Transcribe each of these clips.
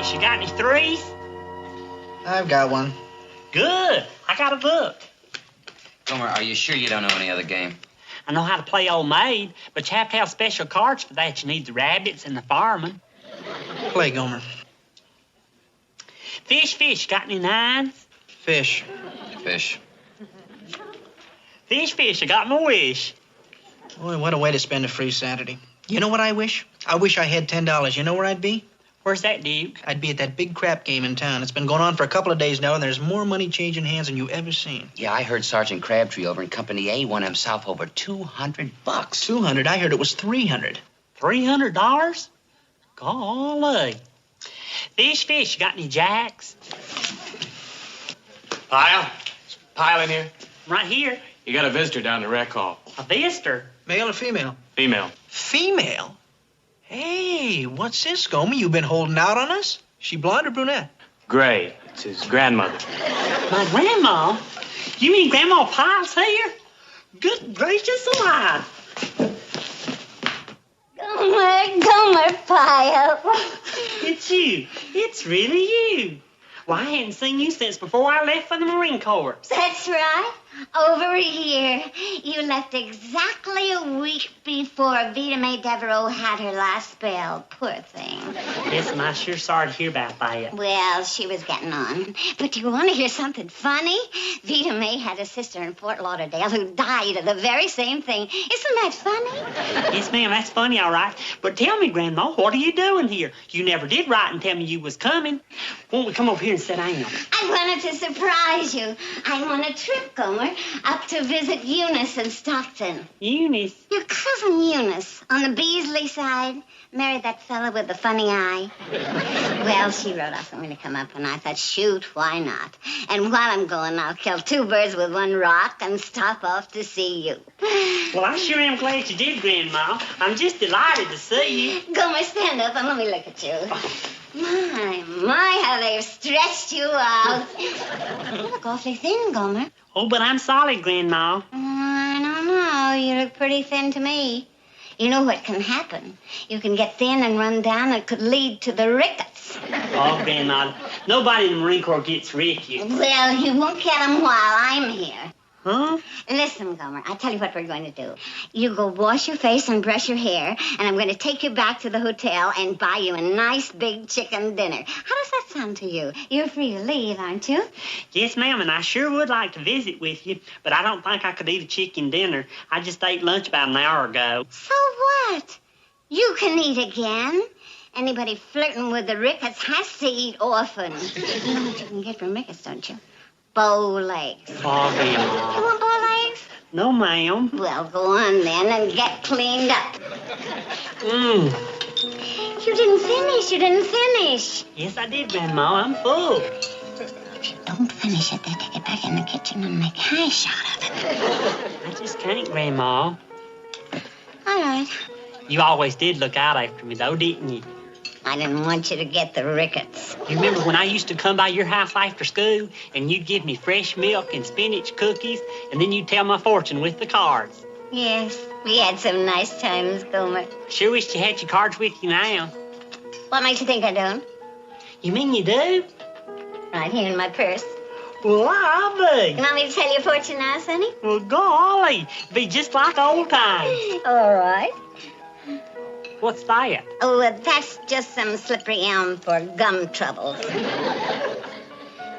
fish. You got any threes? I've got one. Good. I got a book. Gomer, are you sure you don't know any other game? I know how to play Old Maid, but you have to have special cards for that. You need the rabbits and the fireman. Play, Gomer. Fish. Got any nines? Fish. Fish. Fish. I got my wish. Boy, what a way to spend a free Saturday. You know what I wish? I wish I had $10. You know where I'd be? Where's that, Duke? I'd be at that big crap game in town. It's been going on for a couple of days now, and there's more money changing hands than you ever seen. Yeah, I heard Sergeant Crabtree over in Company A won himself over $200. 200? I heard it was 300. $300? Golly. Fish. You got any jacks? Pyle in here? Right here. You got a visitor down the rec hall. A visitor? Male or female? Female. Female? Hey, what's this, Gomer? You been holding out on us? She blonde or brunette? Gray. It's his grandmother. My grandma? You mean Grandma Pyle's here? Good gracious alive. Gomer Pyle. It's you. It's really you. Well, I hadn't seen you since before I left for the Marine Corps. That's right. Over here. You left exactly a week before Vita Mae Devereaux had her last spell. Poor thing. Yes, and I'm sure sorry to hear about that. Well, she was getting on. But do you want to hear something funny? Vita Mae had a sister in Fort Lauderdale who died of the very same thing. Isn't that funny? Yes, ma'am, that's funny, all right. But tell me, Grandma, what are you doing here? You never did write and tell me you was coming. Won't we come over here and sit down? I wanted to surprise you. I'm on a trip, Gomer, up to visit Eunice in Stockton. Eunice? Your cousin Eunice, on the Beasley side, married that fella with the funny eye. Well, she wrote off for me to come up, and I thought, shoot, why not? And while I'm going, I'll kill two birds with one rock and stop off to see you. Well, I sure am glad you did, Grandma. I'm just delighted to see you. Gomer, stand up and let me look at you. My, how they've stretched you out. You look awfully thin, Gomer. Oh, but I'm solid, Grandma. I don't know. You look pretty thin to me. You know what can happen? You can get thin and run down. It could lead to the rickets. Oh, Grandma, nobody in the Marine Corps gets rickets. Well, you won't get them while I'm here. Huh? Listen, Gomer, I'll tell you what we're going to do. You go wash your face and brush your hair, and I'm going to take you back to the hotel and buy you a nice big chicken dinner. How does that sound to you? You're free to leave, aren't you? Yes, ma'am, and I sure would like to visit with you, but I don't think I could eat a chicken dinner. I just ate lunch about an hour ago. So what? You can eat again. Anybody flirting with the rickets has to eat often. You know what you can get from rickets, don't you? Bow legs. Oh, Grandma. You want bow legs? No, ma'am. Well, go on then and get cleaned up. You didn't finish. Yes, I did, Grandma. I'm full. If you don't finish it, they take it back in the kitchen and make hash out of it. I just can't, Grandma. All right. You always did look out after me, though, didn't you? I didn't want you to get the rickets. You remember when I used to come by your house after school, and you'd give me fresh milk and spinach cookies, and then you'd tell my fortune with the cards? Yes, we had some nice times, Gomer. Sure wish you had your cards with you now. What makes you think I don't? You mean you do? Right here in my purse. Well, I'll be. You want me to tell your fortune now, Sonny? Well, golly, be just like old times. All right. What's that? Oh, that's just some slippery elm for gum trouble.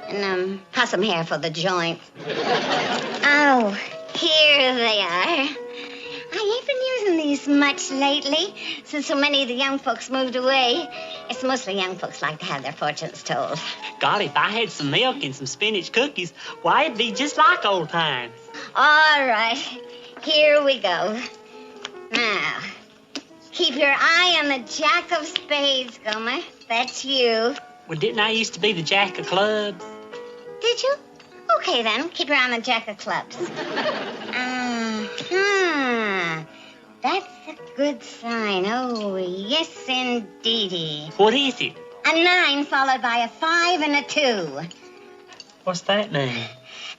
And, possum hair for the joint. Oh, here they are. I ain't been using these much lately, since so many of the young folks moved away. It's mostly young folks like to have their fortunes told. God, if I had some milk and some spinach cookies, why, it'd be just like old times. All right, here we go. Now, keep your eye on the Jack of Spades, Gomer. That's you. Well, didn't I used to be the Jack of Clubs? Did you? Okay, then. Keep your eye on the Jack of Clubs. That's a good sign. Oh, yes, indeedy. What is it? A 9 followed by a 5 and a 2. What's that mean?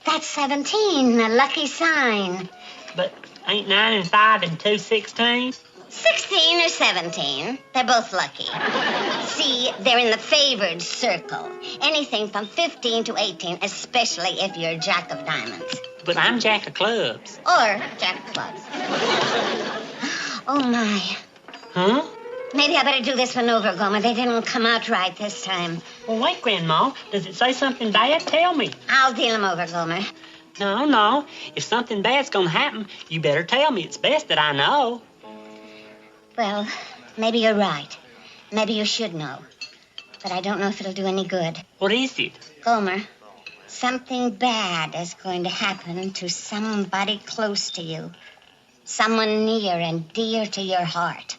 That's 17, a lucky sign. But ain't 9 and 5 and 2 16? 16 or 17. They're both lucky. See, they're in the favored circle. Anything from 15 to 18, especially if you're Jack of Diamonds. But I'm Jack of Clubs. Or Jack of Clubs. Oh, my. Huh? Maybe I better do this one over, Gomer. They didn't come out right this time. Well, wait, Grandma. Does it say something bad? Tell me. I'll deal them over, Gomer. No. If something bad's gonna happen, you better tell me. It's best that I know. Well, maybe you're right. Maybe you should know. But I don't know if it'll do any good. What is it? Gomer, something bad is going to happen to somebody close to you. Someone near and dear to your heart.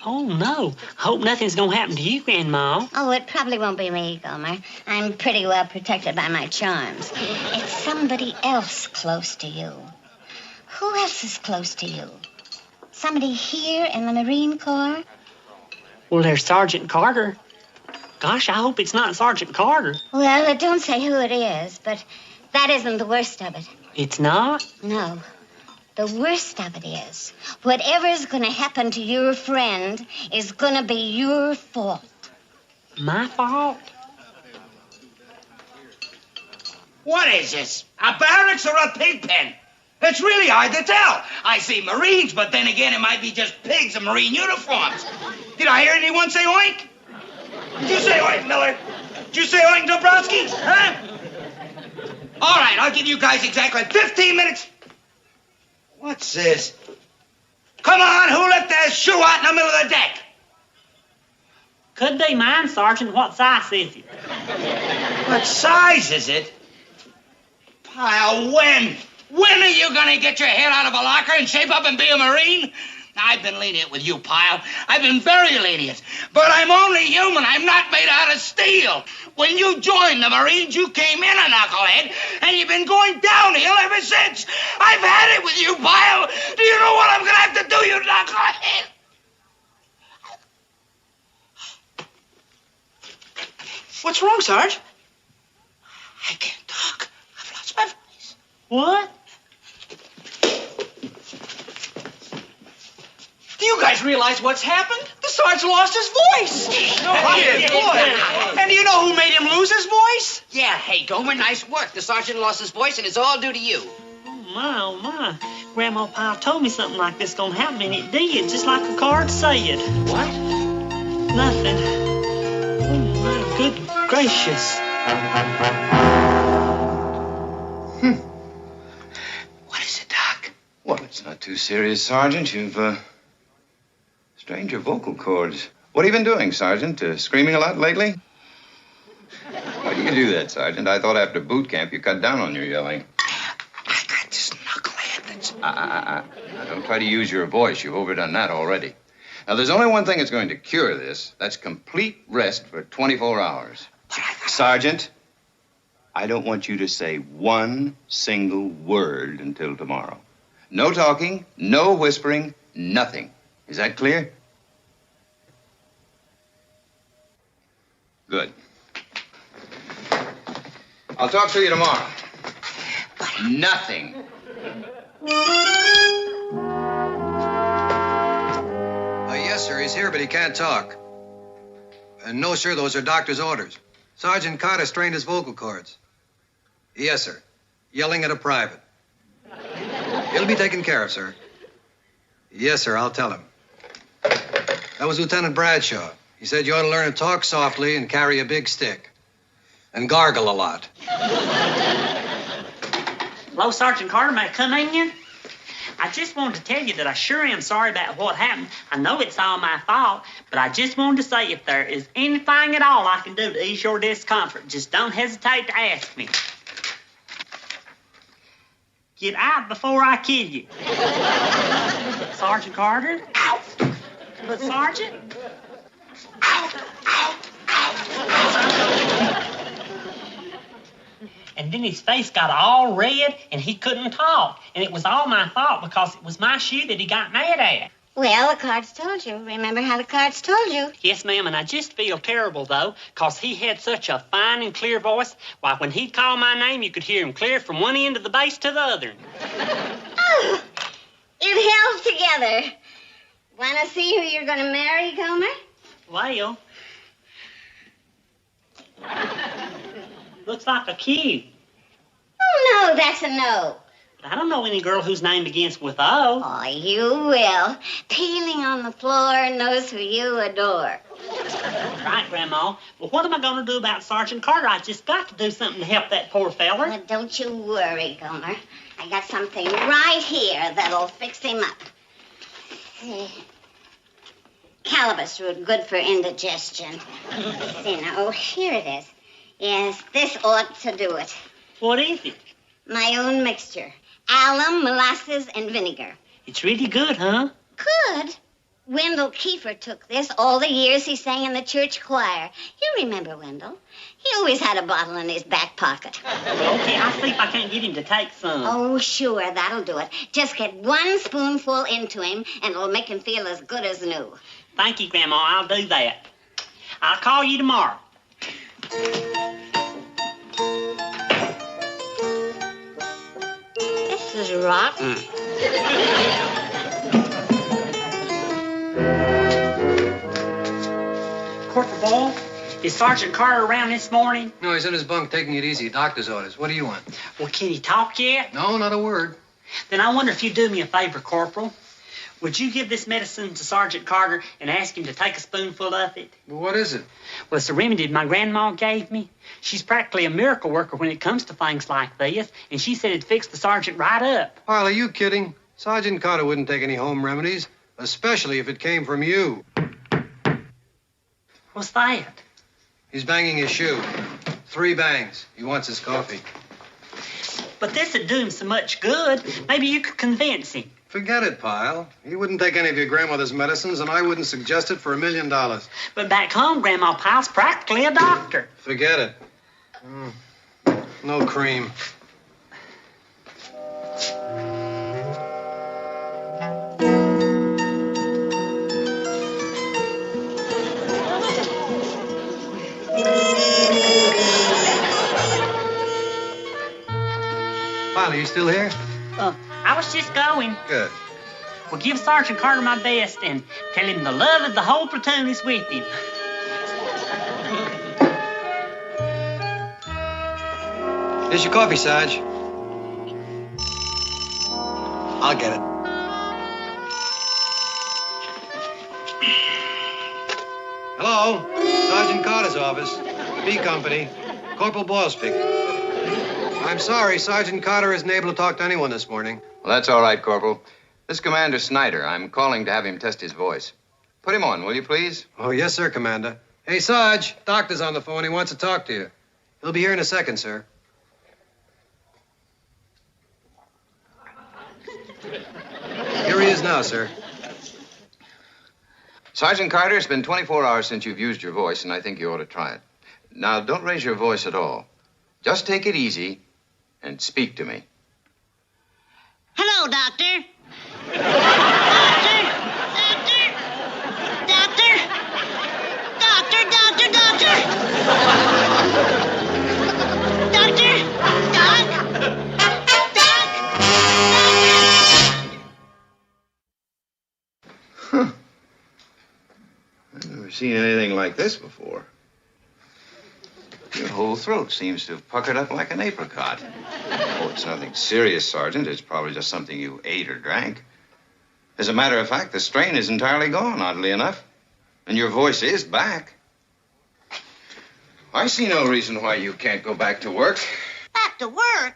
Oh, no. Hope nothing's gonna happen to you, Grandma. Oh, it probably won't be me, Gomer. I'm pretty well protected by my charms. It's somebody else close to you. Who else is close to you? Somebody here in the Marine Corps? Well, there's Sergeant Carter. Gosh, I hope it's not Sergeant Carter. Well, it don't say who it is, but that isn't the worst of it. It's not? No. The worst of it is, whatever's going to happen to your friend is going to be your fault. My fault? What is this? A barracks or a pig pen? It's really hard to tell. I see Marines, but then again, it might be just pigs in Marine uniforms. Did I hear anyone say oink? Did you say oink, Miller? Did you say oink, Dobrowski? Huh? All right, I'll give you guys exactly 15 minutes. What's this? Come on, who left their shoe out in the middle of the deck? Could be mine, Sergeant. What size is it? What size is it? Pyle, when? When are you going to get your head out of a locker and shape up and be a Marine? I've been lenient with you, Pyle. I've been very lenient. But I'm only human. I'm not made out of steel. When you joined the Marines, you came in a knucklehead, and you've been going downhill ever since. I've had it with you, Pyle. Do you know what I'm going to have to do, you knucklehead? What's wrong, Sarge? I can't talk. I've lost my voice. What? Do you guys realize what's happened? The Sarge lost his voice. No, he did. Boy. And do you know who made him lose his voice? Yeah, hey, Gomer, nice work. The sergeant lost his voice, and it's all due to you. Oh, my. Grandma Pyle told me something like this gonna happen, and it did, just like the card said. What? Nothing. Oh, my good gracious. What is it, Doc? Well, it's not too serious, Sergeant. You've, strained your vocal cords. What have you been doing, Sergeant? Screaming a lot lately? Why do you do that, Sergeant? I thought after boot camp you cut down on your yelling. I got this knucklehead that's... Now, don't try to use your voice. You've overdone that already. Now, there's only one thing that's going to cure this. That's complete rest for 24 hours. Sergeant, I don't want you to say one single word until tomorrow. No talking, no whispering, nothing. Is that clear? Good. I'll talk to you tomorrow. Nothing. Yes, sir, he's here, but he can't talk. No, sir, those are doctor's orders. Sergeant Carter strained his vocal cords. Yes, sir. Yelling at a private. He'll be taken care of, sir. Yes, sir, I'll tell him. That was Lieutenant Bradshaw. He said you ought to learn to talk softly and carry a big stick. And gargle a lot. Hello, Sergeant Carter. May I come in? I just wanted to tell you that I sure am sorry about what happened. I know it's all my fault, but I just wanted to say if there is anything at all I can do to ease your discomfort, just don't hesitate to ask me. Get out before I kill you. Sergeant Carter? Ow! But Sergeant? Ow! Ow! Ow! And then his face got all red, and he couldn't talk. And it was all my fault because it was my shoe that he got mad at. Well, the cards told you. Remember how the cards told you? Yes, ma'am, and I just feel terrible, though, because he had such a fine and clear voice. Why, when he'd call my name, you could hear him clear from one end of the base to the other. Oh, it held together. Why, Want to see who you're going to marry, Gomer? Well, looks like a kid. Oh, no, that's a no. But I don't know any girl whose name begins with O. Oh, you will. Peeling on the floor knows who you adore. Right, Grandma. Well, what am I going to do about Sergeant Carter? I just got to do something to help that poor feller. Well, don't you worry, Gomer. I got something right here that'll fix him up. Calamus root, good for indigestion. See now, oh, here it is. Yes, this ought to do it. What is it? My own mixture. Alum, molasses, and vinegar. It's really good, huh? Good. Wendell Kiefer took this all the years he sang in the church choir. You remember Wendell? He always had a bottle in his back pocket. Well, okay, I'll see if I can't get him to take some. Oh, sure, that'll do it. Just get 1 spoonful into him, and it'll make him feel as good as new. Thank you, Grandma. I'll do that. I'll call you tomorrow. This is rotten. Corporal Ball, is Sergeant Carter around this morning? No, he's in his bunk taking it easy. Doctor's orders. What do you want? Well, can he talk yet? No, not a word. Then I wonder if you'd do me a favor, Corporal. Would you give this medicine to Sergeant Carter and ask him to take a spoonful of it? Well, what is it? Well, it's a remedy my grandma gave me. She's practically a miracle worker when it comes to things like this, and she said it'd fix the sergeant right up. Pyle, are you kidding? Sergeant Carter wouldn't take any home remedies, especially if it came from you. What's that? He's banging his shoe. 3 bangs. He wants his coffee. But this'd do him so much good. Maybe you could convince him. Forget it, Pyle. He wouldn't take any of your grandmother's medicines, and I wouldn't suggest it for $1 million. But back home, Grandma Pyle's practically a doctor. Forget it. No cream. Pyle, are you still here? I was just going. Good. Well, give Sergeant Carter my best and tell him the love of the whole platoon is with him. Here's your coffee, Sarge. I'll get it. Hello? Sergeant Carter's office. B Company. Corporal Boyle speaking. I'm sorry, Sergeant Carter isn't able to talk to anyone this morning. Well, that's all right, Corporal. This is Commander Snyder. I'm calling to have him test his voice. Put him on, will you, please? Oh, yes, sir, Commander. Hey, Sarge, doctor's on the phone. He wants to talk to you. He'll be here in a second, sir. Here he is now, sir. Sergeant Carter, it's been 24 hours since you've used your voice, and I think you ought to try it. Now, don't raise your voice at all. Just take it easy and speak to me. Hello, Doctor. I've never seen anything like this before. Your whole throat seems to have puckered up like an apricot. Oh, it's nothing serious, Sergeant. It's probably just something you ate or drank. As a matter of fact, the strain is entirely gone, oddly enough. And your voice is back. I see no reason why you can't go back to work. Back to work?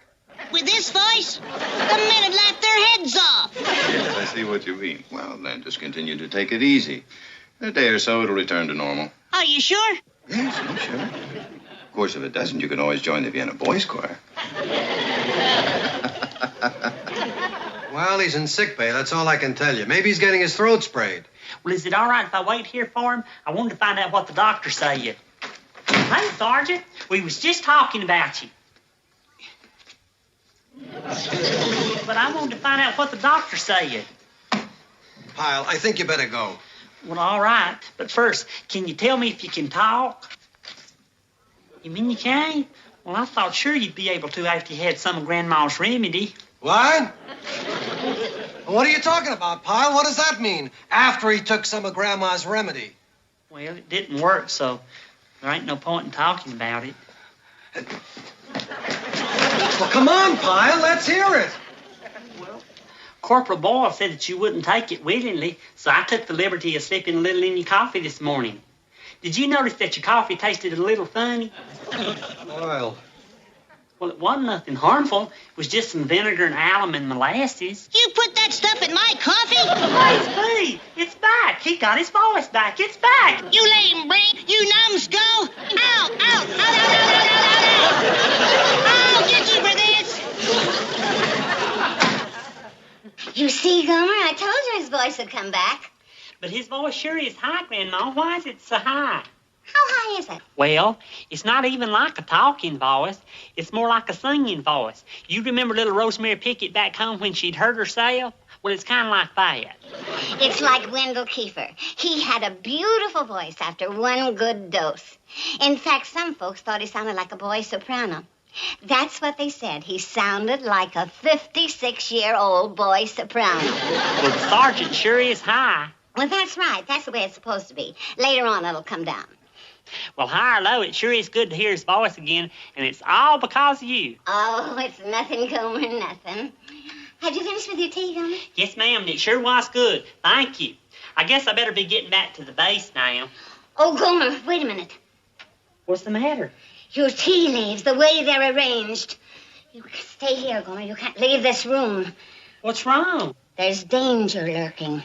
With this voice? The men had laughed their heads off. Yes, I see what you mean. Well, then, just continue to take it easy. In a day or so, it'll return to normal. Are you sure? Yes, I'm sure. Of course, if it doesn't, you can always join the Vienna Boys Choir. Well, he's in sick bay. That's all I can tell you. Maybe he's getting his throat sprayed. Well, is it all right if I wait here for him? I wanted to find out what the doctor said. Hey, Sergeant, we was just talking about you. But I wanted to find out what the doctor said. Pyle, I think you better go. Well, all right. But first, can you tell me if you can talk? You mean you can't? Well, I thought sure you'd be able to after you had some of Grandma's remedy. What? What are you talking about, Pyle? What does that mean? After he took some of Grandma's remedy. Well, it didn't work, so there ain't no point in talking about it. Well, come on, Pyle. Let's hear it. Corporal Boyle said that you wouldn't take it willingly, so I took the liberty of slipping a little in your coffee this morning. Did you notice that your coffee tasted a little funny? Pyle. Well, it wasn't nothing harmful. It was just some vinegar and alum and molasses. You put that stuff in my coffee? Praise be! It's back. He got his voice back. It's back. You lame brain. You numbskull. Ow, ow, ow, ow, ow, ow, ow, ow. I'll get you for this. You see, Gomer, I told you his voice would come back. But his voice sure is high, Grandma. Why is it so high? How high is it? Well, it's not even like a talking voice. It's more like a singing voice. You remember little Rosemary Pickett back home when she'd hurt herself? Well, it's kind of like that. It's like Wendell Kiefer. He had a beautiful voice after one good dose. In fact, some folks thought he sounded like a boy soprano. That's what they said. He sounded like a 56-year-old boy soprano. Well, the sergeant sure is high. Well, that's right. That's the way it's supposed to be. Later on, it'll come down. Well, high or low, it sure is good to hear his voice again, and it's all because of you. Oh, it's nothing, Gomer, nothing. Have you finished with your tea, Gomer? Yes, ma'am, and it sure was good. Thank you. I guess I better be getting back to the base now. Oh, Gomer, wait a minute. What's the matter? Your tea leaves, the way they're arranged. You stay here, Gomer. You can't leave this room. What's wrong? There's danger lurking.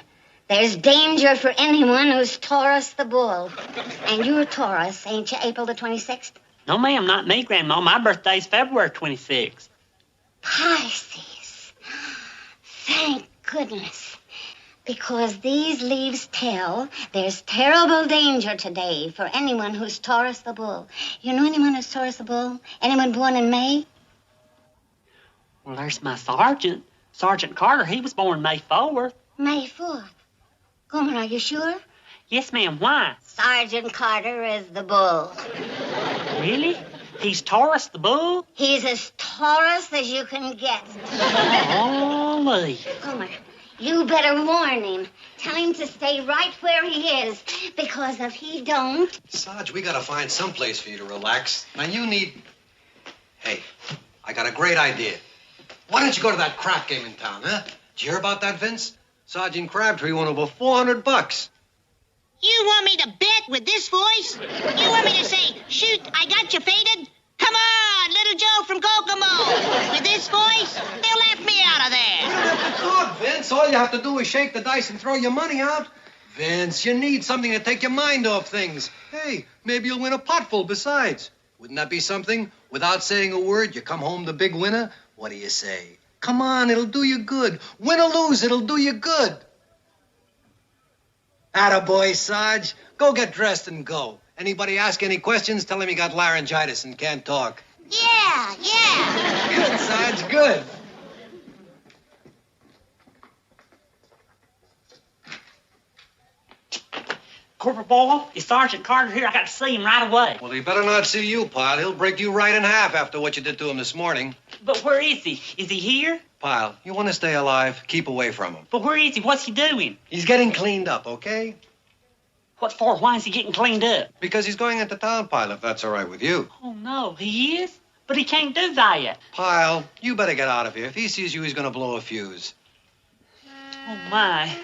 There's danger for anyone who's Taurus the Bull. And you're Taurus, ain't you, April the 26th? No, ma'am, not me, Grandma. My birthday's February 26th. Pisces. Thank goodness. Because these leaves tell there's terrible danger today for anyone who's Taurus the Bull. You know anyone who's Taurus the Bull? Anyone born in May? Well, there's my sergeant. Sergeant Carter, he was born May 4th. May 4th. Gomer, are you sure? Yes, ma'am. Why? Sergeant Carter is the bull. Really? He's Taurus the Bull? He's as Taurus as you can get. Holy. Gomer, you better warn him. Tell him to stay right where he is, because if he don't... Sarge, we gotta find some place for you to relax. Now, you need... Hey, I got a great idea. Why don't you go to that crap game in town, huh? Did you hear about that, Vince? Sergeant Crabtree won over $400. You want me to bet with this voice? You want me to say, shoot, I got you faded? Come on, little Joe from Kokomo. With this voice, they'll laugh me out of there. You don't have to talk, Vince. All you have to do is shake the dice and throw your money out. Vince, you need something to take your mind off things. Hey, maybe you'll win a potful besides. Wouldn't that be something? Without saying a word, you come home the big winner? What do you say? Come on, it'll do you good. Win or lose, it'll do you good. Attaboy, Sarge. Go get dressed and go. Anybody ask any questions, tell him you got laryngitis and can't talk. Yeah. Good, Sarge, good. Corporal Boyle, is Sergeant Carter here? I got to see him right away. Well, he better not see you, Pyle. He'll break you right in half after what you did to him this morning. But where is he? Is he here? Pyle, you want to stay alive? Keep away from him. But where is he? What's he doing? He's getting cleaned up, okay? What for? Why is he getting cleaned up? Because he's going into town, Pyle, if that's all right with you. Oh, no, he is? But he can't do that. Pyle, you better get out of here. If he sees you, he's going to blow a fuse. Oh, my.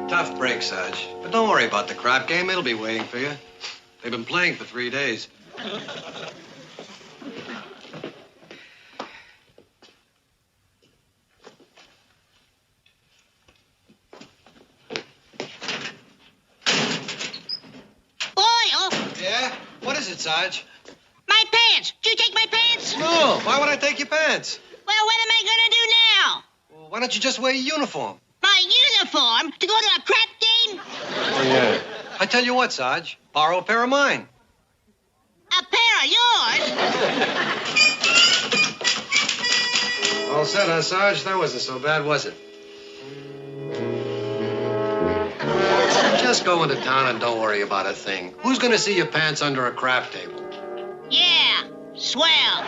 Tough break, Sarge. But don't worry about the crap game. It'll be waiting for you. They've been playing for 3 days. is it, Sarge? My pants. Did you take my pants? No, why would I take your pants? Well, what am I gonna do now? Well, why don't you just wear your uniform? My uniform? To go to a crap game? Oh, yeah. I tell you what, Sarge, borrow a pair of mine. A pair of yours? All set, huh, Sarge? That wasn't so bad, was it? Just go into town and don't worry about a thing. Who's gonna see your pants under a craft table? Yeah, swell.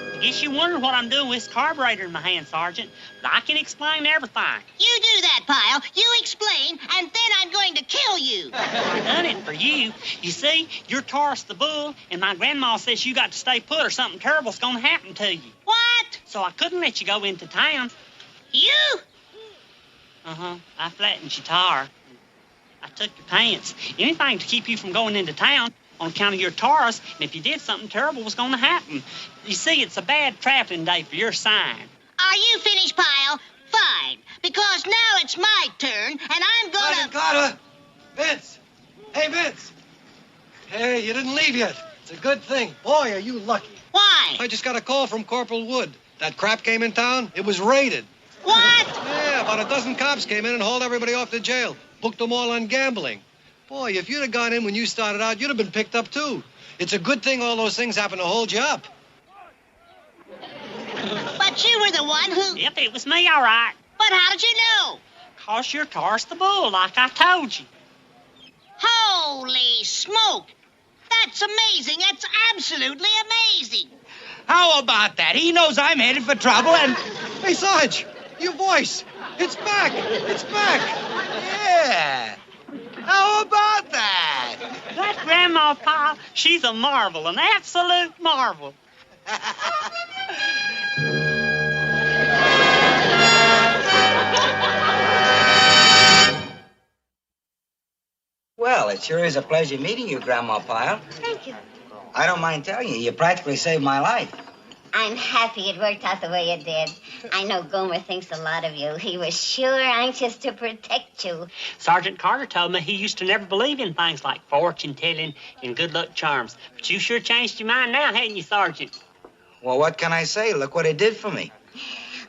I guess you wonder what I'm doing with this carburetor in my hand, Sergeant, but I can explain everything. You do that, Pyle. You explain, and then I'm going to kill you. I done it for you. You see, you're Taurus the bull, and my grandma says you got to stay put or something terrible's gonna happen to you. What? So I couldn't let you go into town. You? Uh-huh. I flattened your tire. I took your pants. Anything to keep you from going into town on account of your Taurus, and if you did, something terrible was going to happen. You see, it's a bad traveling day for your sign. Are you finished, Pyle? Fine. Because now it's my turn, and I'm gonna... Sergeant Carter! Vince! Hey, Vince! Hey, you didn't leave yet. It's a good thing. Boy, are you lucky. Why? I just got a call from Corporal Wood. That crap came in town. It was raided. What? Yeah, about a dozen cops came in and hauled everybody off to jail. Booked them all on gambling. Boy, if you'd have gone in when you started out, you'd have been picked up, too. It's a good thing all those things happened to hold you up. But you were the one who... Yep, it was me, all right. But how did you know? 'Cause you're Taurus the bull, like I told you. Holy smoke! That's amazing. That's absolutely amazing. How about that? He knows I'm headed for trouble and... Hey, Sarge, your voice. It's back. It's back. Yeah. How about that? That Grandma Pyle, she's a marvel, an absolute marvel. Well, it sure is a pleasure meeting you, Grandma Pyle. Thank you. I don't mind telling you, you practically saved my life. I'm happy it worked out the way it did. I know Gomer thinks a lot of you. He was sure anxious to protect you. Sergeant Carter told me he used to never believe in things like fortune telling and good luck charms. But you sure changed your mind now, hadn't you, Sergeant? Well, what can I say? Look what it did for me.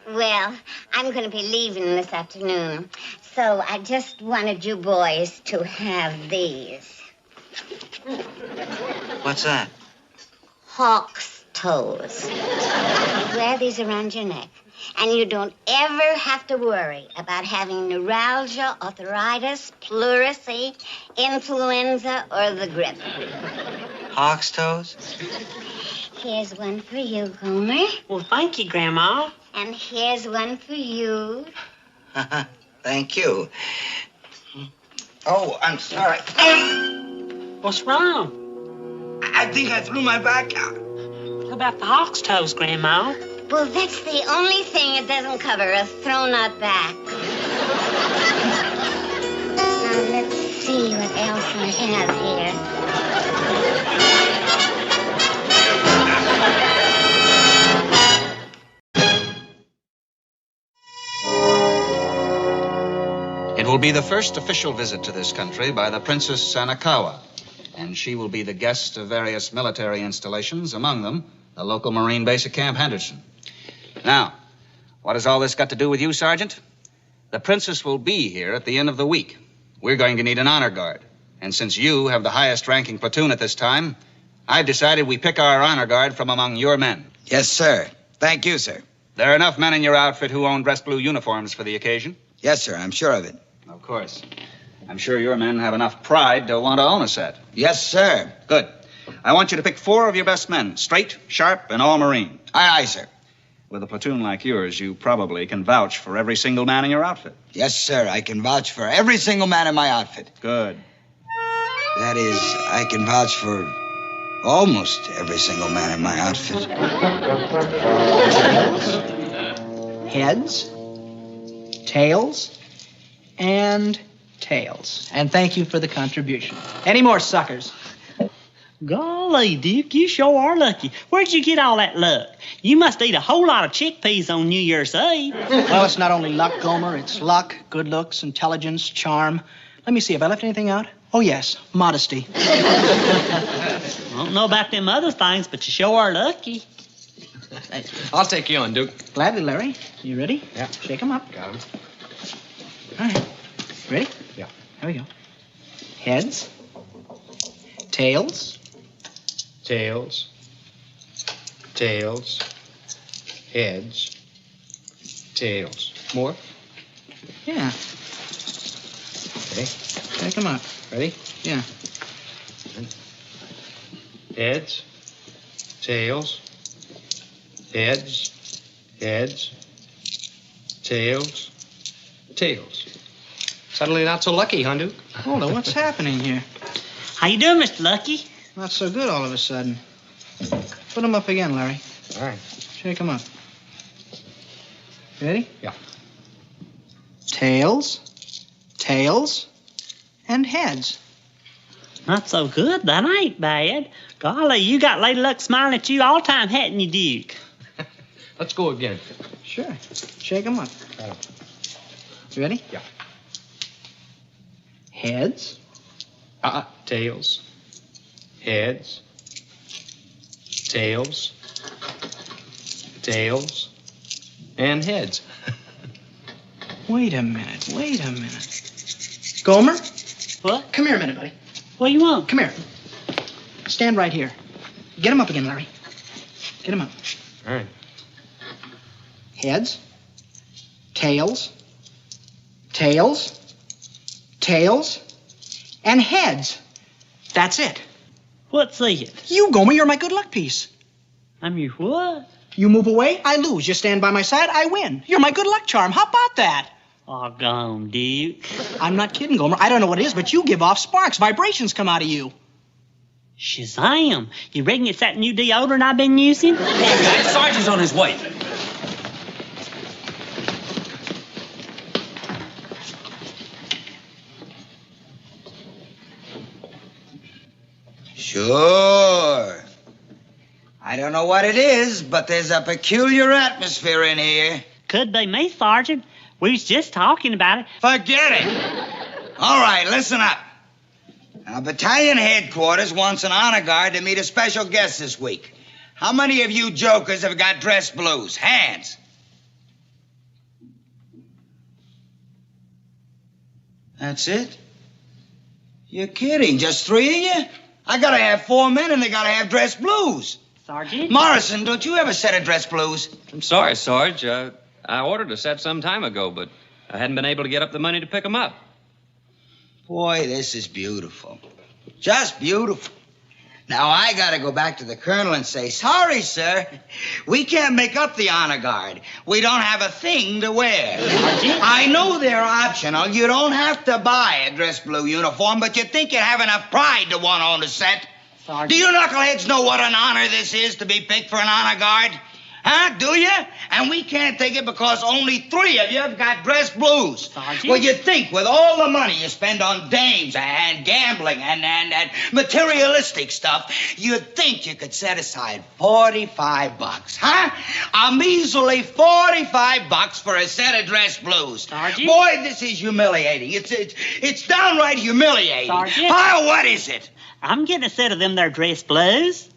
Well, I'm going to be leaving this afternoon, so I just wanted you boys to have these. What's that? Hawk's toes. Wear these around your neck, and you don't ever have to worry about having neuralgia, arthritis, pleurisy, influenza, or the grip. Hawk's toes? Here's one for you, Gomer. Well, thank you, Grandma. And here's one for you. Thank you. Oh, I'm sorry. What's wrong? I think I threw my back out. What about the hawk's toes, Grandma? Well, that's the only thing it doesn't cover, a thrown-out back. Now, let's see what else I have here. It will be the first official visit to this country by the Princess Sanakawa, and she will be the guest of various military installations, among them the local Marine base at Camp Henderson. Now, what has all this got to do with you, Sergeant? The Princess will be here at the end of the week. We're going to need an honor guard, and since you have the highest-ranking platoon at this time, I've decided we pick our honor guard from among your men. Yes, sir. Thank you, sir. There are enough men in your outfit who own dress blue uniforms for the occasion. Yes, sir. I'm sure of it. Of course. I'm sure your men have enough pride to want to own a set. Yes, sir. Good. I want you to pick 4 of your best men, straight, sharp, and all Marine. Aye, aye, sir. With a platoon like yours, you probably can vouch for every single man in your outfit. Yes, sir. I can vouch for every single man in my outfit. Good. That is, I can vouch for almost every single man in my outfit. Heads, tails, and tails. And thank you for the contribution. Any more suckers? Golly, Duke, you sure are lucky. Where'd you get all that luck? You must eat a whole lot of chickpeas on New Year's Eve. Well, it's not only luck, Gomer. It's luck, good looks, intelligence, charm. Let me see, have I left anything out? Oh, yes, modesty. I don't know about them other things, but you sure are lucky. I'll take you on, Duke. Gladly, Larry. You ready? Yeah. Shake 'em up. Got him. All right. Ready? Yeah. Here we go. Heads. Tails. Tails. Tails. Heads. Tails. More? Yeah. Okay. Shake 'em up. Ready? Yeah. Heads. Tails. Heads. Heads. Tails. Tails. Suddenly not so lucky, huh, Duke? Hold on, what's happening here? How you doing, Mr. Lucky? Not so good all of a sudden. Put 'em up again, Larry. All right. Shake 'em up. Ready? Yeah. Tails. Tails. And heads. Not so good. That ain't bad. Golly, you got Lady Luck smiling at you all the time, hadn't you, Duke? Let's go again. Sure. Shake 'em up. Got 'em. You ready? Yeah. Heads. Tails. Heads. Tails. Tails. And heads. Wait a minute. Wait a minute. Gomer? What? Come here a minute, buddy. What do you want? Come here. Stand right here. Get 'em up again, Larry. Get 'em up. All right. Heads. Tails. Tails. Tails. And heads. That's it. What's it? You, Gomer, you're my good luck piece. I'm your what? You move away, I lose. You stand by my side, I win. You're my good luck charm. How about that? Oh, gone, Duke. I'm not kidding, Gomer. I don't know what it is, but you give off sparks. Vibrations come out of you. Shazam. You reckon it's that new deodorant I've been using? Guys, Sergeant's on his way. Sure. I don't know what it is, but there's a peculiar atmosphere in here. Could be me, Sergeant. We was just talking about it. Forget it. All right, listen up. Now, battalion headquarters wants an honor guard to meet a special guest this week. How many of you jokers have got dress blues? Hands. That's it? You're kidding. Just 3 of you? I gotta have 4 men and they gotta have dress blues. Sergeant? Morrison, don't you have a set of dress blues? I'm sorry, Sarge. I ordered a set some time ago, but I hadn't been able to get up the money to pick them up. Boy, this is beautiful. Just beautiful. Now, I gotta go back to the colonel and say, sorry, sir. We can't make up the honor guard. We don't have a thing to wear. I know they're optional. You don't have to buy a dress blue uniform, but you think you have enough pride to want on the set. Sergeant. Do you knuckleheads know what an honor this is to be picked for an honor guard? Huh? Do you? And we can't take it because only 3 of you have got dress blues. Sergeant? Well, you'd think with all the money you spend on dames and gambling and materialistic stuff, you'd think you could set aside $45, huh? A measly $45 for a set of dress blues. Sergeant? Boy, this is humiliating. It's downright humiliating. Sergeant? Pyle, what is it? I'm getting a set of them there dress blues.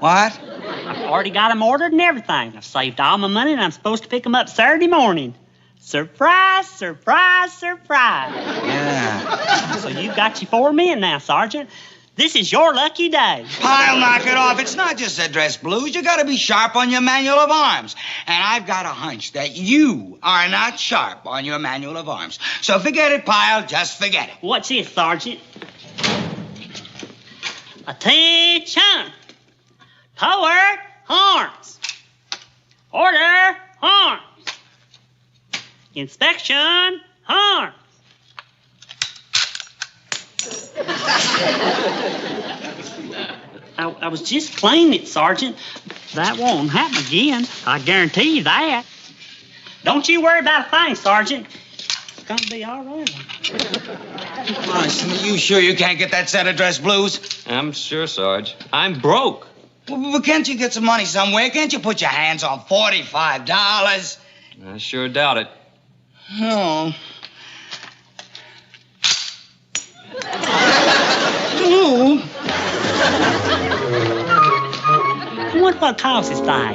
What? I've already got them ordered and everything. I've saved all my money and I'm supposed to pick them up Saturday morning. Surprise, surprise, surprise. Yeah. So you've got your 4 men now, Sergeant. This is your lucky day. Pyle, knock it off. It's not just the dress blues. You gotta be sharp on your manual of arms. And I've got a hunch that you are not sharp on your manual of arms. So forget it, Pyle. Just forget it. What's this, Sergeant? Attention! Forward, arms. Order, arms. Inspection, arms. I was just cleaning it, Sergeant. That won't happen again. I guarantee you that. Don't you worry about a thing, Sergeant. gonna be all right. Honestly, you sure you can't get that set of dress blues? I'm sure, Sarge. I'm broke. Well, can't you get some money somewhere? Can't you put your hands on $45? I sure doubt it. No. No. What cost is that?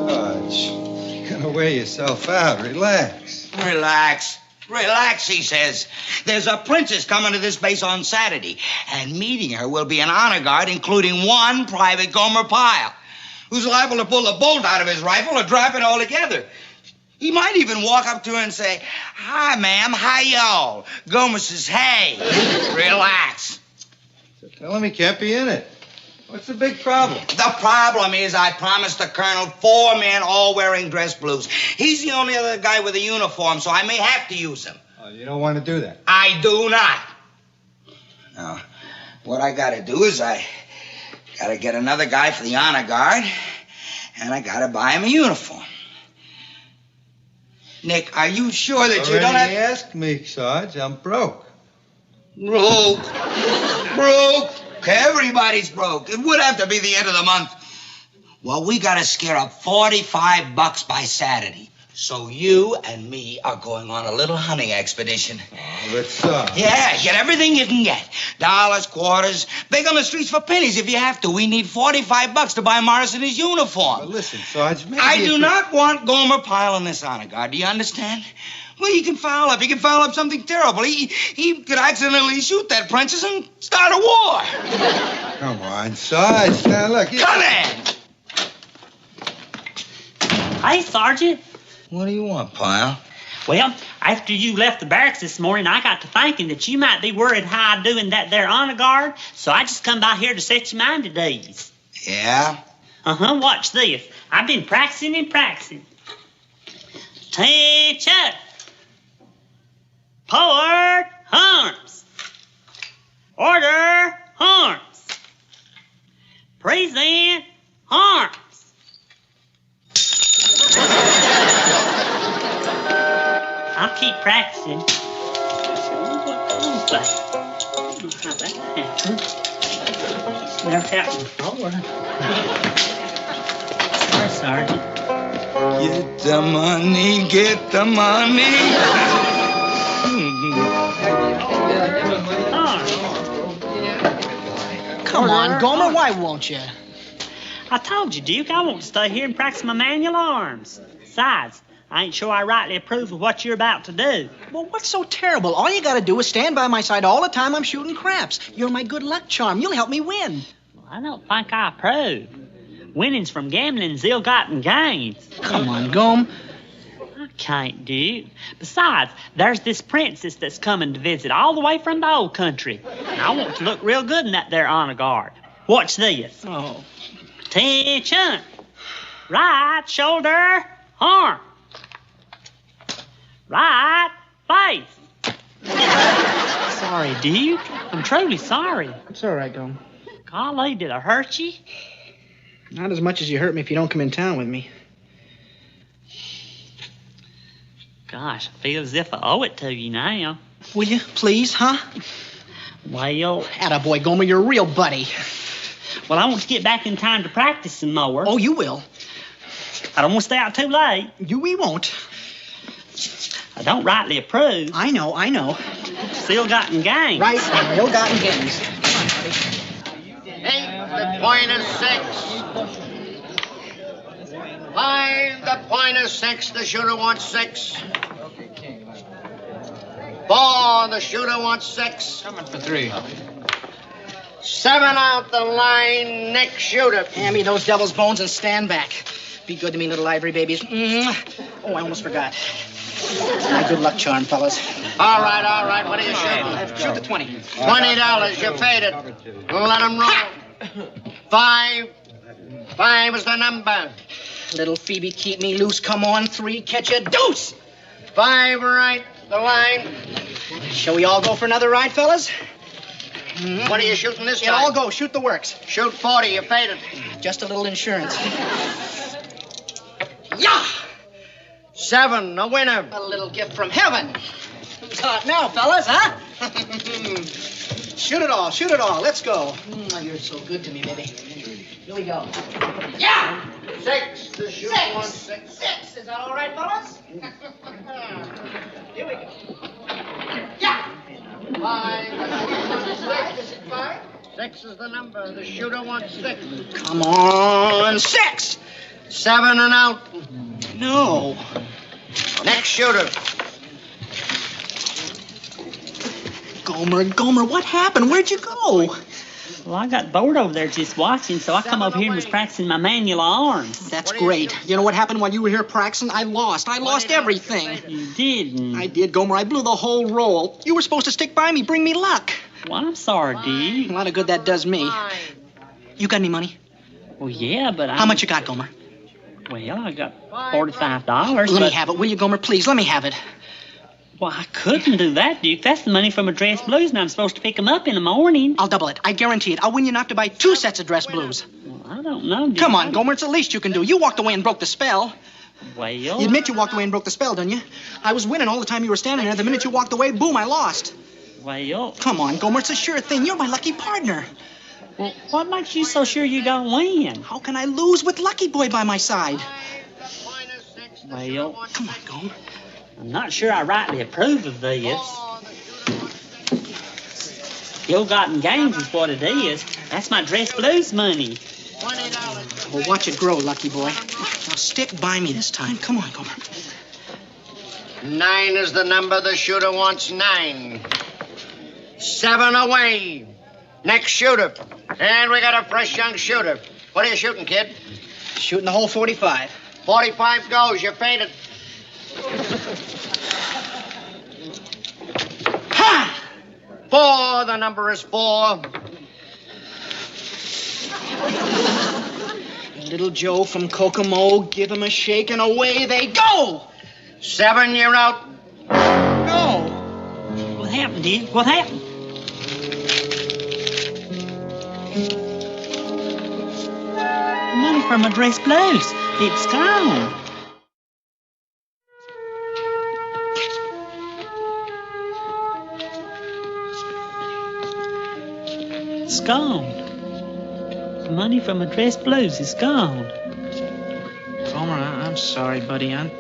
Sarge, you're gonna wear yourself out. Relax. Relax. Relax, he says. There's a princess coming to this base on Saturday, and meeting her will be an honor guard, including one Private Gomer Pyle, who's liable to pull the bolt out of his rifle or drop it altogether. He might even walk up to her and say, "Hi, ma'am. Hi, y'all." Gomer says, "Hey." Relax. So tell him he can't be in it. What's the big problem? The problem is I promised the colonel 4 men all wearing dress blues. He's the only other guy with a uniform, so I may have to use him. Oh, you don't want to do that? I do not. Now, what I gotta do is I gotta get another guy for the honor guard, and I gotta buy him a uniform. Nick, are you sure that you don't have... Already asked me, Sarge. I'm broke. Broke. Broke. Everybody's broke. It would have to be the end of the month. Well, we gotta scare up $45 by Saturday. So you and me are going on a little hunting expedition. Oh, let's Yeah, get everything you can get. Dollars, quarters. Beg on the streets for pennies if you have to. We need $45 to buy Morrison his uniform. Well, listen, Sarge, maybe I if do you- not want Gomer Pyle in this honor guard. Do you understand? Well, he can foul up. He can foul up something terrible. He could accidentally shoot that princess and start a war. Come on, Sarge. Now, look. Come in. Hey, Sergeant. What do you want, Pyle? Well, after you left the barracks this morning, I got to thinking that you might be worried how I'm doing that there honor guard, so I just come by here to set your mind at ease. Yeah? Uh-huh, watch this. I've been practicing and practicing. Attention! Forward, arms. Order, arms. Present, arms. I'll keep practicing. Never happened before. Sorry, Sergeant. Get the money, get the money. Come on, Gomer, why won't you? I told you, Duke, I want to stay here and practice my manual arms. Besides, I ain't sure I rightly approve of what you're about to do. Well, what's so terrible? All you gotta do is stand by my side all the time I'm shooting craps. You're my good luck charm. You'll help me win. Well, I don't think I approve. Winning's from gambling's ill-gotten gains. Come on, Gome. I can't, Duke. Besides, there's this princess that's coming to visit all the way from the old country. And I want to look real good in that there honor guard. Watch this. Oh. Attention. Right shoulder, arm. Right face. Sorry, Duke. I'm truly sorry. It's all right, Gome. Golly, did I hurt you? Not as much as you hurt me if you don't come in town with me. Gosh, I feel as if I owe it to you now. Will you, please, huh? Well... Attaboy, Gomer, you're a real buddy. Well, I want to get back in time to practice some more. Oh, you will. I don't want to stay out too late. We won't. I don't rightly approve. I know. Ill-gotten gains. Right, ill-gotten gains. Ain't the point of 6. Find the point of 6. The shooter wants 6. 4. The shooter wants 6. Coming for 3. 7 out the line. Next shooter. Hand me those devil's bones and stand back. Be good to me, little ivory babies. Oh, I almost forgot. My good luck charm, fellas. All right. What are you shooting? Shoot the 20. $20. You paid it. Let them roll. 5. 5 is the number. Little Phoebe, keep me loose. Come on, 3. Catch a deuce. 5 right. The line. Shall we all go for another ride, fellas? What are you shooting this time? Yeah, all go. Shoot the works. Shoot 40. You paid it. Just a little insurance. Yeah! 7, a winner. A little gift from heaven. Who's hot now, fellas, huh? Shoot it all, shoot it all. Let's go. You're so good to me, baby. Here we go. Yeah! 6, the shooter wants 6. 6. Is that all right, fellas? Here we go. Yeah! 5, the shooter wants 6. Is it 5? 6 is the number. The shooter wants 6. Come on, 6. 7 and out. No. Next shooter. Gomer, what happened? Where'd you go? Well, I got bored over there just watching, so I come over here and was practicing my manual arms. That's great. You know what happened while you were here practicing? I lost everything. You didn't. I did, Gomer. I blew the whole roll. You were supposed to stick by me, bring me luck. Well, I'm sorry, Duke. A lot of good that does me. You got any money? Well, yeah, but How much you got, Gomer? Well, I got $45. Let me have it, will you, Gomer? Please, let me have it. Well, I couldn't do that, Duke. That's the money from a dress blues, and I'm supposed to pick them up in the morning. I'll double it. I guarantee it. I'll win you enough to buy 2 sets of dress blues. Well, I don't know, Duke. Come on, Gomer. It's the least you can do. You walked away and broke the spell. Well... You admit you walked away and broke the spell, don't you? I was winning all the time you were standing there. The minute you walked away, boom, I lost. Well... Come on, Gomer. It's a sure thing. You're my lucky partner. Well, what makes you so sure you're gonna win? How can I lose with Lucky Boy by my side? Well... Come on, Gomer. I'm not sure I rightly approve of this. Ill-gotten gains is what it is. That's my dress blues money. Well, watch it grow, Lucky Boy. Now stick by me this time. Come on, Gomer. 9 is the number. The shooter wants 9. 7 away. Next shooter. And we got a fresh young shooter. What are you shooting, kid? Shooting the whole 45. 45 goes. You fainted. Ha! 4. The number is 4. Little Joe from Kokomo, give him a shake and away they go. 7, you're out. No. What happened, Duke? What happened? The money from my dress blues. It's gone. It's gone. The money from my dress blues is gone. Gomer, I'm sorry, buddy. I'm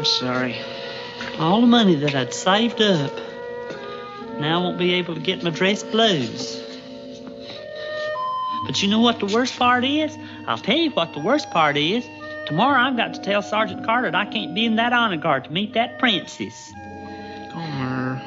sorry. All the money that I'd saved up. Now I won't be able to get my dress blues. But you know what the worst part is? I'll tell you what the worst part is. Tomorrow I've got to tell Sergeant Carter that I can't be in that honor guard to meet that princess. Gomer.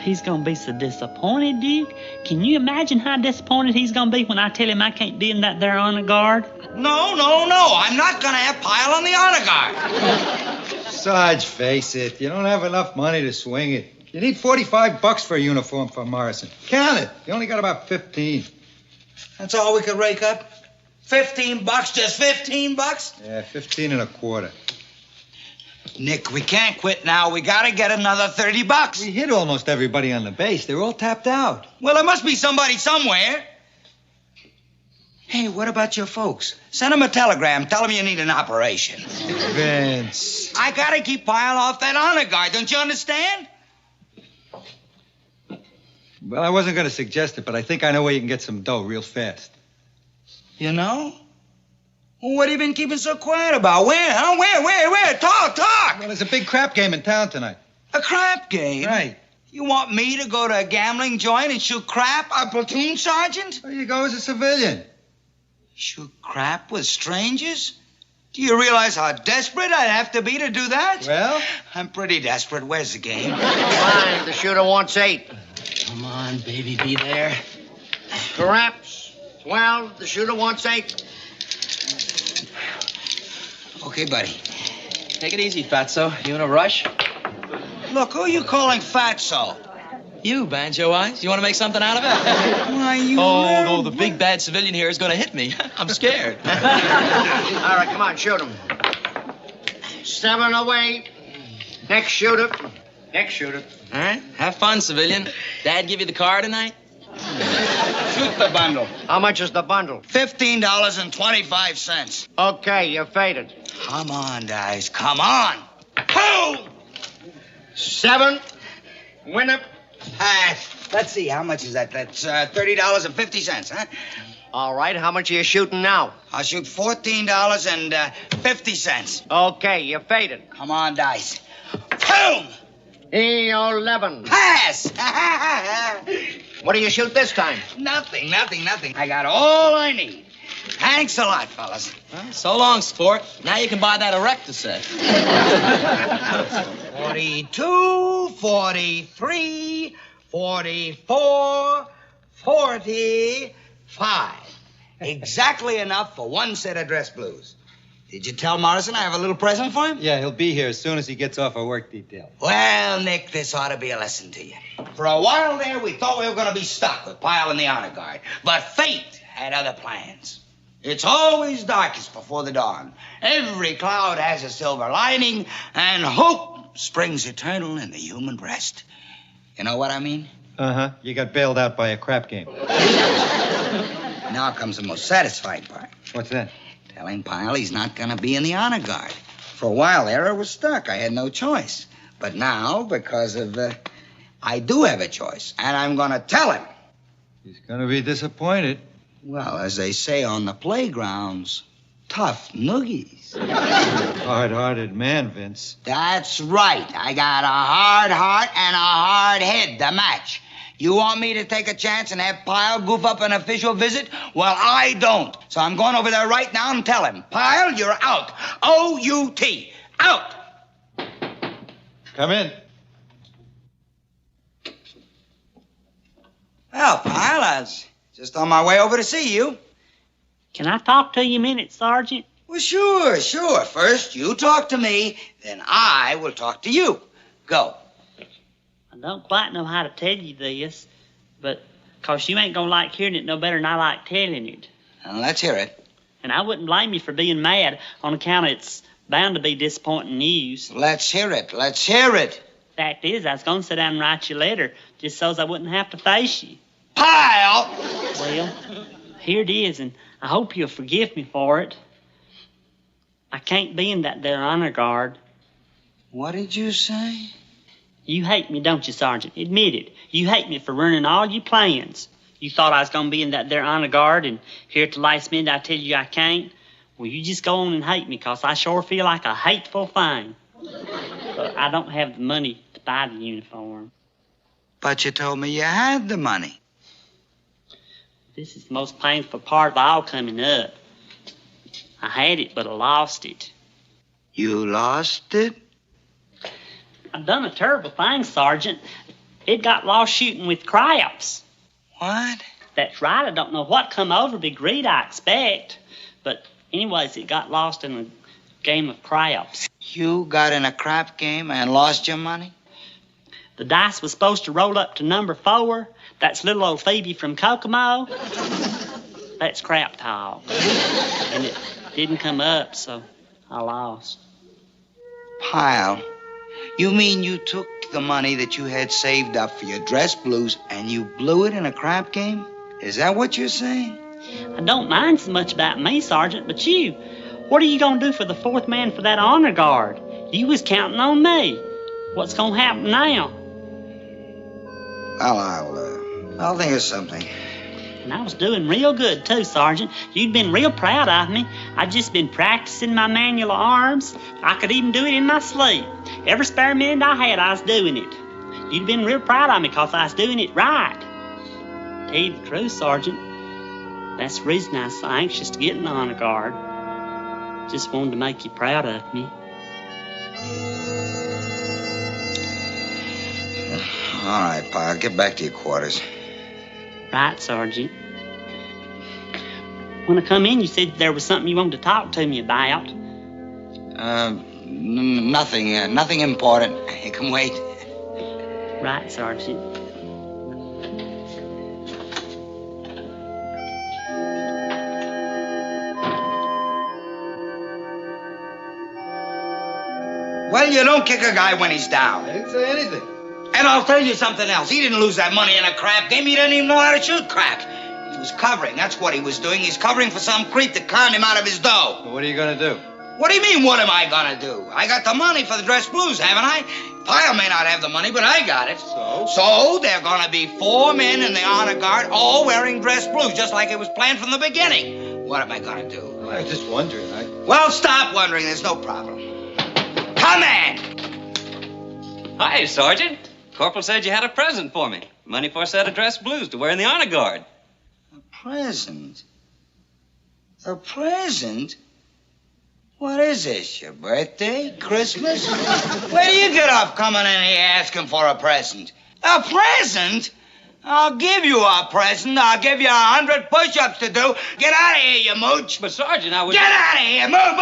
He's gonna be so disappointed, Duke. Can you imagine how disappointed he's gonna be when I tell him I can't be in that there honor guard? No. I'm not gonna have Pyle on the honor guard. Sarge, face it. You don't have enough money to swing it. You need $45 for a uniform for Morrison. Count it. You only got about 15. That's all we could rake up? $15? Just $15? Yeah, 15 and a quarter. Nick, we can't quit now. We gotta get another $30. We hit almost everybody on the base. They're all tapped out. Well, there must be somebody somewhere. Hey, what about your folks? Send them a telegram. Tell them you need an operation. Vince. I gotta keep Pyle off that honor guard. Don't you understand? Well, I wasn't going to suggest it, but I think I know where you can get some dough real fast. You know? Well, what have you been keeping so quiet about? Where, huh? Where? Talk! Well, there's a big crap game in town tonight. A crap game? Right. You want me to go to a gambling joint and shoot crap? A platoon sergeant? There you go as a civilian. Shoot crap with strangers? Do you realize how desperate I'd have to be to do that? Well? I'm pretty desperate. Where's the game? 5, the shooter wants 8. Come on, baby, be there. Perhaps 12, the shooter wants 8. Okay, buddy. Take it easy, Fatso. You in a rush? Look, who are you calling Fatso? You, Banjo Eyes. You want to make something out of it? Why, you... Oh, the big bad civilian here is going to hit me. I'm scared. All right, come on, shoot him. 7 away. Next shooter. All right. Have fun, civilian. Dad give you the car tonight? Shoot the bundle. How much is the bundle? $15.25. Okay, you're faded. Come on, guys. Come on. Boom! 7. Winner. Let's see. How much is that? That's $30.50, huh? All right, how much are you shooting now? I'll shoot $14.50. Okay, you're faded. Come on, dice. Boom! E11. Pass! What do you shoot this time? Nothing. I got all I need. Thanks a lot, fellas. Well, so long, sport. Now you can buy that erector set. 42, 43, 44, 45. Exactly enough for one set of dress blues. Did you tell Morrison I have a little present for him? Yeah, he'll be here as soon as he gets off our work detail. Well, Nick, this ought to be a lesson to you. For a while there, we thought we were going to be stuck with Pyle and the honor guard. But fate had other plans. It's always darkest before the dawn. Every cloud has a silver lining, and hope springs eternal in the human breast. You know what I mean? Uh-huh. You got bailed out by a crap game. Now comes the most satisfying part. What's that? Telling Pyle he's not going to be in the honor guard. For a while there, I was stuck. I had no choice. But now, because of I do have a choice, and I'm going to tell him. He's going to be disappointed. Well, as they say on the playgrounds, tough noogies. Hard-hearted man, Vince. That's right. I got a hard heart and a hard head to match. You want me to take a chance and have Pyle goof up an official visit? Well, I don't. So I'm going over there right now and tell him, Pyle, you're out. O-U-T. Out. Come in. Well, Pyle, I was just on my way over to see you. Can I talk to you a minute, Sergeant? Well, sure. First, you talk to me, then I will talk to you. Go. I don't quite know how to tell you this, but because you ain't going to like hearing it no better than I like telling it. Well, let's hear it. And I wouldn't blame you for being mad on account of it's bound to be disappointing news. Let's hear it. Fact is, I was going to sit down and write you a letter just so I wouldn't have to face you. Pyle! Well, here it is, and I hope you'll forgive me for it. I can't be in that there honor guard. What did you say? You hate me, don't you, Sergeant? Admit it. You hate me for ruining all your plans. You thought I was going to be in that there honor guard, and here at the last minute I tell you I can't? Well, you just go on and hate me, because I sure feel like a hateful thing. But I don't have the money to buy the uniform. But you told me you had the money. This is the most painful part of all coming up. I had it, but I lost it. You lost it? I've done a terrible thing, Sergeant. It got lost shooting with craps. What? That's right. I don't know what come over me. Greed, I expect. But anyways, it got lost in a game of craps. You got in a crap game and lost your money? The dice was supposed to roll up to number 4. That's little old Phoebe from Kokomo. That's crap talk. And it didn't come up, so I lost. Pyle, you mean you took the money that you had saved up for your dress blues and you blew it in a crap game? Is that what you're saying? I don't mind so much about me, Sergeant, but you. What are you going to do for the 4th man for that honor guard? You was counting on me. What's going to happen now? Well, I'll think of something. And I was doing real good, too, Sergeant. You'd been real proud of me. I'd just been practicing my manual arms. I could even do it in my sleep. Every spare minute I had, I was doing it. You'd been real proud of me because I was doing it right. To tell you the truth, Sergeant, that's the reason I was so anxious to get in the honor guard. Just wanted to make you proud of me. All right, Pyle, get back to your quarters. Right, Sergeant. When I come in, you said there was something you wanted to talk to me about. Nothing important. You can wait. Right, Sergeant. Well, you don't kick a guy when he's down. I didn't say anything. And I'll tell you something else. He didn't lose that money in a crap game. He didn't even know how to shoot craps. He was covering. That's what he was doing. He's covering for some creep that conned him out of his dough. Well, what are you going to do? What do you mean, what am I going to do? I got the money for the dress blues, haven't I? Pyle may not have the money, but I got it. So there are going to be 4 men in the honor guard, all wearing dress blues, just like it was planned from the beginning. What am I going to do? I was just wondering. Well, stop wondering. There's no problem. Come in. Hi, Sergeant. Corporal said you had a present for me. Money for a set of dress blues to wear in the honor guard. A present? A present? What is this, your birthday? Christmas? Where do you get off coming in here asking for a present? A present? I'll give you a present. I'll give you 100 push-ups to do. Get out of here, you mooch. But, Sergeant, I was... Get out of here. Move.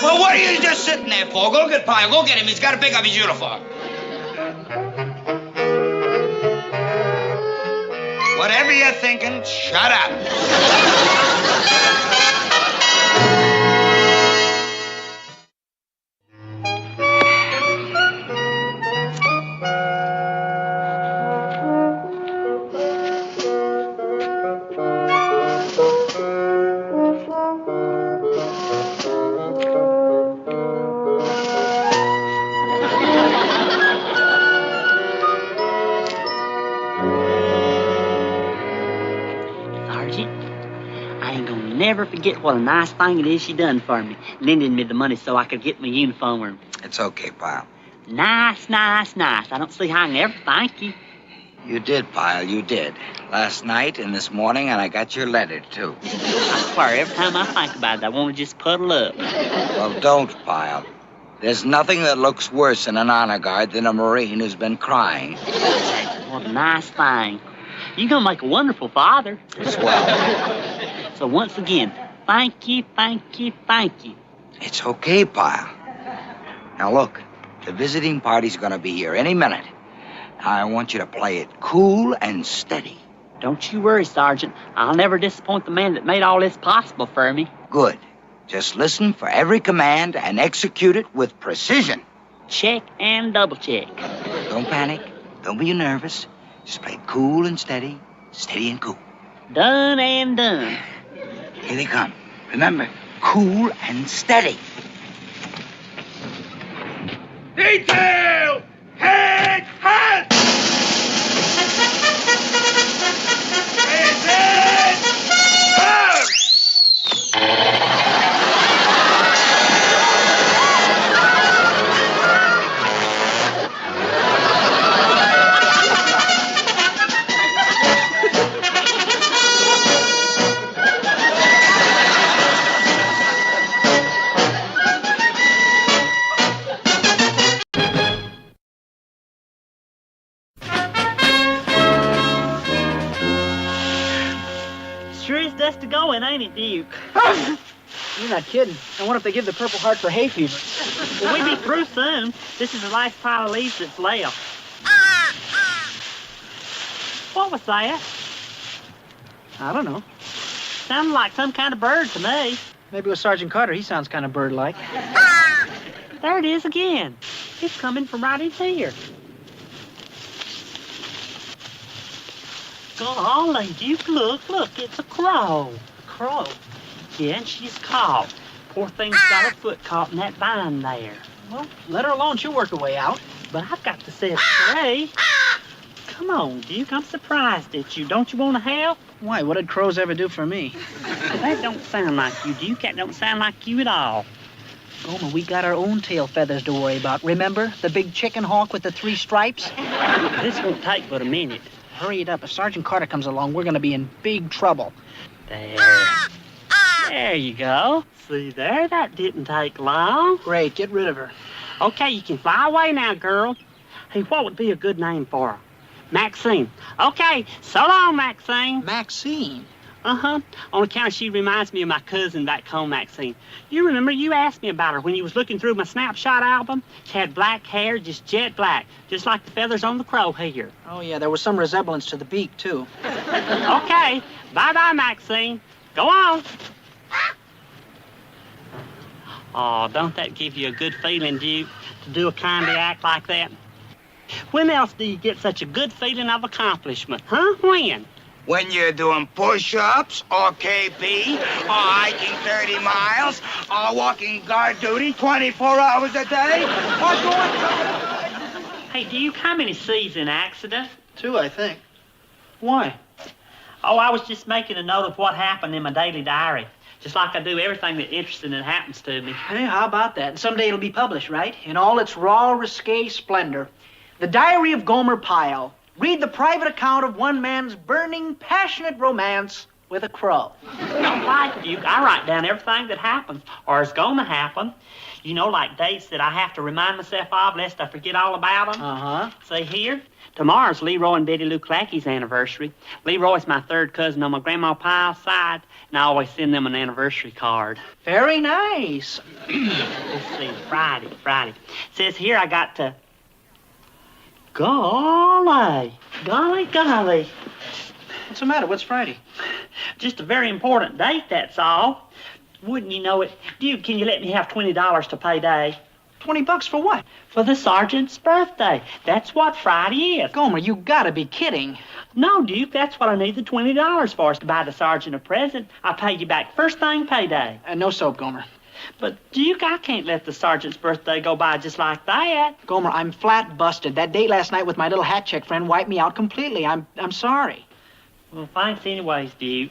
Well, what are you just sitting there for? Go get Pyle. Go get him. He's got to pick up his uniform. Whatever you're thinking, shut up. Never forget what a nice thing it is she done for me, lending me the money so I could get my uniform. It's okay, Pyle. Nice. I don't see how I can ever thank you. You did, Pyle, you did. Last night and this morning, and I got your letter, too. I swear, every time I think about it, I want to just puddle up. Well, don't, Pyle. There's nothing that looks worse in an honor guard than a Marine who's been crying. What a nice thing. You're going to make a wonderful father. Swell. So once again, thank you. It's okay, Pyle. Now, look, the visiting party's going to be here any minute. Now, I want you to play it cool and steady. Don't you worry, Sergeant. I'll never disappoint the man that made all this possible for me. Good. Just listen for every command and execute it with precision. Check and double check. Don't panic. Don't be nervous. Just play it cool and steady. Steady and cool. Done and done. Here they come. Remember, cool and steady. Detail! Head! Head! To go in, ain't it, Duke? You're not kidding. I wonder if they give the Purple Heart for hay fever. Well, we'll be through soon. This is the last pile of leaves that's left. What was that? I don't know. Sounded like some kind of bird to me. Maybe it was Sergeant Carter. He sounds kind of bird-like. There it is again. It's coming from right in here. Golly, Duke, look, it's a crow. A crow? Yeah, and she's caught. Poor thing's got her foot caught in that vine there. Well, let her alone. She'll work her way out. But I've got to set straight. Come on, Duke, I'm surprised at you. Don't you want to help? Why, what did crows ever do for me? That don't sound like you, Duke. That don't sound like you at all. Gomer, we got our own tail feathers to worry about. Remember? The big chicken hawk with the 3 stripes? This won't take but a minute. Hurry it up. If Sergeant Carter comes along, we're going to be in big trouble. There you go. See there? That didn't take long. Great. Get rid of her. Okay, you can fly away now, girl. Hey, what would be a good name for her? Maxine. Okay, so long, Maxine. Maxine? Uh-huh. On account she reminds me of my cousin back home, Maxine. You remember you asked me about her when you was looking through my snapshot album? She had black hair, just jet black, just like the feathers on the crow here. Oh, yeah, there was some resemblance to the beak, too. Okay, bye-bye, Maxine. Go on. Oh, don't that give you a good feeling, Duke, to do a kindly act like that? When else do you get such a good feeling of accomplishment, huh? When? When you're doing push-ups or KP or hiking 30 miles or walking guard duty 24 hours a day or going... Hey, Duke, how many C's in accident? 2, I think. Why? Oh, I was just making a note of what happened in my daily diary. Just like I do everything that interesting that happens to me. Hey, how about that? And someday it'll be published, right? In all its raw, risque splendor. The Diary of Gomer Pyle. Read the private account of one man's burning, passionate romance with a crow. Don't like Duke. I write down everything that happens or is going to happen. You know, like dates that I have to remind myself of lest I forget all about them. Uh-huh. See here, tomorrow's Leroy and Betty Lou Clacky's anniversary. Leroy's my third cousin on my Grandma Pyle's side, and I always send them an anniversary card. Very nice. Let's see, Friday. It says here I got to... Golly. What's the matter? What's Friday? Just a very important date, that's all. Wouldn't you know it? Dude, can you let me have $20 to payday? $20 for what? For the sergeant's birthday. That's what Friday is. Gomer, you gotta be kidding. No, Duke, that's what I need the $20 for, is to buy the sergeant a present. I'll pay you back first thing payday. No soap, Gomer. But, Duke, I can't let the sergeant's birthday go by just like that. Gomer, I'm flat busted. That date last night with my little hat check friend wiped me out completely. I'm sorry. Well, thanks anyways, Duke.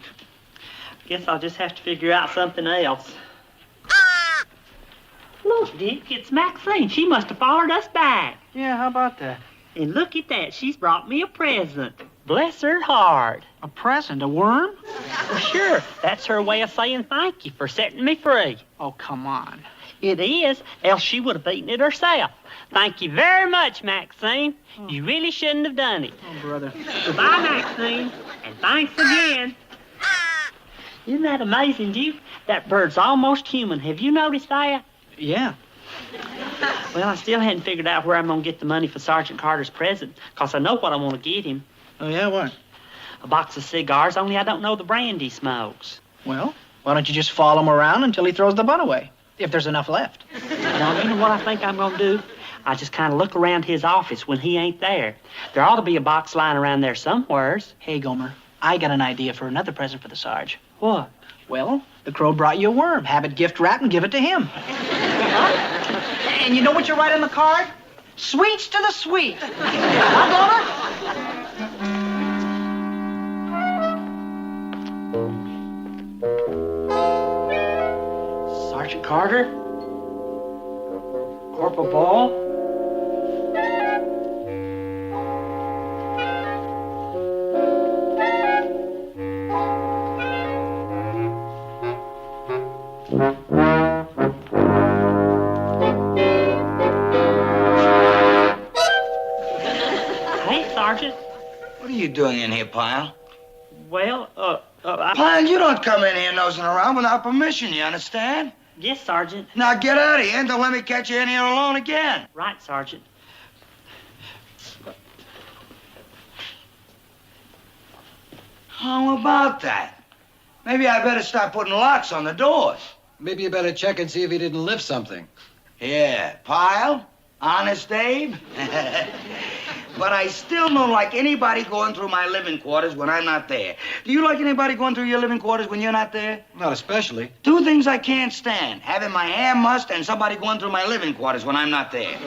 Guess I'll just have to figure out something else. Look, Duke, it's Maxine. She must have followed us back. Yeah, how about that? And look at that. She's brought me a present. Bless her heart. A present? A worm? Well, sure. That's her way of saying thank you for setting me free. Oh, come on. It is, else she would have eaten it herself. Thank you very much, Maxine. Oh. You really shouldn't have done it. Oh, brother. Goodbye, Maxine, and thanks again. Isn't that amazing, Duke? That bird's almost human. Have you noticed that? Yeah. Well, I still hadn't figured out where I'm going to get the money for Sergeant Carter's present, because I know what I want to get him. Oh, yeah, what? A box of cigars, only I don't know the brand he smokes. Well, why don't you just follow him around until he throws the butt away, if there's enough left? Now, you know what I think I'm going to do? I just kind of look around his office when he ain't there. There ought to be a box lying around there somewheres. Hey, Gomer, I got an idea for another present for the Sarge. What? Well, the crow brought you a worm. Have it gift wrapped and give it to him. And you know what you write on the card? Sweets to the sweet. Huh, Gomer? Sergeant Carter? Corporal Ball? Hey, Sergeant. What are you doing in here, Pyle? Well, Pyle, you don't come in here nosing around without permission, you understand? Yes, Sergeant. Now get out of here and don't let me catch you in here alone again. Right, Sergeant. How about that? Maybe I better start putting locks on the doors. Maybe you better check and see if he didn't lift something. Yeah, Pyle, honest Abe. But I still don't like anybody going through my living quarters when I'm not there. Do you like anybody going through your living quarters when you're not there? Not especially. Two things I can't stand. Having my hair mussed and somebody going through my living quarters when I'm not there.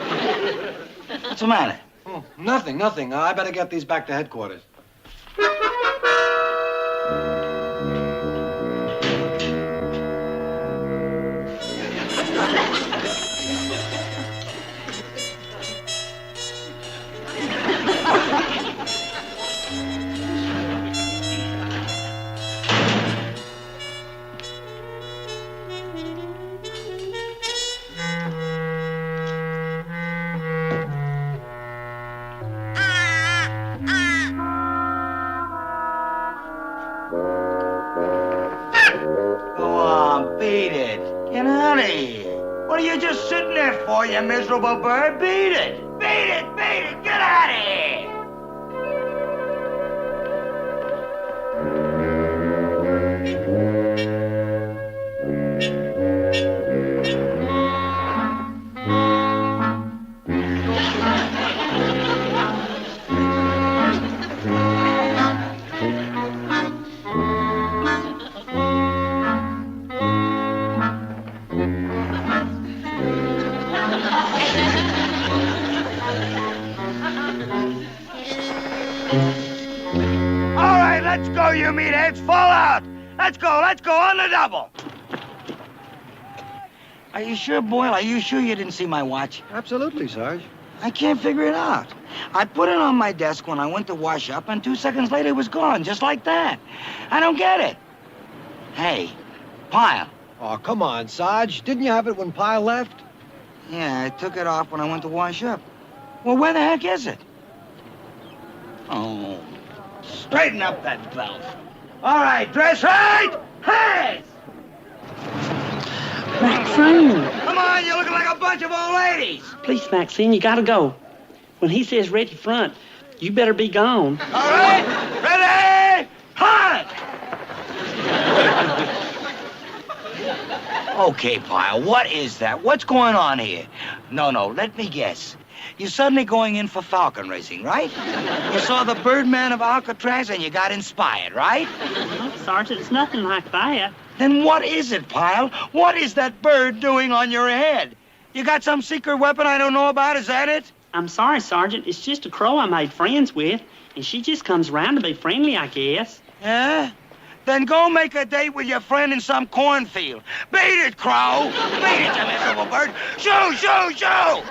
What's the matter? Oh, nothing. I better get these back to headquarters. Beat it. Get out of here. What are you just sitting there for, you miserable bird? Beat it. Beat it. Get out of here. All right, let's go, you meatheads. Fall out. Let's go on the double. Are you sure, Boyle? Are you sure you didn't see my watch? Absolutely, Sarge. I can't figure it out. I put it on my desk when I went to wash up, and 2 seconds later it was gone, just like that. I don't get it. Hey, Pyle. Oh, come on, Sarge. Didn't you have it when Pyle left? Yeah, I took it off when I went to wash up. Well, where the heck is it? Oh, straighten up that belt. All right, dress right. Hey! Maxine. Come on, you're looking like a bunch of old ladies. Please, Maxine, you gotta go. When he says ready front, you better be gone. All right, ready, hunt! Okay, Pyle, what is that? What's going on here? No, let me guess. You're suddenly going in for falcon racing, right? You saw the Birdman of Alcatraz and you got inspired, right? No, Sergeant, it's nothing like that. Then what is it, Pyle? What is that bird doing on your head? You got some secret weapon I don't know about, is that it? I'm sorry, Sergeant. It's just a crow I made friends with, and she just comes around to be friendly, I guess. Yeah? Then go make a date with your friend in some cornfield. Beat it, crow! Beat it, you miserable bird! Shoo, shoo, shoo!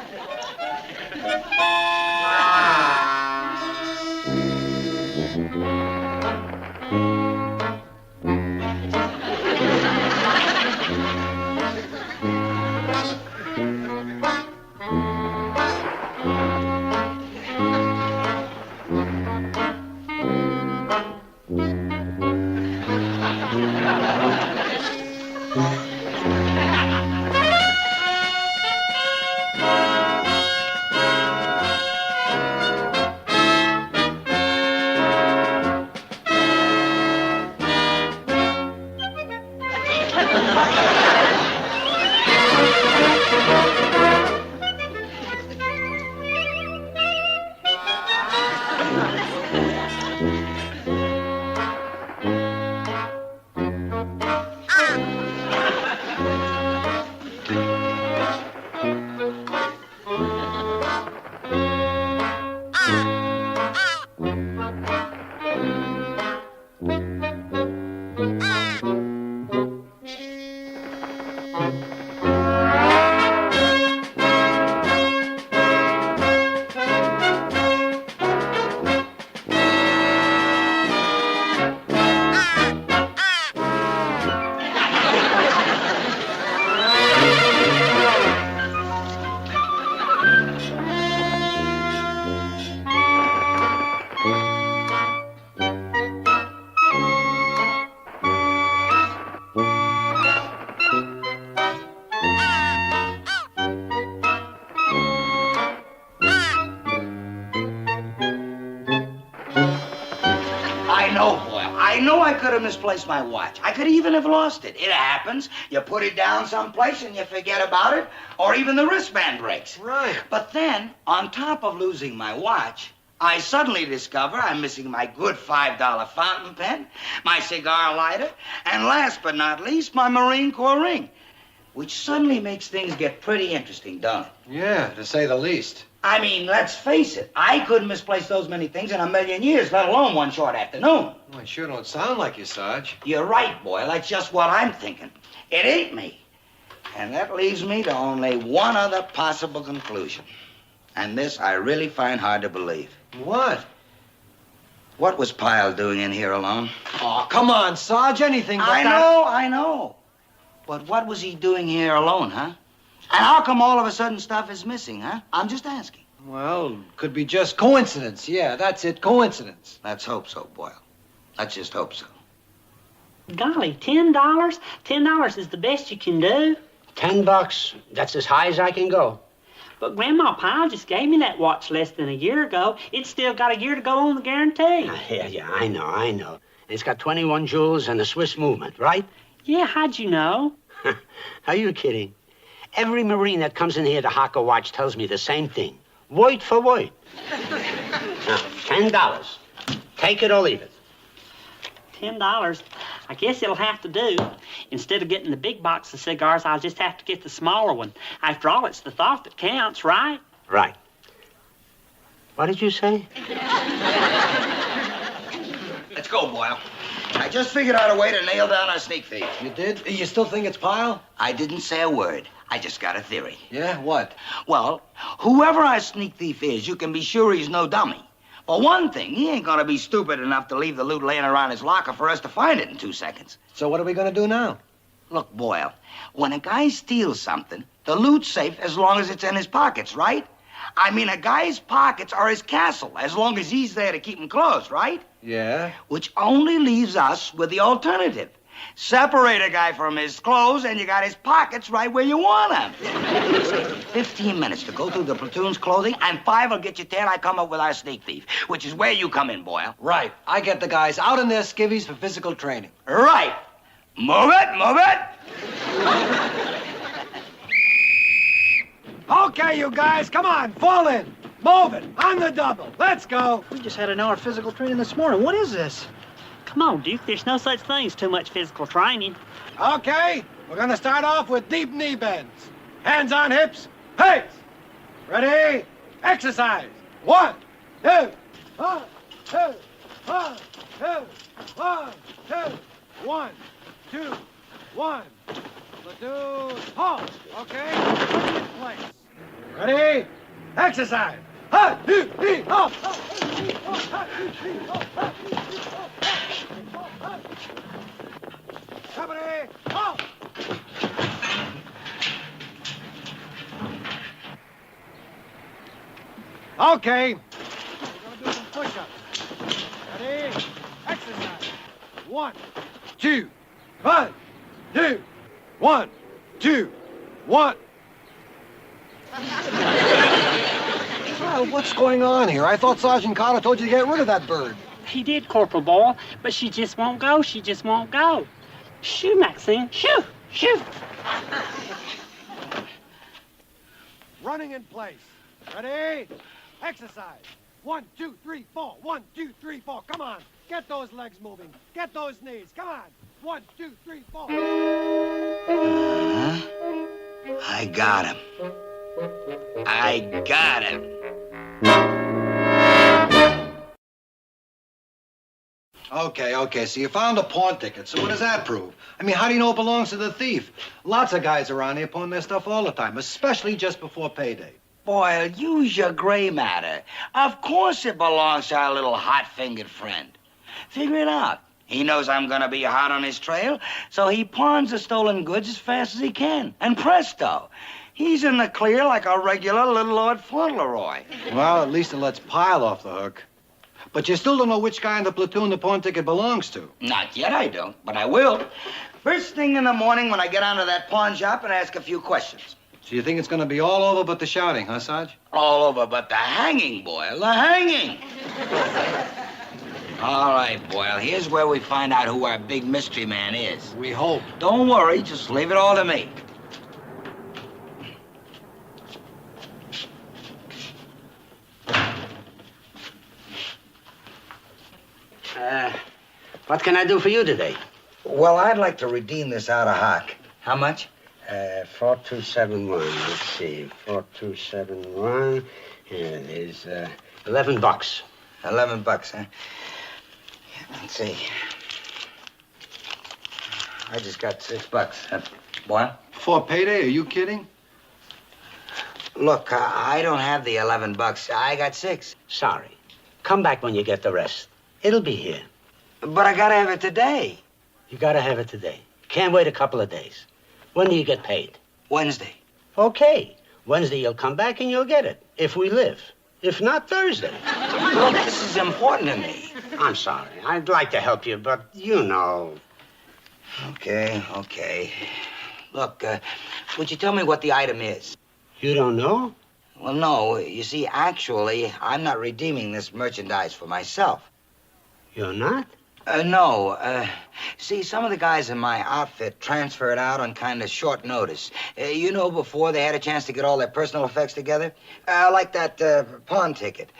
I know I could have misplaced my watch. I could even have lost it. It happens. You put it down someplace and you forget about it, or even the wristband breaks. Right. But then, on top of losing my watch, I suddenly discover I'm missing my good $5 fountain pen, my cigar lighter, and last but not least, my Marine Corps ring, which suddenly makes things get pretty interesting, don't it? Yeah, to say the least. I mean, let's face it, I couldn't misplace those many things in a million years, let alone one short afternoon. Well, it sure don't sound like you, Sarge. You're right, boy. That's just what I'm thinking. It ain't me. And that leaves me to only one other possible conclusion. And this I really find hard to believe. What? What was Pyle doing in here alone? Oh, come on, Sarge. Anything but I know. But what was he doing here alone, huh? And how come all of a sudden stuff is missing, huh? I'm just asking. Well, could be just coincidence. Yeah, that's it, coincidence. Let's hope so, Boyle. Let's just hope so. Golly, $10? $10 is the best you can do. $10, that's as high as I can go. But Grandma Pyle just gave me that watch less than a year ago. It's still got a year to go on the guarantee. Yeah, I know. It's got 21 jewels and the Swiss movement, right? Yeah, how'd you know? Are you kidding? Every Marine that comes in here to hock a watch tells me the same thing. Word for word. Now, $10. Take it or leave it. $10. I guess it'll have to do. Instead of getting the big box of cigars, I'll just have to get the smaller one. After all, it's the thought that counts, right? Right. What did you say? go, Boyle. I just figured out a way to nail down our sneak thief. You did? You still think it's Pyle? I didn't say a word. I just got a theory. Yeah, what? Well, whoever our sneak thief is, you can be sure he's no dummy. For one thing, he ain't gonna be stupid enough to leave the loot laying around his locker for us to find it in 2 seconds. So what are we gonna do now? Look, Boyle, when a guy steals something, the loot's safe as long as it's in his pockets, right? I mean, a guy's pockets are his castle, as long as he's there to keep them closed, right? Yeah. Which only leaves us with the alternative. Separate a guy from his clothes, and you got his pockets right where you want them. 15 minutes to go through the platoon's clothing, and 5 will get you till I come up with our sneak thief, which is where you come in, Boyle. Right. I get the guys out in their skivvies for physical training. Right. Move it, move it. Okay, you guys, come on, fall in. Move it, on the double. Let's go. We just had an hour of physical training this morning. What is this? Come on, Duke. There's no such thing as too much physical training. Okay, we're gonna start off with deep knee bends. Hands on hips, pace. Ready? Exercise. 1, 2, 1, 2, 1, 2, 1, 2, 1, 2, 1. Platoon, halt. Okay, put in place. Ready? Exercise. Company, halt. Okay, we're gonna do some push-ups. Ready? Exercise. 1, 2, 1, 2, 1, 2, 1. Well, what's going on here? I thought Sergeant Carter told you to get rid of that bird. He did, Corporal Boyle, but she just won't go. She just won't go. Shoo, Maxine. Shoo, shoo. Running in place. Ready? Exercise. 1, 2, 3, 4. 1, 2, 3, 4. Come on. Get those legs moving. Get those knees. Come on. 1, 2, 3, 4. I got him. I got him. Okay, so you found a pawn ticket. So what does that prove? I mean, how do you know it belongs to the thief? Lots of guys around here pawn their stuff all the time, especially just before payday. Boyle, use your gray matter. Of course it belongs to our little hot-fingered friend. Figure it out. He knows I'm gonna be hot on his trail, so he pawns the stolen goods as fast as he can. And presto, he's in the clear like a regular little Lord Fauntleroy. Well, at least it lets Pyle off the hook. But you still don't know which guy in the platoon the pawn ticket belongs to. Not yet, I don't, but I will. First thing in the morning when I get onto that pawn shop and ask a few questions. So you think it's gonna be all over but the shouting, huh, Sarge? All over but the hanging, Boyle, the hanging. All right, Boyle, here's where we find out who our big mystery man is. We hope. Don't worry, just leave it all to me. What can I do for you today? Well, I'd like to redeem this out of hock. How much? 4271. Let's see. 4271. Here it is. $11. $11, huh? Let's see. I just got $6. Boyle? Before payday? Are you kidding? Look, I don't have the $11. I got 6. Sorry. Come back when you get the rest. It'll be here. But I gotta have it today. You gotta have it today. Can't wait a couple of days. When do you get paid? Wednesday. Okay. Wednesday you'll come back and you'll get it. If we live. If not, Thursday. Look, this is important to me. I'm sorry. I'd like to help you, but you know. Okay. Look, would you tell me what the item is? You don't know? Well, no. You see, actually, I'm not redeeming this merchandise for myself. You're not? No. See, some of the guys in my outfit transferred out on kind of short notice. Before they had a chance to get all their personal effects together. Like that pawn ticket.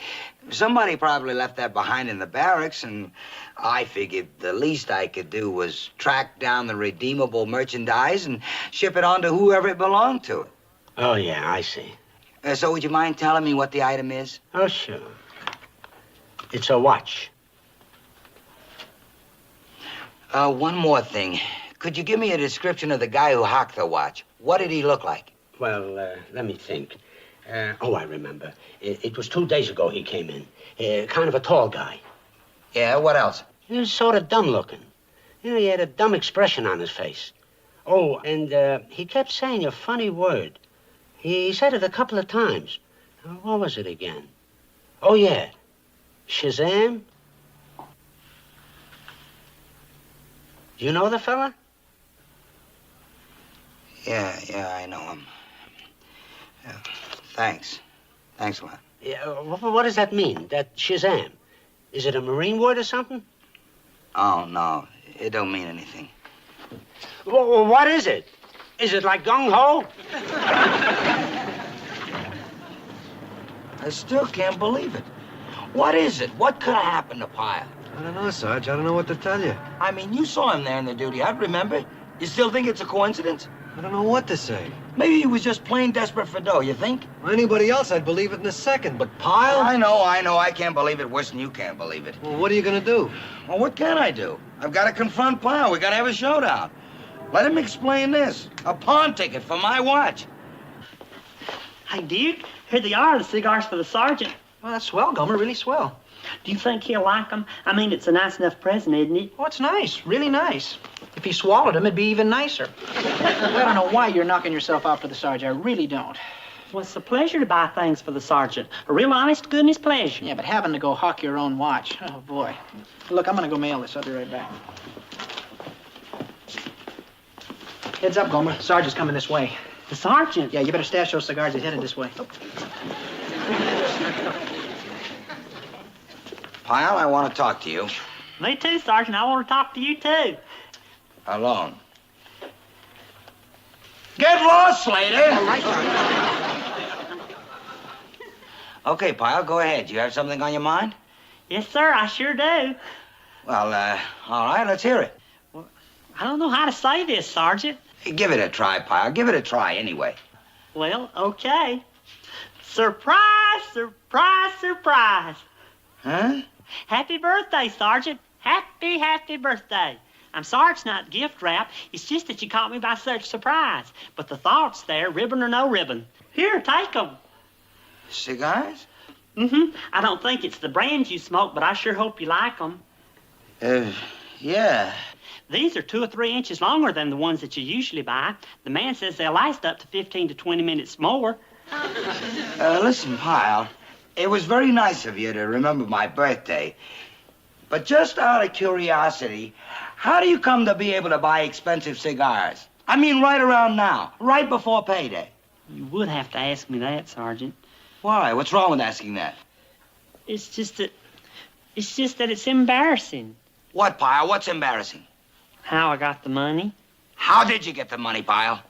Somebody probably left that behind in the barracks, and I figured the least I could do was track down the redeemable merchandise and ship it on to whoever it belonged to. Oh, yeah, I see. So would you mind telling me what the item is? Oh, sure. It's a watch. One more thing. Could you give me a description of the guy who hocked the watch? What did he look like? Well, let me think. I remember. It was 2 days ago he came in. Kind of a tall guy. Yeah, what else? He was sort of dumb looking. He had a dumb expression on his face. Oh, and he kept saying a funny word. He said it a couple of times. What was it again? Oh, yeah. Shazam? Do you know the fella? Yeah, I know him. Thanks. Thanks a lot. Yeah, what does that mean, that Shazam? Is it a Marine word or something? Oh, no. It don't mean anything. Well, what is it? Is it like gung-ho? I still can't believe it. What is it? What could have happened to Pyle? I don't know, Sarge. I don't know what to tell you. I mean, you saw him there in the duty hut, remember? You still think it's a coincidence? I don't know what to say. Maybe he was just plain desperate for dough, you think? Anybody else, I'd believe it in a second. But Pyle? I know. I can't believe it worse than you can't believe it. Well, what are you going to do? Well, what can I do? I've got to confront Pyle. We got to have a showdown. Let him explain this. A pawn ticket for my watch. Hey, Duke, here they are, the cigars for the sergeant. Well, that's swell, Gomer, really swell. Do you think he'll like them? I mean, it's a nice enough present, isn't it? Oh, it's nice, really nice. If he swallowed them, it'd be even nicer. Well, I don't know why you're knocking yourself out for the sergeant. I really don't. Well, it's a pleasure to buy things for the sergeant. A real honest goodness pleasure. Yeah, but having to go hawk your own watch, oh, boy. Look, I'm going to go mail this. I'll be right back. Heads up, Gomer. Sergeant's coming this way. The sergeant? Yeah, you better stash those cigars. He's headed this way. Oh. Pyle, I want to talk to you. Me too, Sergeant. I want to talk to you, too. Alone. Get lost, Slater! All right, Sergeant. Okay, Pyle, go ahead. You have something on your mind? Yes, sir, I sure do. Well, all right, let's hear it. Well, I don't know how to say this, Sergeant. Give it a try, Pyle. Give it a try, anyway. Well, okay. Surprise, surprise, surprise. Huh? Happy birthday, Sergeant. Happy birthday. I'm sorry it's not gift wrap. It's just that you caught me by such surprise. But the thought's there, ribbon or no ribbon. Here, take them. Cigars? Mm-hmm. I don't think it's the brand you smoke, but I sure hope you like them. Yeah. These are 2 or 3 inches longer than the ones that you usually buy. The man says they'll last up to 15 to 20 minutes more. Listen, Pyle, it was very nice of you to remember my birthday. But just out of curiosity, how do you come to be able to buy expensive cigars? I mean, right around now, right before payday. You would have to ask me that, Sergeant. Why? What's wrong with asking that? It's just that it's embarrassing. What, Pyle? What's embarrassing? How I got the money. How did you get the money, Pyle?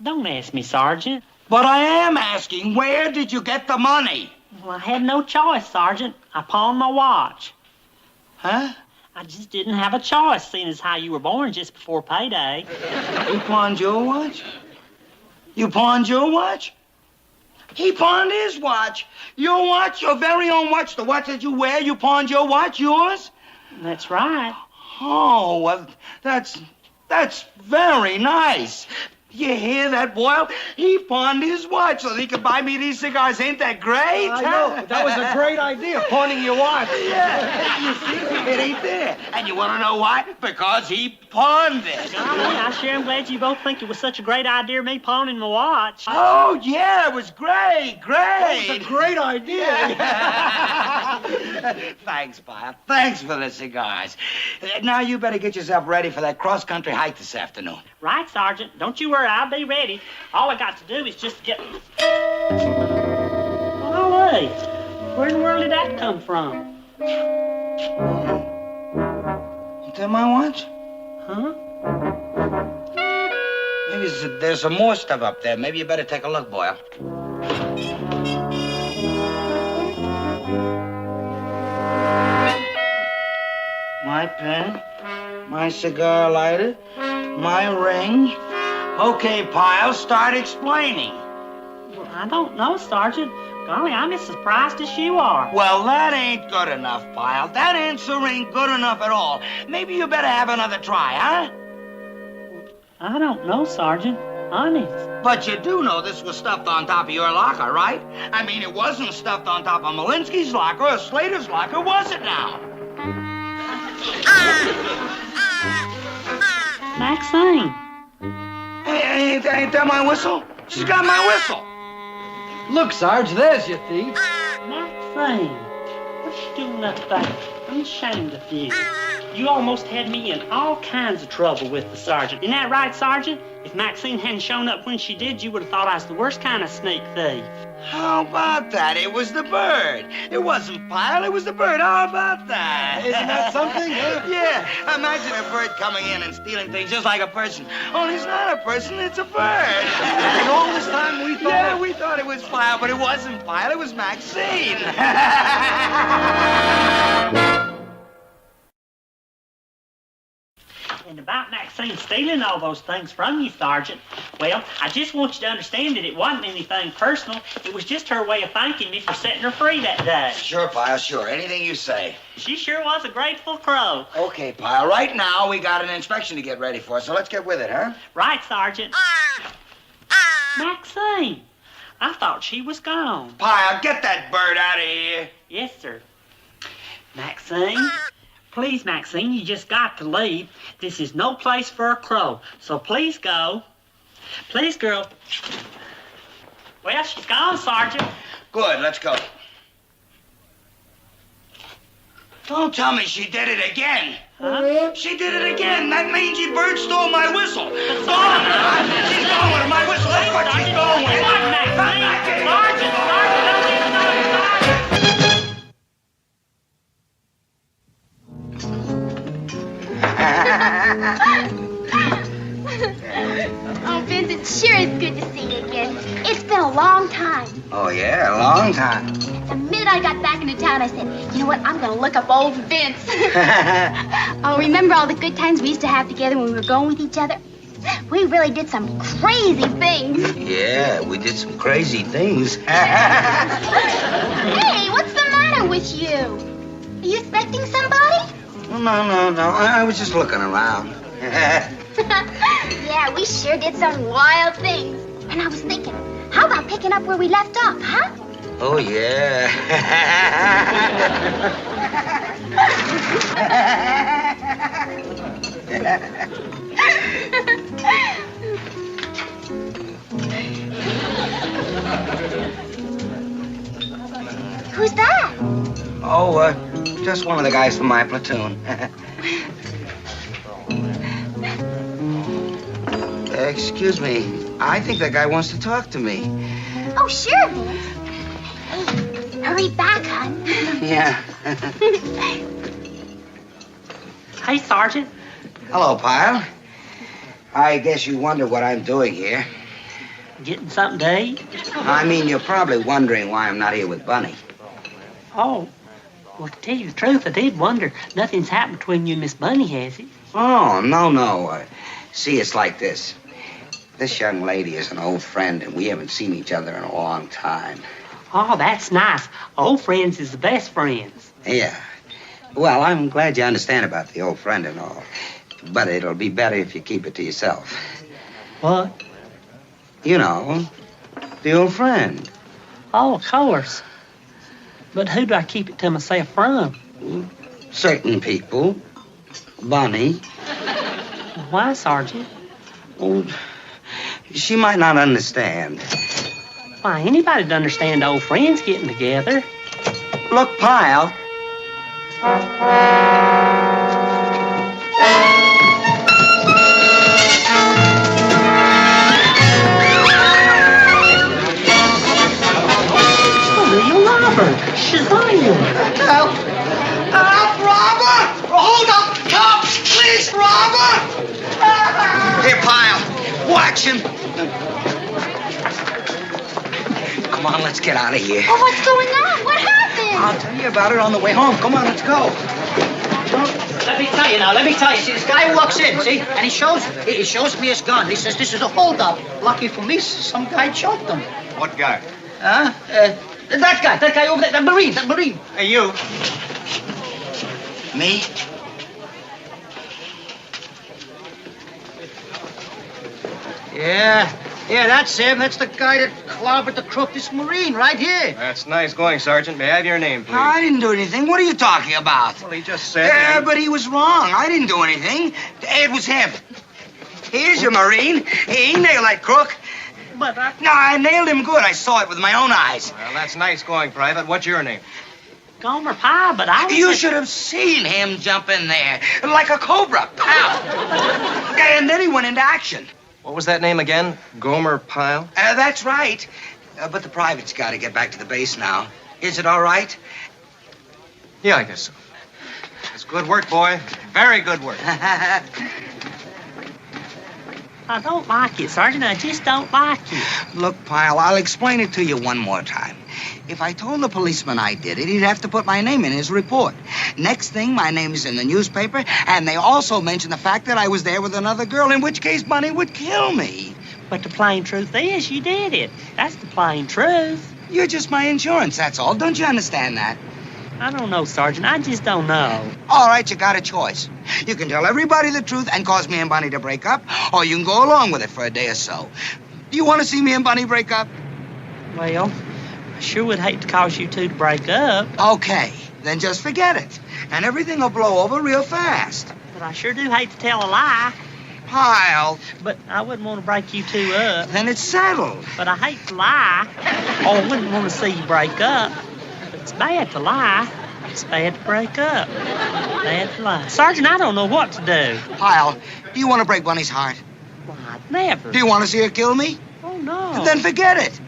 Don't ask me, Sergeant. But I am asking, where did you get the money? Well, I had no choice, Sergeant. I pawned my watch. Huh? I just didn't have a choice, seeing as how you were born just before payday. You pawned your watch? You pawned your watch? He pawned his watch. Your watch, your very own watch, the watch that you wear, you pawned your watch, yours? That's right. Oh, well, that's very nice. You hear that, Boyle? He pawned his watch so that he could buy me these cigars. Ain't that great? I know. That was a great idea, pawning your watch. Yeah. You see, it ain't there. And you want to know why? Because he pawned it. Golly, I sure am glad you both think it was such a great idea, me pawning my watch. Oh, yeah, it was great. That was a great idea. Thanks, Pyle. Thanks for the cigars. Now you better get yourself ready for that cross-country hike this afternoon. Right, Sergeant. Don't you worry, I'll be ready. All I got to do is just get... Oh, wait. Where in the world did that come from? Is that my watch? Huh? Maybe there's some more stuff up there. Maybe you better take a look, Boyle. My pen, my cigar lighter, my ring. Okay, Pyle, start explaining. Well, I don't know, Sergeant. Golly, I'm as surprised as you are. Well, that ain't good enough, Pyle. That answer ain't good enough at all. Maybe you better have another try, huh? I don't know, Sergeant. Honest. But you do know this was stuffed on top of your locker, right? I mean, it wasn't stuffed on top of Malinsky's locker or Slater's locker, was it now? Maxine. Hey, ain't that my whistle? She's got my whistle. Look, Sarge, there's your thief. Maxine. What you doing up there? I'm ashamed of you. You almost had me in all kinds of trouble with the sergeant. Isn't that right, Sergeant? If Maxine hadn't shown up when she did, you would have thought I was the worst kind of sneak thief. How about that? It was the bird. It wasn't Pyle, it was the bird. How about that? Isn't that something? Huh? Yeah. Imagine a bird coming in and stealing things just like a person. Only it's not a person, it's a bird. And all this time we thought... Yeah, we thought it was Pyle, but it wasn't Pyle, it was Maxine. And about Maxine stealing all those things from you, Sergeant, well, I just want you to understand that it wasn't anything personal. It was just her way of thanking me for setting her free that day. Sure, Pyle, sure. Anything you say. She sure was a grateful crow. Okay, Pyle, right now we got an inspection to get ready for, so let's get with it, huh? Right, Sergeant. Maxine, I thought she was gone. Pyle, get that bird out of here. Yes, sir. Maxine? Please, Maxine, you just got to leave. This is no place for a crow, so please go. Please, girl. Well, she's gone, Sergeant. Good, let's go. Don't tell me she did it again. Huh? She did it again. That mangy bird stole my whistle. She's gone with my whistle. That's what she's going with. Sergeant, don't get Oh, Vince, it sure is good to see you again. It's been a long time. Oh, yeah, a long time. The minute I got back into town, I said, you know what, I'm going to look up old Vince. Oh, remember all the good times we used to have together when we were going with each other? We really did some crazy things. Yeah, we did some crazy things. Hey, what's the matter with you? Are you expecting somebody? No. I was just looking around. Yeah, we sure did some wild things. And I was thinking, how about picking up where we left off, huh? Oh, yeah. Who's that? Oh, just one of the guys from my platoon. Excuse me. I think that guy wants to talk to me. Oh, sure, Vince. Hey, hurry back, hon. Yeah. Hey, Sergeant. Hello, Pyle. I guess you wonder what I'm doing here. Getting something to eat? I mean, you're probably wondering why I'm not here with Bunny. Oh, well, to tell you the truth, I did wonder. Nothing's happened between you and Miss Bunny, has it? Oh, no. See, it's like this. This young lady is an old friend, and we haven't seen each other in a long time. Oh, that's nice. Old friends is the best friends. Yeah. Well, I'm glad you understand about the old friend and all. But it'll be better if you keep it to yourself. What? You know, the old friend. Oh, of course. But who do I keep it to myself from? Certain people. Bunny. Why, Sergeant? Oh, she might not understand. Why, anybody'd understand old friends getting together. Look, Pyle. Shazam! Help, Robert! Hold up! Cops! Please, Robert! Here, Pyle. Watch him. Come on, let's get out of here. Oh, what's going on? What happened? I'll tell you about it on the way home. Come on, let's go. Let me tell you. See, this guy walks in, see? And he shows me his gun. He says, this is a holdup. Lucky for me, some guy choked him. What guy? Huh? That guy over there, that Marine. Hey, you. Me? Yeah, that's him. That's the guy that clobbered the crook, this Marine, right here. That's nice going, Sergeant. May I have your name, please? No, I didn't do anything. What are you talking about? Well, he just said... Yeah, but he was wrong. I didn't do anything. It was him. Here's your Marine. He nailed that crook. But No, I nailed him good. I saw it with my own eyes. Well, that's nice going, Private. What's your name? Gomer Pyle, but I was... You should have seen him jump in there like a cobra. Pow! And then he went into action. What was that name again? Gomer Pyle? That's right. But the private's got to get back to the base now. Is it all right? Yeah, I guess so. That's good work, boy. Very good work. I don't like it, Sergeant. I just don't like it. Look, Pyle, I'll explain it to you one more time. If I told the policeman I did it, he'd have to put my name in his report. Next thing, my name is in the newspaper, and they also mention the fact that I was there with another girl, in which case Bunny would kill me. But the plain truth is you did it. That's the plain truth. You're just my insurance, that's all. Don't you understand that? I don't know, Sergeant. I just don't know. All right, you got a choice. You can tell everybody the truth and cause me and Bunny to break up, or you can go along with it for a day or so. Do you want to see me and Bunny break up? Well, I sure would hate to cause you two to break up. Okay, then just forget it. And everything will blow over real fast. But I sure do hate to tell a lie. Pyle. But I wouldn't want to break you two up. Then it's settled. But I hate to lie. Oh, I wouldn't want to see you break up. But it's bad to lie. It's bad to break up. Bad to lie. Sergeant, I don't know what to do. Pyle, do you want to break Bunny's heart? Well, I'd never. Do you want to see her kill me? Oh, no. Then forget it.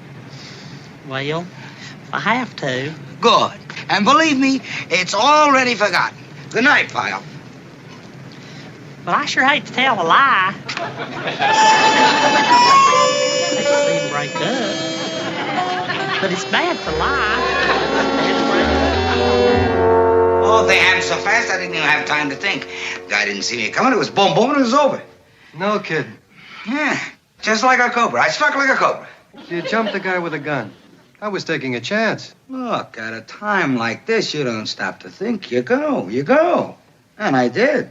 Well, if I have to. Good. And believe me, it's already forgotten. Good night, Pyle. But I sure hate to tell a lie. I hate to see him break up. But it's bad to lie. Oh, they happened so fast I didn't even have time to think. Guy didn't see me coming. It was boom, boom, and it was over. No kidding. Yeah, just like a cobra. I struck like a cobra. You jumped the guy with a gun. I was taking a chance. Look, at a time like this, you don't stop to think. You go. And I did.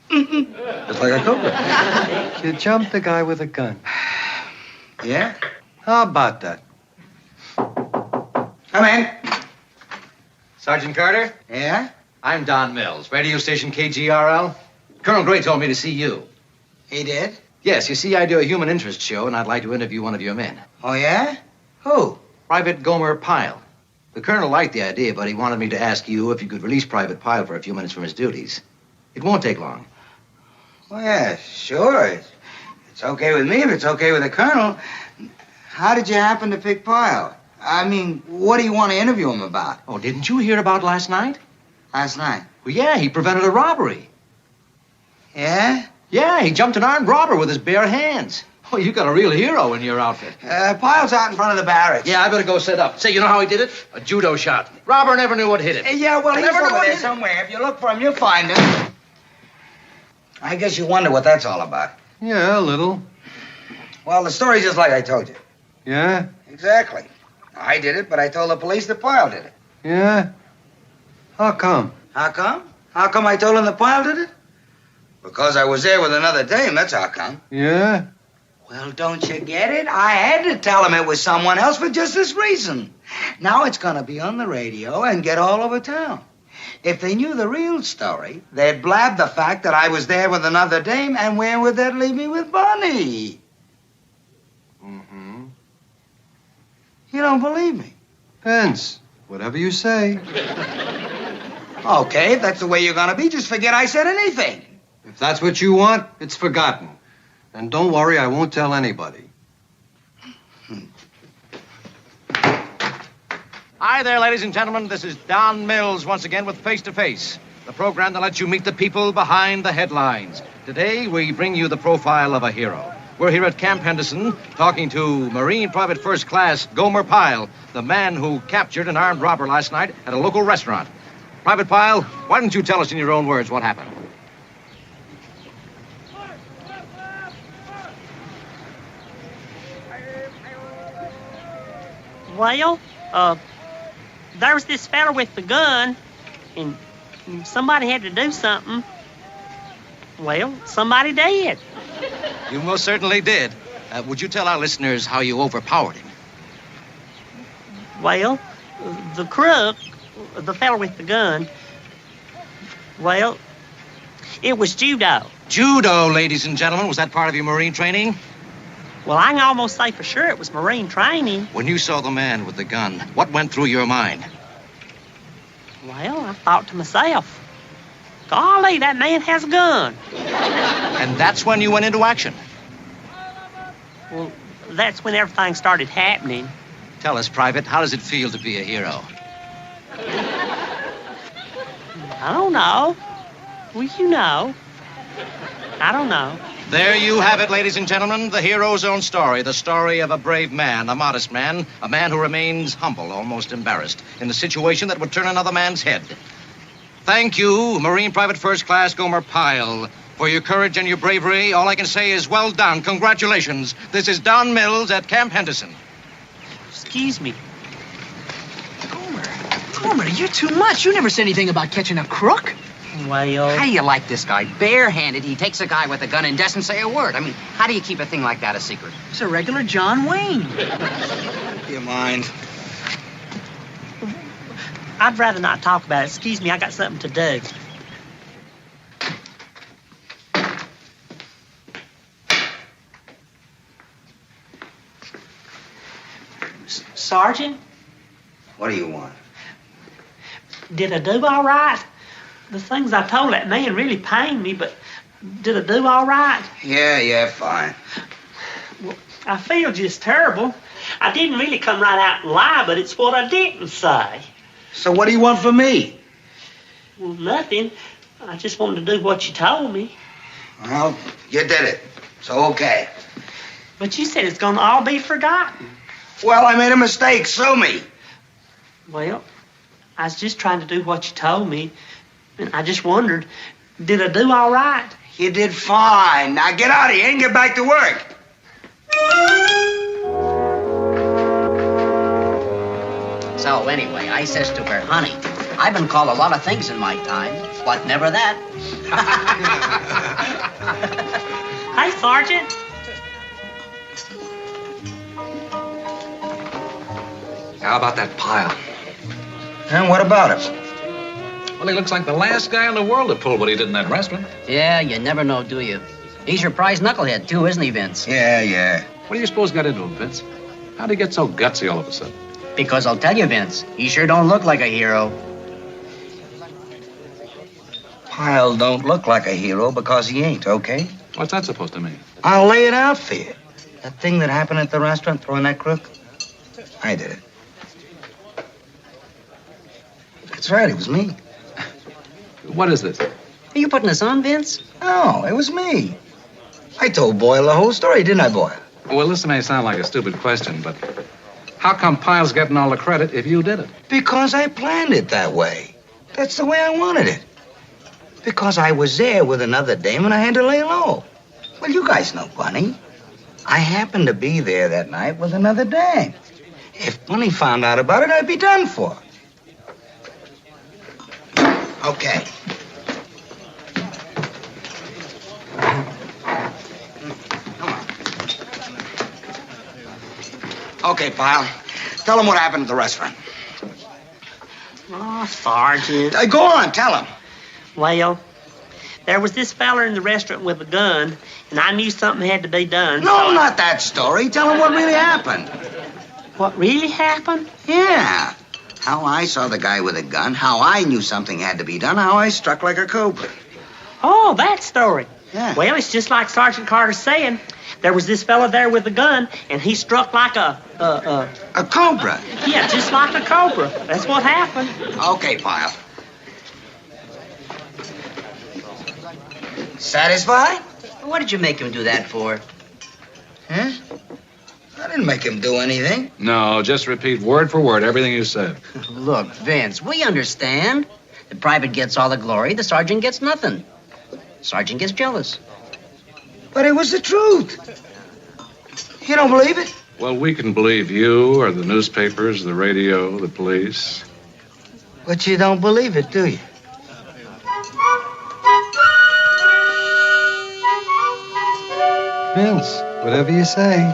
Just like a cobra. You jumped the guy with a gun. Yeah? How about that? Come in. Sergeant Carter? Yeah? I'm Don Mills, radio station KGRL. Colonel Gray told me to see you. He did? Yes, you see, I do a human interest show, and I'd like to interview one of your men. Oh, yeah? Who? Private Gomer Pyle. The colonel liked the idea, but he wanted me to ask you if you could release Private Pyle for a few minutes from his duties. It won't take long. Oh, yeah, sure. It's okay with me if it's okay with the colonel. How did you happen to pick Pyle? I mean, what do you want to interview him about? Oh, didn't you hear about last night? Last night? Well, yeah, he prevented a robbery. Yeah? Yeah, he jumped an armed robber with his bare hands. Oh, you got a real hero in your outfit. Pyle's out in front of the barracks. Yeah, I better go set up. Say, you know how he did it? A judo shot. Robber never knew what hit him. Yeah, well, he's Never over knew there what somewhere. If you look for him, you'll find him. I guess you wonder what that's all about. Yeah, a little. Well, the story's just like I told you. Yeah? Exactly. I did it, but I told the police that Pyle did it. Yeah? How come? How come? How come I told him that Pyle did it? Because I was there with another dame, that's how come. Yeah? Well, don't you get it? I had to tell him it was someone else for just this reason. Now it's gonna be on the radio and get all over town. If they knew the real story, they'd blab the fact that I was there with another dame, and where would that leave me with Bunny? Mm-hmm. You don't believe me? Pence, whatever you say. Okay, if that's the way you're gonna be, just forget I said anything. If that's what you want, it's forgotten. And don't worry, I won't tell anybody. Hi there, ladies and gentlemen. This is Don Mills once again with Face to Face, the program that lets you meet the people behind the headlines. Today, we bring you the profile of a hero. We're here at Camp Henderson talking to Marine Private First Class Gomer Pyle, the man who captured an armed robber last night at a local restaurant. Private Pyle, why don't you tell us in your own words what happened? Well, there was this fella with the gun, and somebody had to do something. Well, somebody did. You most certainly did. Would you tell our listeners how you overpowered him? Well, the crook, the fella with the gun, well, it was judo. Judo, ladies and gentlemen. Was that part of your Marine training? Well, I can almost say for sure it was Marine training. When you saw the man with the gun, what went through your mind? Well, I thought to myself, golly, that man has a gun. And that's when you went into action? Well, that's when everything started happening. Tell us, Private, how does it feel to be a hero? I don't know. Well, you know. I don't know. There you have it, ladies and gentlemen, the hero's own story, the story of a brave man, a modest man, a man who remains humble, almost embarrassed, in a situation that would turn another man's head. Thank you, Marine Private First Class Gomer Pyle, for your courage and your bravery. All I can say is well done. Congratulations. This is Don Mills at Camp Henderson. Excuse me. Gomer, you're too much. You never said anything about catching a crook. Well, How do you like this guy? Barehanded, he takes a guy with a gun and doesn't say a word. I mean, how do you keep a thing like that a secret? It's a regular John Wayne. Do you mind? I'd rather not talk about it. Excuse me, I got something to do. Sergeant, What do you want? did I do all right? The things I told that man really pained me, but did I do all right? Yeah, fine. Well, I feel just terrible. I didn't really come right out and lie, but it's what I didn't say. So what do you want from me? Well, nothing. I just wanted to do what you told me. Well, you did it. So okay. But you said it's going to all be forgotten. Well, I made a mistake. Sue me. Well, I was just trying to do what you told me. And I just wondered, did I do all right? You did fine. Now get out of here and get back to work. So anyway, I says to her, honey, I've been called a lot of things in my time, but never that. Hey, Sergeant. How about that Pyle? And what about him? Well, he looks like the last guy in the world to pull what he did in that restaurant. Yeah, you never know, do you? He's your prize knucklehead, too, isn't he, Vince? Yeah. What do you suppose got into him, Vince? How'd he get so gutsy all of a sudden? Because I'll tell you, Vince, he sure don't look like a hero. Pyle don't look like a hero because he ain't, okay? What's that supposed to mean? I'll lay it out for you. That thing that happened at the restaurant, throwing that crook, I did it. That's right, it was me. What is this? Are you putting this on, Vince? No, it was me. I told Boyle the whole story, didn't I, Boyle? Well, this may sound like a stupid question, but how come Pyle's getting all the credit if you did it? Because I planned it that way. That's the way I wanted it. Because I was there with another dame and I had to lay low. Well, you guys know Bunny. I happened to be there that night with another dame. If Bunny found out about it, I'd be done for. Okay. Okay, Pyle. Tell him what happened at the restaurant. Oh, Sergeant. Go on, tell him. Well, there was this fella in the restaurant with a gun, and I knew something had to be done. No, not that story. Tell him what really happened. What really happened? Yeah. How I saw the guy with a gun, how I knew something had to be done, how I struck like a cobra. Oh, that story. Yeah. Well, it's just like Sergeant Carter's saying. There was this fella there with a gun, and he struck like a cobra? Yeah, just like a cobra. That's what happened. Okay, Pyle. Satisfied? What did you make him do that for? Huh? I didn't make him do anything. No, just repeat word for word everything you said. Look, Vince, we understand. The private gets all the glory, the sergeant gets nothing. Sergeant gets jealous. But it was the truth. You don't believe it? Well, we can believe you or the newspapers, the radio, the police. But you don't believe it, do you? Vince, whatever you say.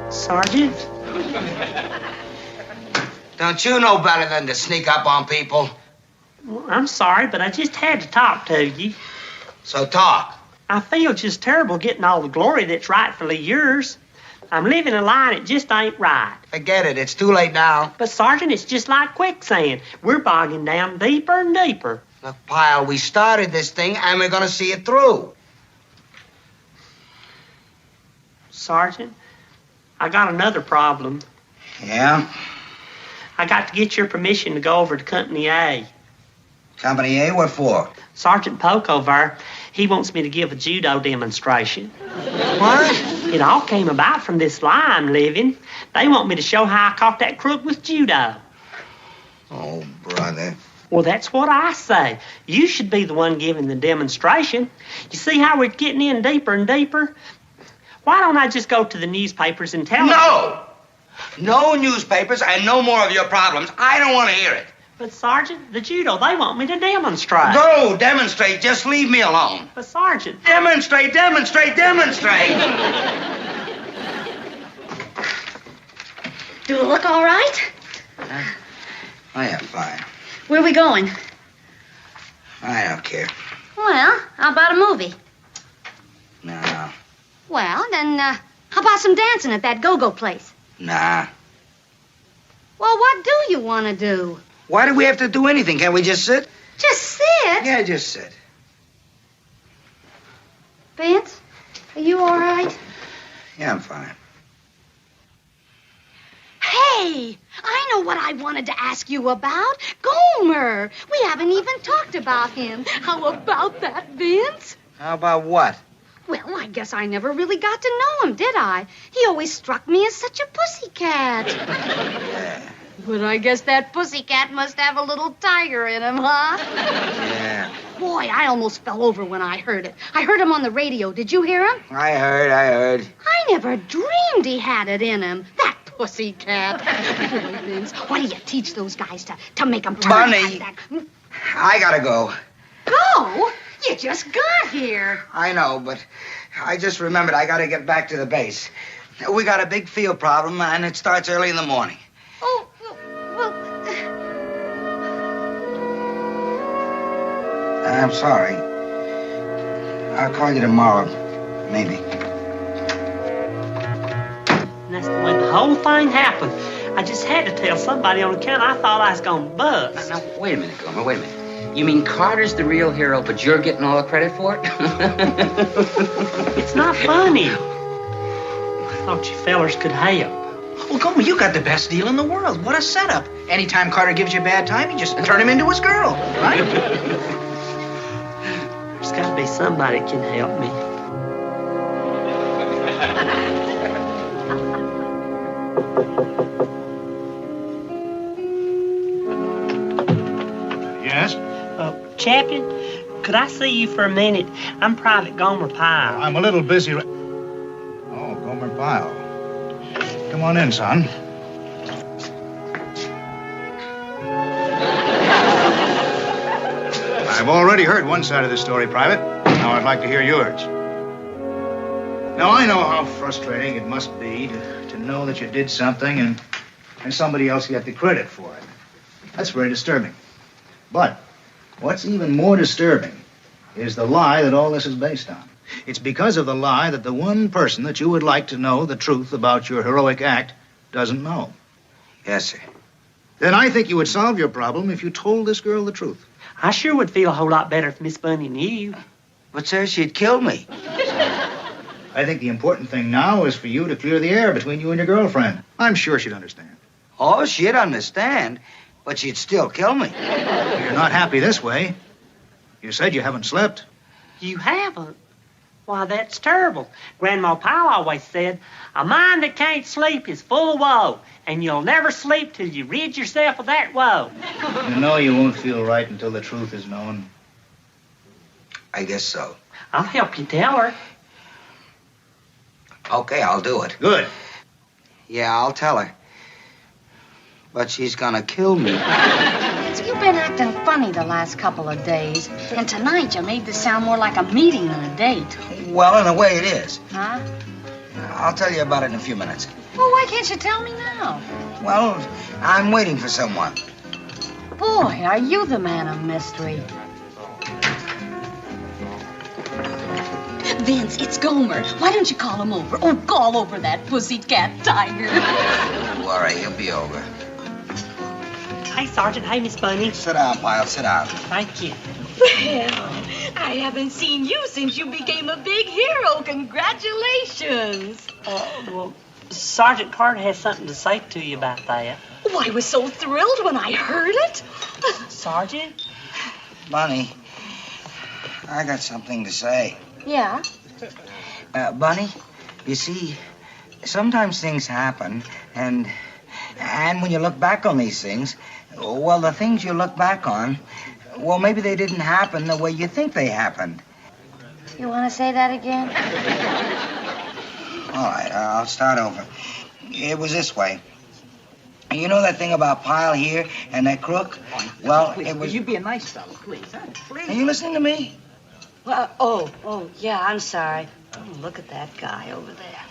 Sergeant? Don't you know better than to sneak up on people? Well, I'm sorry, but I just had to talk to you. So talk. I feel just terrible getting all the glory that's rightfully yours. I'm living a lie that just ain't right. Forget it. It's too late now. But, Sergeant, it's just like quicksand. We're bogging down deeper and deeper. Look, Pyle, we started this thing, and we're going to see it through. Sergeant, I got another problem. Yeah? I got to get your permission to go over to Company A. Company A? What for? Sergeant Poco there, he wants me to give a judo demonstration. What? It all came about from this lie I'm living. They want me to show how I caught that crook with judo. Oh, brother. Well, that's what I say. You should be the one giving the demonstration. You see how we're getting in deeper and deeper? Why don't I just go to the newspapers and tell them? No! No newspapers and no more of your problems. I don't want to hear it. But, Sergeant, the judo, they want me to demonstrate. Go, demonstrate. Just leave me alone. But, Sergeant... Demonstrate, demonstrate, demonstrate! Do it look all right? Oh, yeah, fine. Where are we going? I don't care. Well, how about a movie? No. Well, then, how about some dancing at that go-go place? Nah. Well, what do you want to do? Why do we have to do anything? Can't we just sit? Just sit? Yeah, just sit. Vince, are you all right? Yeah, I'm fine. Hey, I know what I wanted to ask you about. Gomer. We haven't even talked about him. How about that, Vince? How about what? Well, I guess I never really got to know him, did I? He always struck me as such a pussycat. Yeah. But I guess that pussycat must have a little tiger in him, huh? Yeah. Boy, I almost fell over when I heard it. I heard him on the radio. Did you hear him? I heard. I never dreamed he had it in him. That pussycat. Boy, Vince, why do you teach those guys to make them turn Bunny, like that? I gotta go. Go? You just got here. I know, but I just remembered I gotta get back to the base. We got a big field problem, and it starts early in the morning. Oh, well... I'm sorry. I'll call you tomorrow, maybe. And that's the way the whole thing happened. I just had to tell somebody on account I thought I was going to bust. Now, wait a minute, Gomer, wait a minute. You mean Carter's the real hero, but you're getting all the credit for it? It's not funny. I thought you fellers could help. Well, Gomer, you got the best deal in the world. What a setup. Anytime Carter gives you a bad time, you just turn him into his girl, right? There's got to be somebody that can help me. Yes? Chaplain, could I see you for a minute? I'm Private Gomer Pyle. I'm a little busy. Oh, Gomer Pyle. Come on in, son. I've already heard one side of the story, Private. Now I'd like to hear yours. Now, I know how frustrating it must be to know that you did something and somebody else get the credit for it. That's very disturbing. But what's even more disturbing is the lie that all this is based on. It's because of the lie that the one person that you would like to know the truth about your heroic act doesn't know. Yes, sir. Then I think you would solve your problem if you told this girl the truth. I sure would feel a whole lot better if Miss Bunny knew. But, sir, she'd kill me. I think the important thing now is for you to clear the air between you and your girlfriend. I'm sure she'd understand. Oh, she'd understand, but she'd still kill me. You're not happy this way. You said you haven't slept. You haven't? Why, that's terrible. Grandma Pyle always said, a mind that can't sleep is full of woe, and you'll never sleep till you rid yourself of that woe. You know you won't feel right until the truth is known. I guess so. I'll help you tell her. Okay, I'll do it. Good. Yeah, I'll tell her. But she's gonna kill me. You've been acting funny the last couple of days, and tonight you made this sound more like a meeting than a date. Well, in a way it is. Huh? I'll tell you about it in a few minutes. Well, why can't you tell me now? Well, I'm waiting for someone. Boy, are you the man of mystery. Vince, it's Gomer. Why don't you call him over? Oh, call over that pussycat tiger. Don't worry, he'll be over. Hey, Sergeant. Hey, Miss Bunny. Sit down, Pyle. Sit down. Thank you. Well, I haven't seen you since you became a big hero. Congratulations. Well, Sergeant Carter has something to say to you about that. Oh, I was so thrilled when I heard it. Sergeant? Bunny, I got something to say. Yeah? Bunny, you see, sometimes things happen, and when you look back on these things, well, the things you look back on, well, maybe they didn't happen the way you think they happened. You want to say that again? All right, I'll start over. It was this way. You know that thing about Pyle here and that crook? Well, please, it was... You be a nice fellow, please, huh? Please. Are you listening to me? Well, yeah, I'm sorry. Oh, look at that guy over there.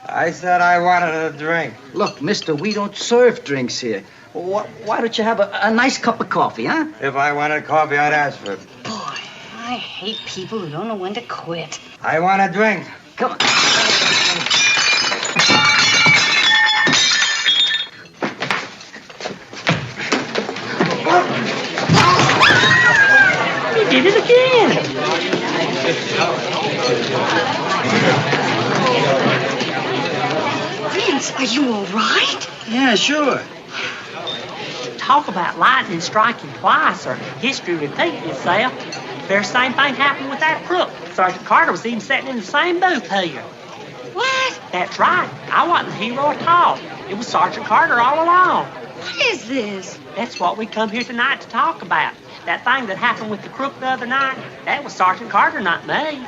I said I wanted a drink. Look, mister, we don't serve drinks here. Why don't you have a nice cup of coffee, huh? If I wanted coffee, I'd ask for it. Boy, I hate people who don't know when to quit. I want a drink. Come on. He did it again. Vince, are you all right? Yeah, sure. Talk about lightning striking twice or history repeating itself. Very same thing happened with that crook. Sergeant Carter was even sitting in the same booth here. What? That's right. I wasn't the hero at all. It was Sergeant Carter all along. What is this? That's what we come here tonight to talk about. That thing that happened with the crook the other night, that was Sergeant Carter, not me.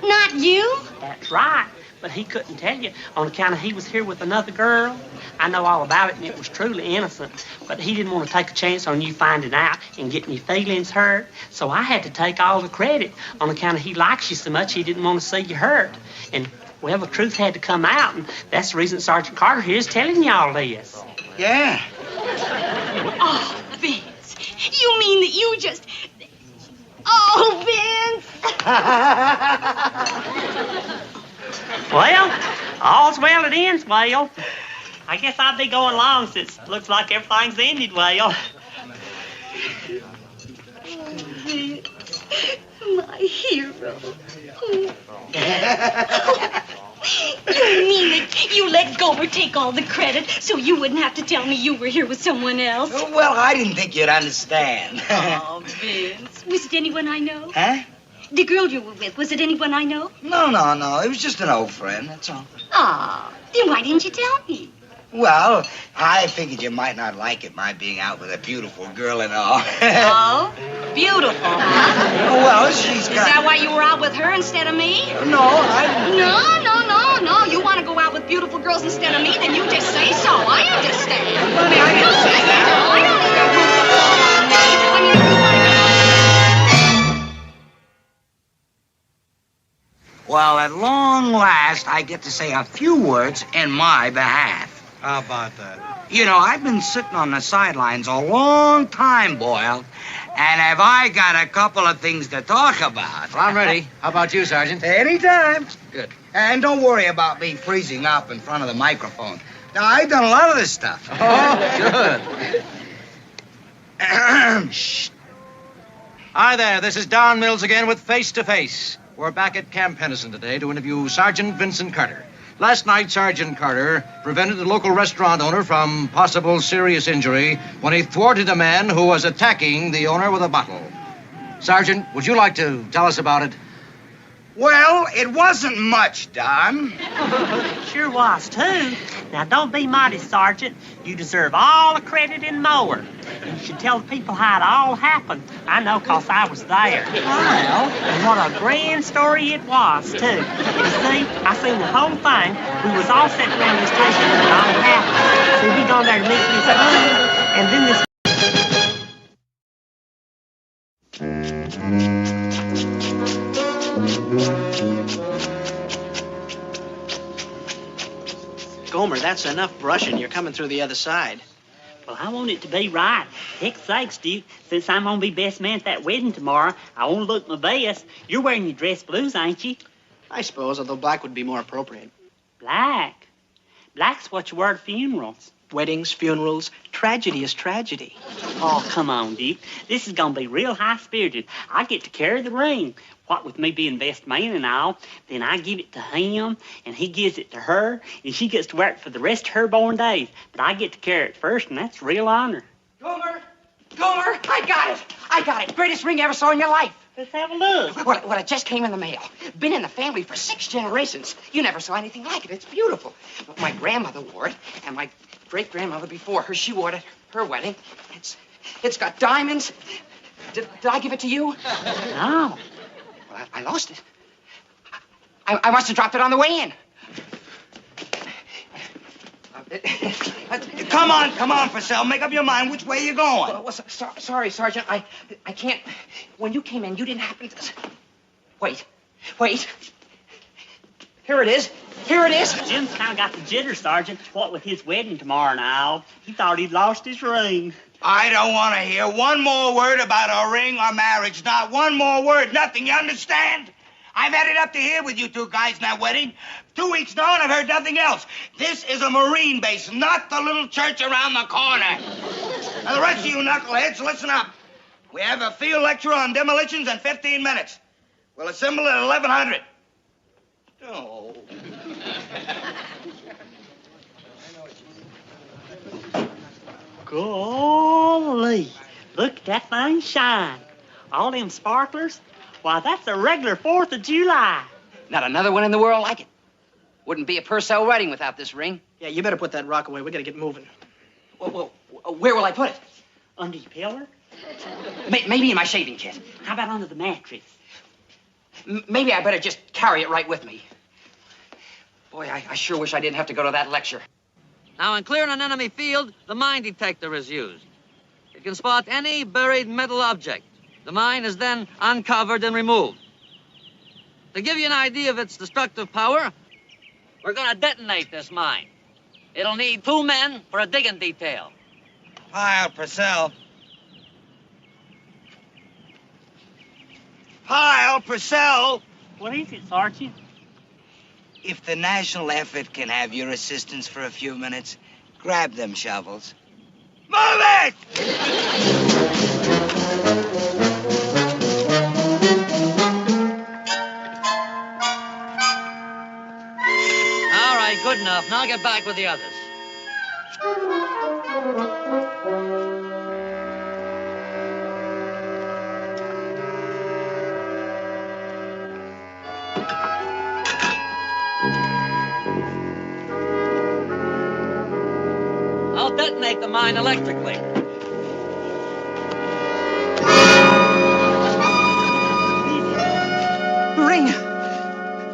Not you? That's right. But he couldn't tell you on account of he was here with another girl. I know all about it, and it was truly innocent. But he didn't want to take a chance on you finding out and getting your feelings hurt. So I had to take all the credit on account of he likes you so much he didn't want to see you hurt. And, well, the truth had to come out, and that's the reason Sergeant Carter here is telling you all this. Yeah. Oh, Vince. You mean that you just... Oh, Vince! Well, all's well that ends well. I guess I'll be going along since it looks like everything's ended well. Oh, Vince, my hero. You mean that you let Gomer take all the credit so you wouldn't have to tell me you were here with someone else? Well, I didn't think you'd understand. Oh, Vince. Was it anyone I know? Huh? The girl you were with, was it anyone I know? No. It was just an old friend, that's all. Ah, then why didn't you tell me? Well, I figured you might not like it, my being out with a beautiful girl and all. Oh? Beautiful, huh? Well, she's got... Is that why you were out with her instead of me? No. No. You want to go out with beautiful girls instead of me? Then you just say so. I understand. Honey, I didn't say that. I don't need your proof to fall on me. When you Well, at long last, I get to say a few words in my behalf. How about that? You know, I've been sitting on the sidelines a long time, Boyle, and have I got a couple of things to talk about. Well, I'm ready. How about you, Sergeant? Anytime. Good. And don't worry about me freezing up in front of the microphone. Now, I've done a lot of this stuff. Oh, good. Shh. Hi there, this is Don Mills again with Face to Face. We're back at Camp Henderson today to interview Sergeant Vincent Carter. Last night, Sergeant Carter prevented the local restaurant owner from possible serious injury when he thwarted a man who was attacking the owner with a bottle. Sergeant, would you like to tell us about it? Well, it wasn't much, Don. Sure was, too. Now, don't be modest, Sergeant. You deserve all the credit and more. You should tell the people how it all happened. I know, 'cause I was there. Well, and what a grand story it was, too. You see, I seen the whole thing. We was all sitting around the station when it all happened. So he gone there to meet his friend, and then this... Gomer, that's enough brushing. You're coming through the other side. Well, I want it to be right. Heck sakes, Duke. Since I'm going to be best man at that wedding tomorrow, I want to look my best. You're wearing your dress blues, ain't you? I suppose, although black would be more appropriate. Black? Black's what you wear at funerals. Weddings, funerals, tragedy is tragedy. Oh, come on, Duke. This is going to be real high-spirited. I get to carry the ring. What with me being best man and all, then I give it to him, and he gives it to her, and she gets to wear it for the rest of her born days. But I get to carry it first, and that's real honor. Gomer! Gomer! I got it! Greatest ring you ever saw in your life. Let's have a look. Well, it just came in the mail. Been in the family for 6 generations. You never saw anything like it. It's beautiful. My grandmother wore it, and my great-grandmother before her, she wore it at her wedding. It's got diamonds. Did I give it to you? No. Well, I lost it. I must have dropped it on the way in. Come on, Purcell. Make up your mind. Which way you going? Well, sorry, Sergeant. I can't. When you came in, you didn't happen to... Wait. Here it is. Jim's kind of got the jitter, Sergeant. What with his wedding tomorrow now? He thought he'd lost his ring. I don't want to hear one more word about a ring or marriage. Not one more word. Nothing. You understand? I've had it up to here with you two guys in that wedding. 2 weeks now, and I've heard nothing else. This is a Marine base, not the little church around the corner. Now, the rest of you knuckleheads, listen up. We have a field lecture on demolitions in 15 minutes. We'll assemble at 1100. Oh. Golly, look at that thing shine. All them sparklers. Why, that's a regular 4th of July. Not another one in the world like it. Wouldn't be a Purcell wedding without this ring. Yeah, you better put that rock away. We gotta get moving. Well, where will I put it? Under your pillow? Maybe in my shaving kit. How about under the mattress? Maybe I better just carry it right with me. Boy, I sure wish I didn't have to go to that lecture. Now, in clearing an enemy field, the mine detector is used. It can spot any buried metal object. The mine is then uncovered and removed. To give you an idea of its destructive power, we're going to detonate this mine. It'll need 2 men for a digging detail. Pyle, Purcell. Pyle, Purcell. What is it, Sergeant? If the national effort can have your assistance for a few minutes, grab them shovels. Move it! All right, good enough. Now get back with the others. I'll detonate the mine electrically.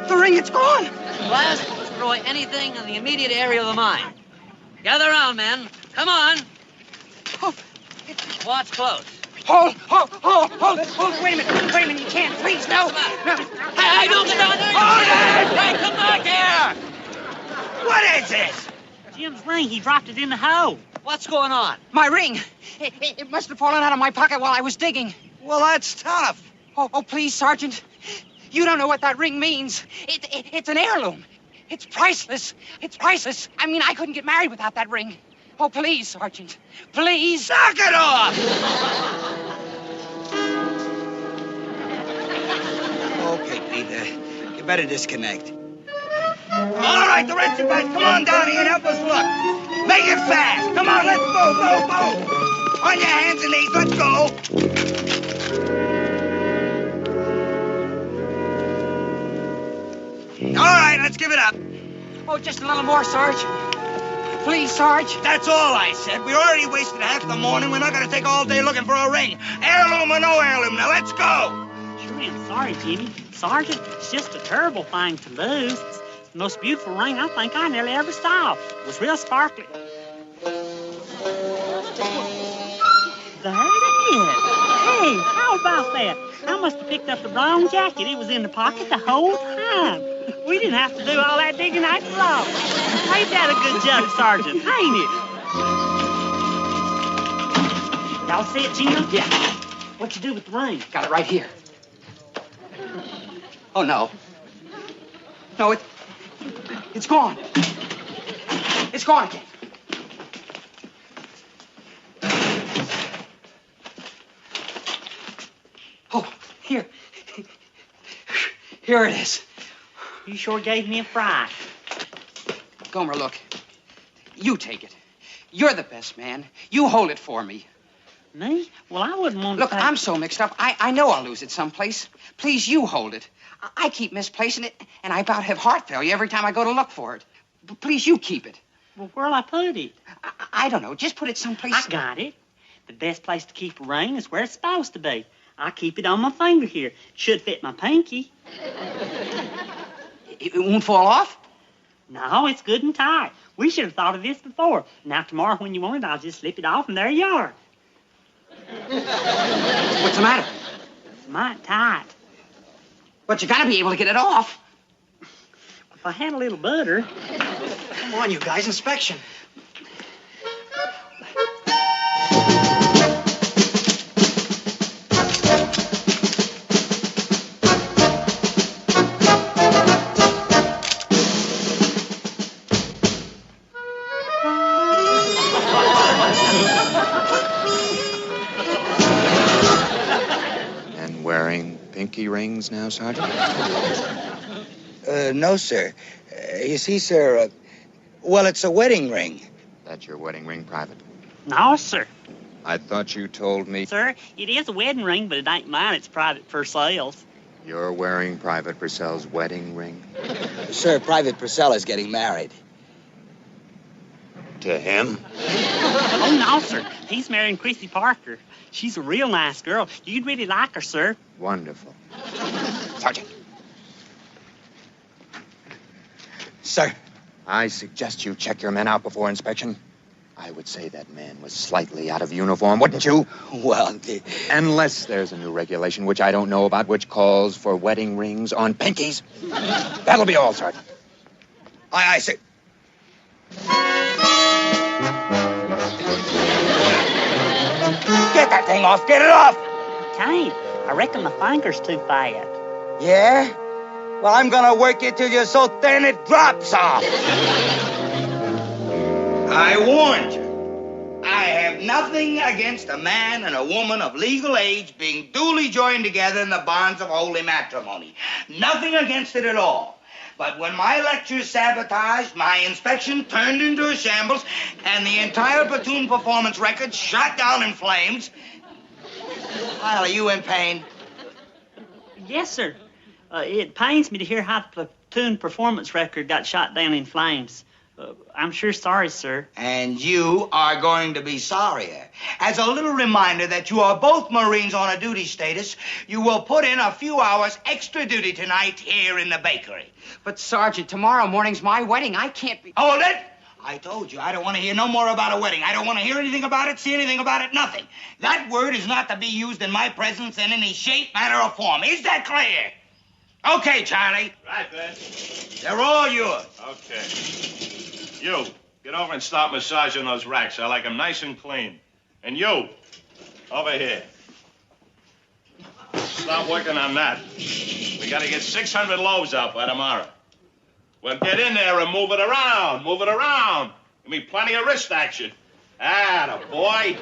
The ring, it's gone. The blast will destroy anything in the immediate area of the mine. Gather around, men. Come on. Watch close. Hold. Wait a minute. You can't. Please, no. Hey, don't get down there. Hold it! Hey, come back here. What is this? Jim's ring. He dropped it in the hole. What's going on? My ring. It must have fallen out of my pocket while I was digging. Well, that's tough. Oh, please, Sergeant. You don't know what that ring means. It's an heirloom. It's priceless. I mean, I couldn't get married without that ring. Oh, please, Sergeant. Please. Knock it off! Okay, Peter. You better disconnect. All right, the rest of you guys, come on down here and help us look. Make it fast. Come on, let's move. On your hands and knees, let's go. give it up. Oh, just a little more, Sarge. Please, Sarge. That's all I said. We already wasted half the morning. We're not going to take all day looking for a ring. Heirloom or no heirloom. Now, let's go. Sure am sorry, Jimmy. Sergeant, it's just a terrible thing to lose. It's the most beautiful ring I think I nearly ever saw. It was real sparkly. There it is. Hey, how about that? I must have picked up the wrong jacket. It was in the pocket the whole time. We didn't have to do all that digging after all. Ain't that a good job, Sergeant? Ain't it? Y'all see it, Jim? Yeah. What you do with the ring? Got it right here. Oh, no. No, it's gone. It's gone again. Oh, here. Here it is. You sure gave me a fright. Gomer, look. You take it. You're the best man. You hold it for me. Me? Well, I wouldn't want to... Look, I'm so mixed up. I know I'll lose it someplace. Please, you hold it. I keep misplacing it, and I about have heart failure every time I go to look for it. Please, you keep it. Well, where'll I put it? I don't know. Just put it someplace... I got it. The best place to keep a ring is where it's supposed to be. I keep it on my finger here. It should fit my pinky. It won't fall off? No, it's good and tight. We should have thought of this before. Now, tomorrow when you want it, I'll just slip it off and there you are. What's the matter? It's mighty tight. But you gotta be able to get it off. If I had a little butter... Come on, you guys, inspection. Pinky rings now, Sergeant? No, sir. You see, sir, well, it's a wedding ring. That's your wedding ring, Private? No, sir. I thought you told me... Sir, it is a wedding ring, but it ain't mine. It's Private Purcell's. You're wearing Private Purcell's wedding ring? Sir, Private Purcell is getting married. To him? Oh, no, sir. He's marrying Chrissy Parker. She's a real nice girl. You'd really like her, sir. Wonderful. Sergeant. Sir. I suggest you check your men out before inspection. I would say that man was slightly out of uniform, wouldn't you? Well, Unless there's a new regulation, which I don't know about, which calls for wedding rings on pinkies. That'll be all, Sergeant. Aye, sir. Get that thing off! Get it off! Can't. I reckon my finger's too fat. Yeah? Well, I'm gonna work you till you're so thin it drops off. I warned you. I have nothing against a man and a woman of legal age being duly joined together in the bonds of holy matrimony. Nothing against it at all. But when my lecture's sabotaged, my inspection turned into a shambles, and the entire platoon performance record shot down in flames... Kyle, are you in pain? Yes, sir. It pains me to hear how the platoon performance record got shot down in flames. I'm sure sorry, sir. And you are going to be sorrier. As a little reminder that you are both Marines on a duty status, you will put in a few hours extra duty tonight here in the bakery. But, Sergeant, tomorrow morning's my wedding. I can't be... Hold it! I told you, I don't want to hear no more about a wedding. I don't want to hear anything about it, see anything about it, nothing. That word is not to be used in my presence in any shape, manner, or form. Is that clear? Okay, Charlie. Right, Ben. They're all yours. Okay. You, get over and start massaging those racks. I like them nice and clean. And you, over here. Start working on that. We got to get 600 loaves out by tomorrow. Well, get in there and move it around. Move it around. Give me plenty of wrist action. Atta boy.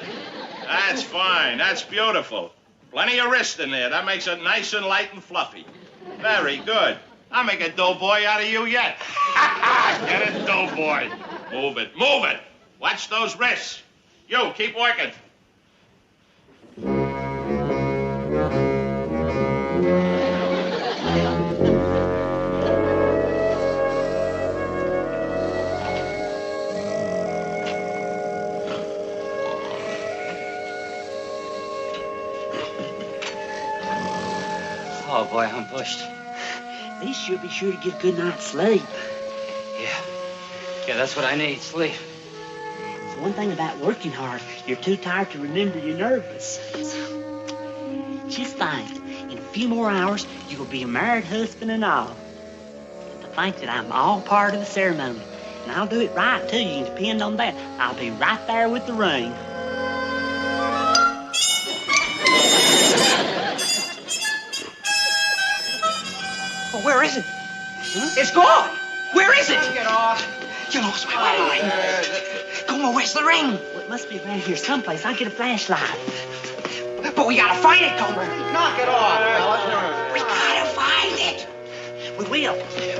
That's fine. That's beautiful. Plenty of wrist in there. That makes it nice and light and fluffy. Very good. I'll make a doughboy out of you yet. Get it, doughboy. Move it. Move it. Watch those wrists. You, keep working. Oh, boy, I'm pushed. At least you'll be sure to get a good night's sleep. Yeah, that's what I need, sleep. The one thing about working hard, you're too tired to remember you're nervous. Just think, in a few more hours, you will be a married husband and all. And to think that I'm all part of the ceremony, and I'll do it right, too. You can depend on that. I'll be right there with the ring. Oh, where is it? Huh? It's gone. Where is it? Get off. You lost my wedding ring. Gomer, where's the ring? Well, it must be around here someplace. I'll get a flashlight. But we gotta find it, Gomer. Knock it off. We gotta find it. We will.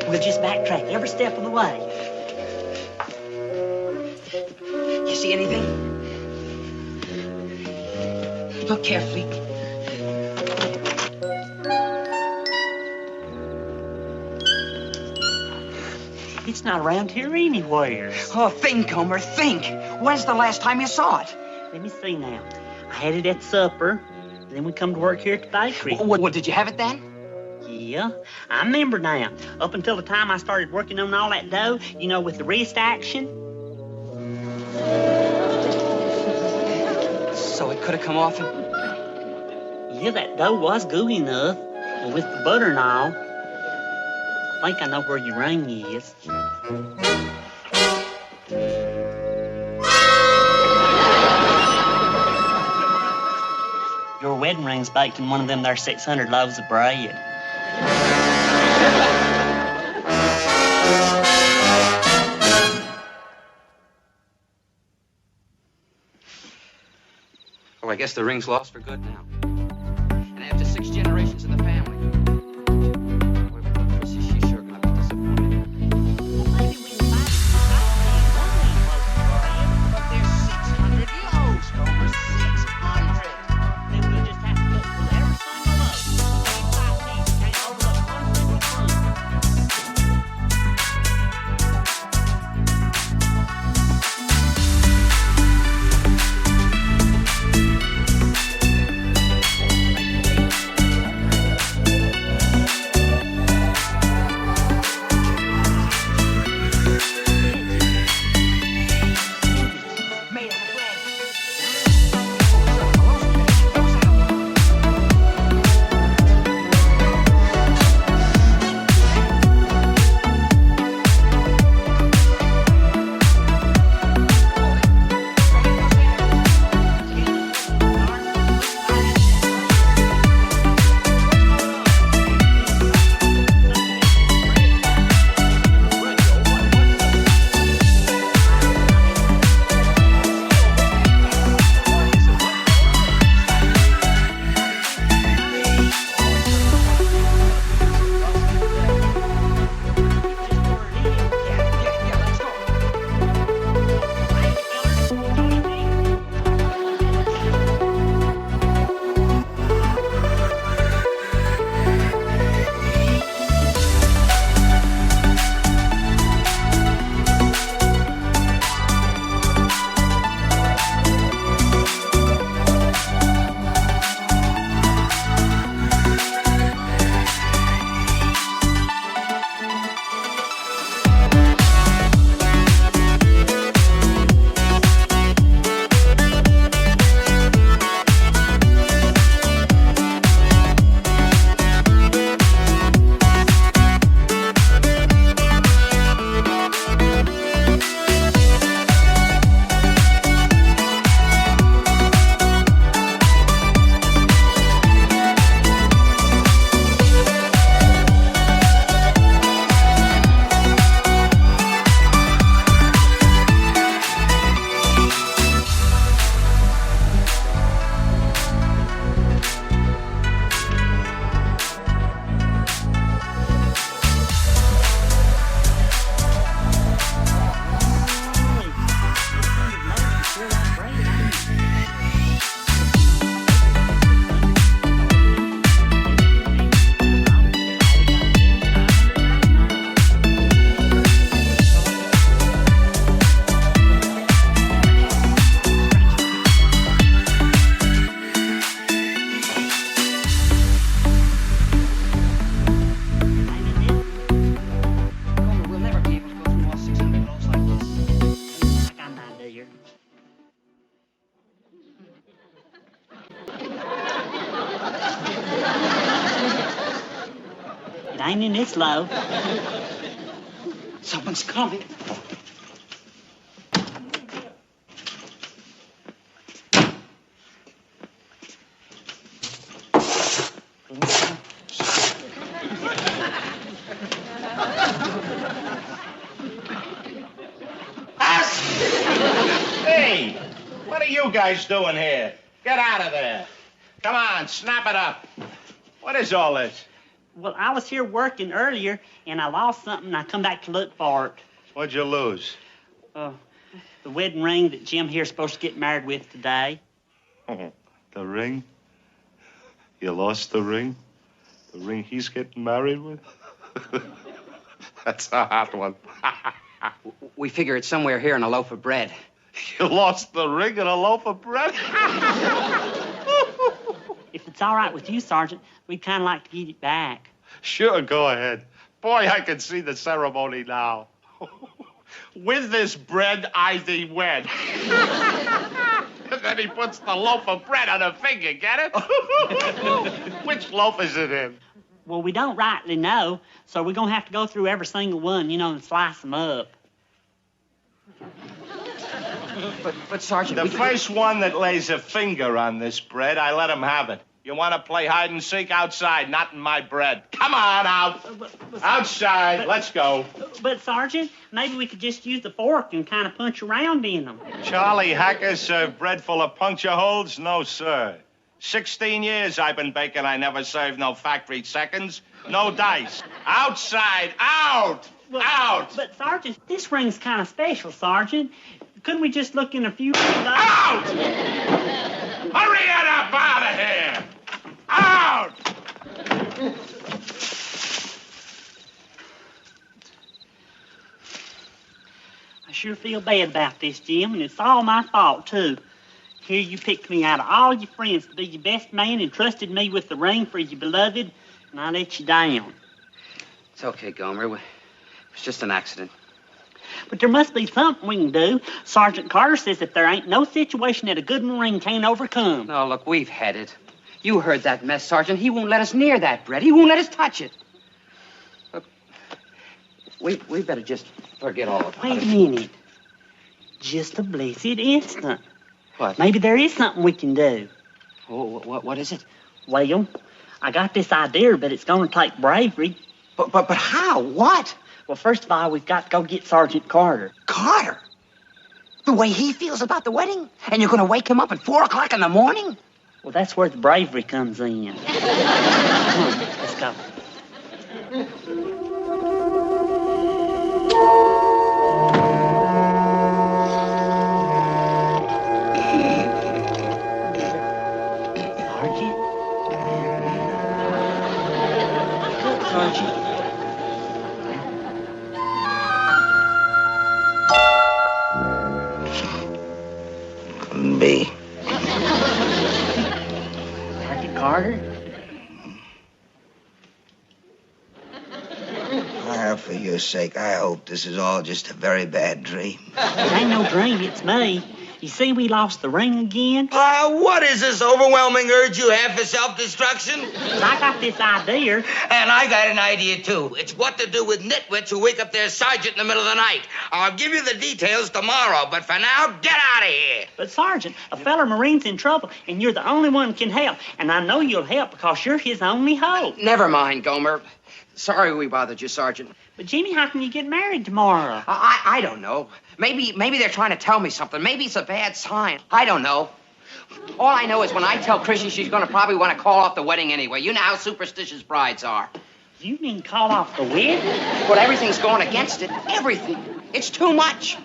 We'll just backtrack every step of the way. You see anything? Look carefully. It's not around here anywhere. Oh, think, Gomer, think. When's the last time you saw it? Let me see now. I had it at supper. Then we come to work here at the bakery. What, did you have it then? Yeah, I remember now. Up until the time I started working on all that dough, you know, with the wrist action. So it could have come off and... Yeah, that dough was gooey enough. But with the butter and all, I think I know where your ring is. Your wedding ring's baked in one of them there 600 loaves of bread. Well, I guess the ring's lost for good now. And after 6 generations in the family. She's sure gonna be disappointed. But there's 600 loaves, Gomer. 600. Then we'll just have to look through every single loaf. Can't overlook one single crumb. ain't in this low. Someone's coming. Hey, what are you guys doing here? Get out of there. Come on, snap it up. What is all this? Well, I was here working earlier, and I lost something, and I come back to look for it. What'd you lose? The wedding ring that Jim here's supposed to get married with today. The ring? You lost the ring? The ring he's getting married with? That's a hot one. We figure it's somewhere here in a loaf of bread. You lost the ring in a loaf of bread? If it's all right with you, Sergeant, we'd kind of like to get it back. Sure, go ahead. Boy, I can see the ceremony now. With this bread, I thee wed. And then he puts the loaf of bread on her finger, get it? Which loaf is it in? Well, we don't rightly know, so we're going to have to go through every single one, and slice them up. But Sergeant, the first one that lays a finger on this bread, I let him have it. You want to play hide and seek outside, not in my bread. Come on out. Outside. Let's go. But, Sergeant, maybe we could just use the fork and kind of punch around in them. Charlie Hacker served bread full of puncture holes? No, sir. 16 years I've been baking. I never served no factory seconds. No dice. Outside. Out. Out. But, Sergeant, this ring's kind of special, Sergeant. Couldn't we just look in a few... Out! Hurry it up out of here! Out! I sure feel bad about this, Jim, and it's all my fault, too. Here you picked me out of all your friends to be your best man and trusted me with the ring for your beloved, and I let you down. It's okay, Gomer. It was just an accident. But there must be something we can do. Sergeant Carter says if there ain't no situation that a good ring can't overcome. No, look, we've had it. You heard that mess, Sergeant. He won't let us near that bread. He won't let us touch it. Look, we better just forget all about it. Wait a minute. Just a blessed instant. What? Maybe there is something we can do. Oh, what is it? Well, I got this idea, but it's going to take bravery. But how? What? Well, first of all, we've got to go get Sergeant Carter. Carter? The way he feels about the wedding? And you're going to wake him up at 4 o'clock in the morning? Well, that's where the bravery comes in. Come on, let's go. Sergeant? Couldn't be. Sergeant Carter? Well, for your sake, I hope this is all just a very bad dream. It ain't no dream, it's me. You see we lost the ring again? What is this overwhelming urge you have for self-destruction? I got this idea. And I got an idea, too. It's what to do with nitwits who wake up their sergeant in the middle of the night. I'll give you the details tomorrow, but for now, get out of here. But, Sergeant, a feller Marine's in trouble, and you're the only one who can help. And I know you'll help because you're his only hope. Never mind, Gomer. Sorry we bothered you, Sergeant. But, Jimmy, how can you get married tomorrow? I don't know. Maybe they're trying to tell me something. Maybe it's a bad sign. I don't know. All I know is when I tell Chrissy, she's going to probably want to call off the wedding anyway. You know how superstitious brides are. You mean call off the wedding? Well, everything's going against it. Everything. It's too much.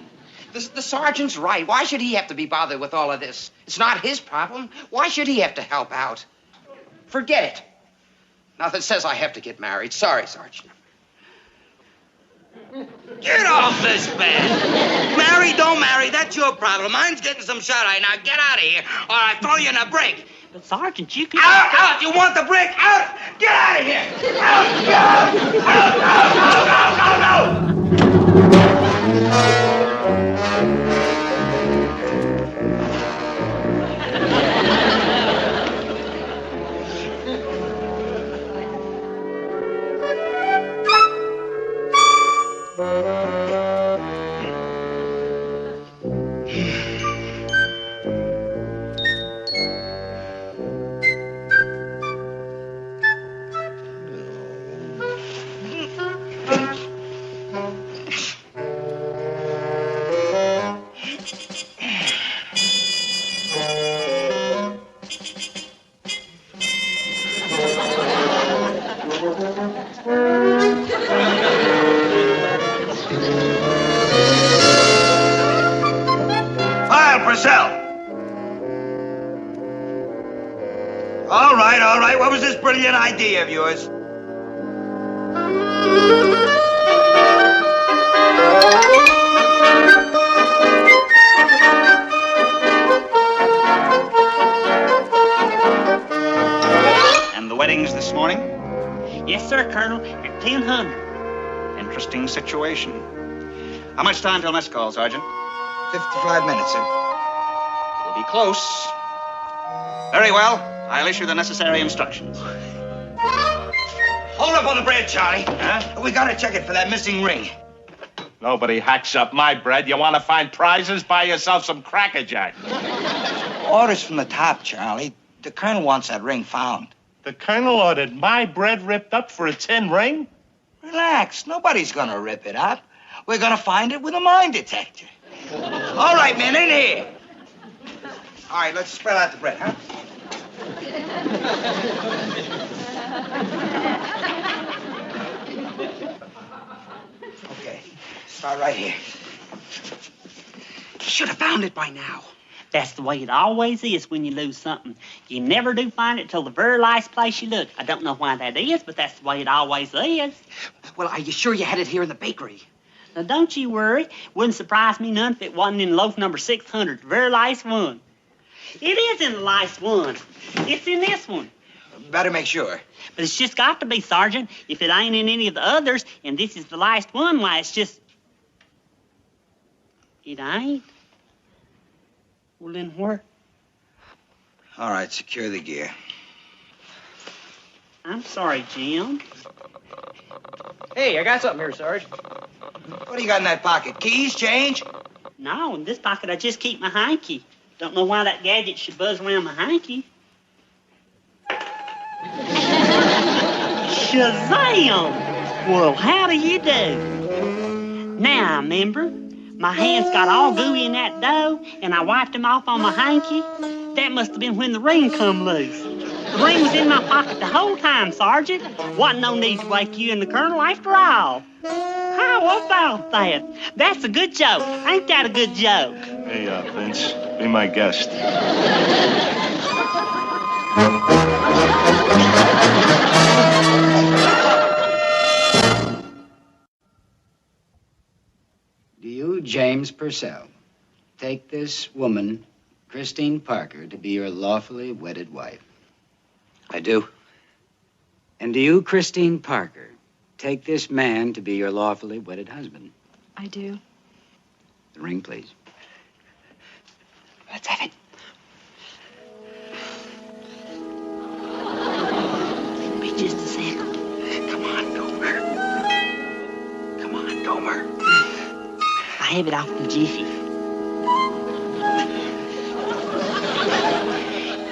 The sergeant's right. Why should he have to be bothered with all of this? It's not his problem. Why should he have to help out? Forget it. Nothing says I have to get married. Sorry, Sergeant. Get off this bed. Marry, don't marry, that's your problem. Mine's getting some shut-eye. Now get out of here, or I throw you in a brick. But, Sergeant, you can... Out! You want the brick? Out! Get out of here! Out! All right. What was this brilliant idea of yours? And the wedding's this morning? Yes, sir, Colonel, at 10:00. Interesting situation. How much time till mess call, Sergeant? 55 minutes, sir. We'll be close. Very well. I'll issue the necessary instructions. Hold up on the bread, Charlie. Huh? We gotta check it for that missing ring. Nobody hacks up my bread. You want to find prizes? Buy yourself some Cracker Jack. Orders from the top, Charlie. The colonel wants that ring found. The colonel ordered my bread ripped up for a tin ring? Relax. Nobody's gonna rip it up. We're gonna find it with a mine detector. All right, men, in here. All right, let's spread out the bread, huh? Okay, start right here. Should have found it by now. That's the way it always is when you lose something. You never do find it till the very last place you look. I don't know why that is, but that's the way it always is. Well, are you sure you had it here in the bakery? Now, don't you worry. Wouldn't surprise me none if it wasn't in loaf number 600, the very last one. It is in the last one. It's in this one. Better make sure. But it's just got to be, Sergeant. If it ain't in any of the others, and this is the last one, why, it's just... It ain't? Well, then where? All right, secure the gear. I'm sorry, Jim. Hey, I got something here, Sarge. What do you got in that pocket? Keys, change? No, in this pocket I just keep my hanky. Don't know why that gadget should buzz around my hanky. Shazam! Well, how do you do? Now I remember. My hands got all gooey in that dough, and I wiped them off on my hanky. That must have been when the ring come loose. The ring was in my pocket the whole time, Sergeant. Wasn't no need to wake you and the Colonel after all. How about that? That's a good joke. Ain't that a good joke? Hey, Vince, be my guest. Do you, James Purcell, take this woman, Christine Parker, to be your lawfully wedded wife? I do. And do you, Christine Parker, take this man to be your lawfully wedded husband? I do. The ring, please. Let's have it. Be just a second. Come on, Gomer. Come on, Gomer. I have it off the jiffy.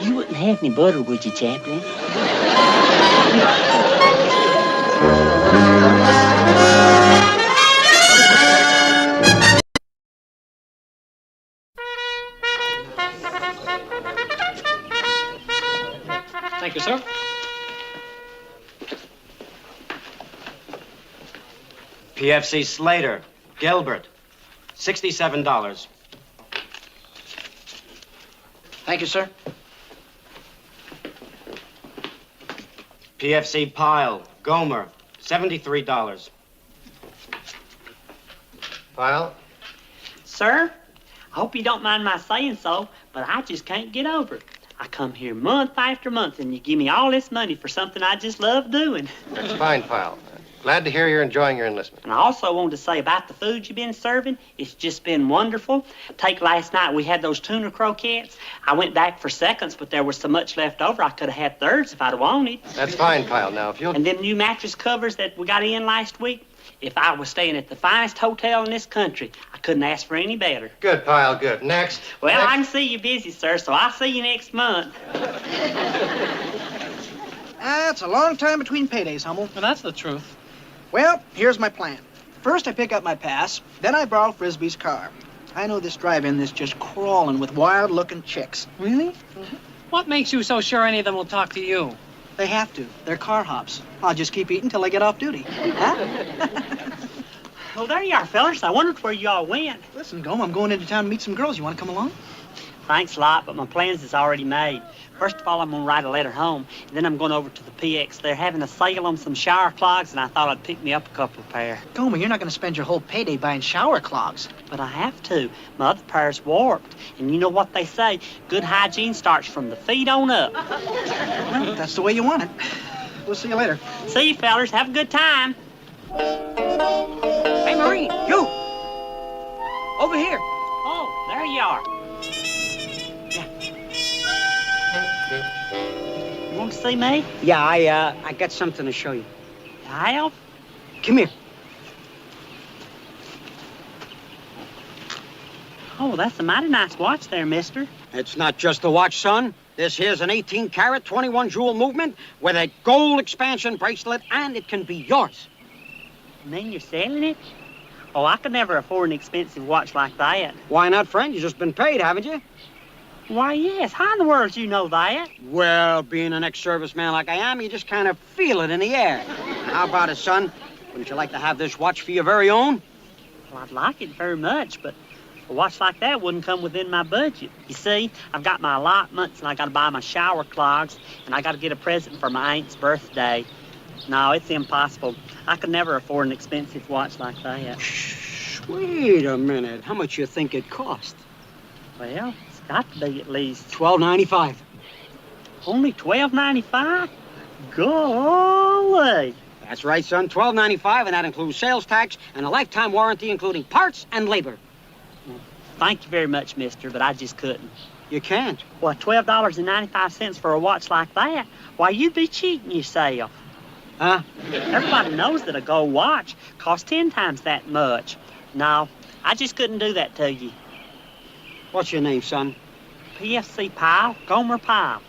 You wouldn't have any butter, would you, Chaplain? Thank you, sir. PFC Slater, Gilbert, $67. Thank you, sir. PFC Pyle, Gomer, $73. Pyle? Sir, I hope you don't mind my saying so, but I just can't get over it. I come here month after month, and you give me all this money for something I just love doing. That's fine, Pyle. Glad to hear you're enjoying your enlistment. And I also wanted to say about the food you've been serving, it's just been wonderful. Take last night, we had those tuna croquettes. I went back for seconds, but there was so much left over, I could have had thirds if I'd wanted. That's fine, Pyle. Now, if you'll... And them new mattress covers that we got in last week, If I was staying at the finest hotel in this country, I couldn't ask for any better. Good, Pyle, good. Next. Well, Next. I can see you're busy, sir, so I'll see you next month. It's a long time between paydays, Hummel. Well, that's the truth. Well, here's my plan. First, I pick up my pass. Then I borrow Frisbee's car. I know this drive-in that's just crawling with wild-looking chicks. Really? Mm-hmm. What makes you so sure any of them will talk to you? They have to. They're car hops. I'll just keep eating till I get off duty. Huh? Well, there you are, fellas. I wondered where you all went. Listen, Gomer, I'm going into town to meet some girls. You want to come along? Thanks a lot, but my plans is already made. First of all, I'm going to write a letter home, and then I'm going over to the PX. They're having a sale on some shower clogs, and I thought I'd pick me up a couple of pair. Gomer, you're not going to spend your whole payday buying shower clogs. But I have to. My other pair's warped. And you know what they say? Good hygiene starts from the feet on up. Well, that's the way you want it. We'll see you later. See you, fellers. Have a good time. Hey, Marine, you! Over here. Oh, there you are. You want to see me? Yeah, I got something to show you. I have? Come here. Oh, that's a mighty nice watch there, mister. It's not just a watch, son. This here's an 18-carat, 21-jewel movement with a gold expansion bracelet, and it can be yours. You mean you're selling it? Oh, I could never afford an expensive watch like that. Why not, friend? You've just been paid, haven't you? Why, yes. How in the world do you know that? Well, being an ex-serviceman like I am, you just kind of feel it in the air. How about it, son? Wouldn't you like to have this watch for your very own? Well, I'd like it very much, but a watch like that wouldn't come within my budget. You see, I've got my allotments, and I got to buy my shower clogs, and I got to get a present for my aunt's birthday. No, it's impossible. I could never afford an expensive watch like that. Shh, wait a minute. How much you think it cost? Well, it's got to be at least $12.95. Only $12.95? Golly! That's right, son. $12.95, and that includes sales tax and a lifetime warranty, including parts and labor. Well, thank you very much, mister, but I just couldn't. You can't? Well, $12.95 for a watch like that? Why, you'd be cheating yourself. Huh? Everybody knows that a gold watch costs 10 times that much. No, I just couldn't do that to you. What's your name, son? PFC Pyle, Gomer Pyle.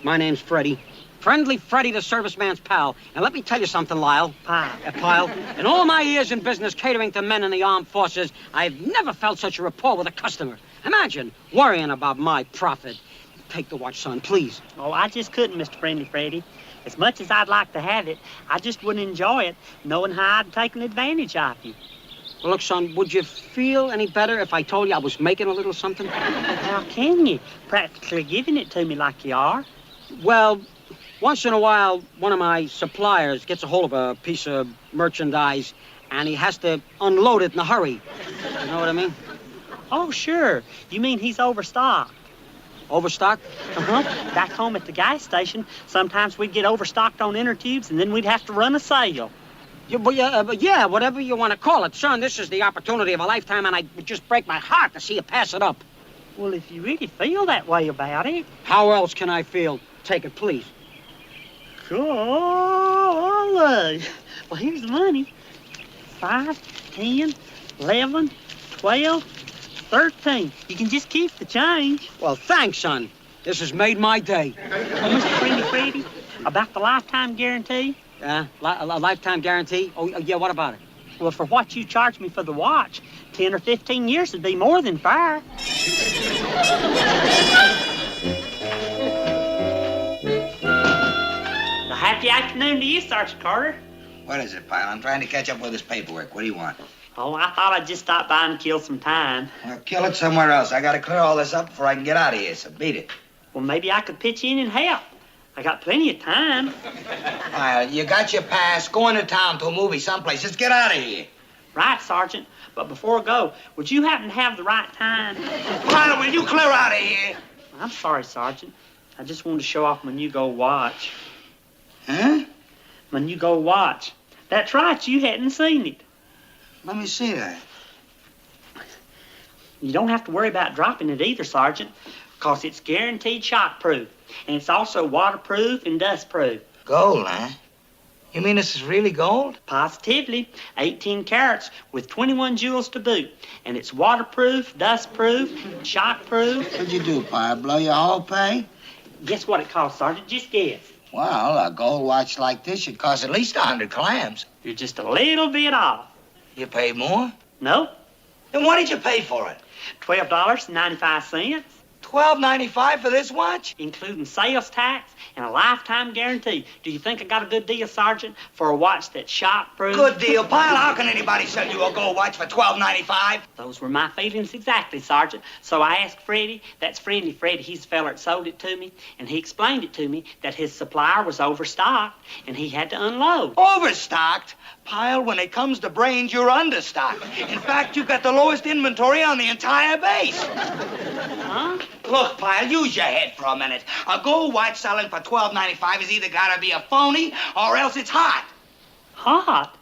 My name's Freddie. Friendly Freddie, the serviceman's pal. And let me tell you something, Lyle. Pyle. In all my years in business catering to men in the armed forces, I've never felt such a rapport with a customer. Imagine worrying about my profit. Take the watch, son, please. Oh, I just couldn't, Mr. Friendly Freddie. As much as I'd like to have it, I just wouldn't enjoy it, knowing how I'd taken advantage of you. Well, look, son, would you feel any better if I told you I was making a little something? How can you? Practically giving it to me like you are. Well, once in a while, one of my suppliers gets a hold of a piece of merchandise, and he has to unload it in a hurry. You know what I mean? Oh, sure. You mean he's overstocked? Overstocked? Uh-huh. Back home at the gas station, sometimes we'd get overstocked on inner tubes, and then we'd have to run a sale. Yeah, whatever you want to call it. Son, this is the opportunity of a lifetime, and it would just break my heart to see you pass it up. Well, if you really feel that way about it... How else can I feel? Take it, please. Golly. Well, here's the money. 5, 10, 11, 12, 13. You can just keep the change. Well, thanks, son. This has made my day. Well, Mr. Friendly Freddie, about the lifetime guarantee? A lifetime guarantee? Oh, yeah, what about it? Well, for what you charged me for the watch, 10 or 15 years would be more than fair. Happy afternoon to you, Sergeant Carter. What is it, Pyle? I'm trying to catch up with this paperwork. What do you want? Oh, I thought I'd just stop by and kill some time. Well, kill it somewhere else. I gotta clear all this up before I can get out of here, so beat it. Well, maybe I could pitch in and help. I got plenty of time. Pyle, you got your pass. Go into town to a movie someplace. Just get out of here. Right, Sergeant. But before I go, would you happen to have the right time? Pyle, will you clear out of here? I'm sorry, Sergeant. I just wanted to show off my new gold watch. Huh? My new gold watch. That's right, you hadn't seen it. Let me see that. You don't have to worry about dropping it either, Sergeant, because it's guaranteed shockproof. And it's also waterproof and dustproof. Gold, huh? You mean this is really gold? Positively. 18 carats with 21 jewels to boot. And it's waterproof, dustproof, shockproof. What'd you do, Pyle? Blow your whole pay? Guess what it costs, Sergeant? Just guess. Well, a gold watch like this should cost at least 100 clams. You're just a little bit off. You paid more? No. Then what did you pay for it? $12.95. $12.95 for this watch? Including sales tax and a lifetime guarantee. Do you think I got a good deal, Sergeant, for a watch that's shockproof? Good deal, Pyle. How can anybody sell you a gold watch for $12.95? Those were my feelings exactly, Sergeant. So I asked Freddie, that's Friendly Freddie, he's the feller that sold it to me, and he explained it to me that his supplier was overstocked and he had to unload. Overstocked? Pyle, when it comes to brains, you're understocked. In fact, you've got the lowest inventory on the entire base. Huh? Look, Pyle, use your head for a minute. A gold watch selling for $12.95 has either got to be a phony or else it's hot. Hot?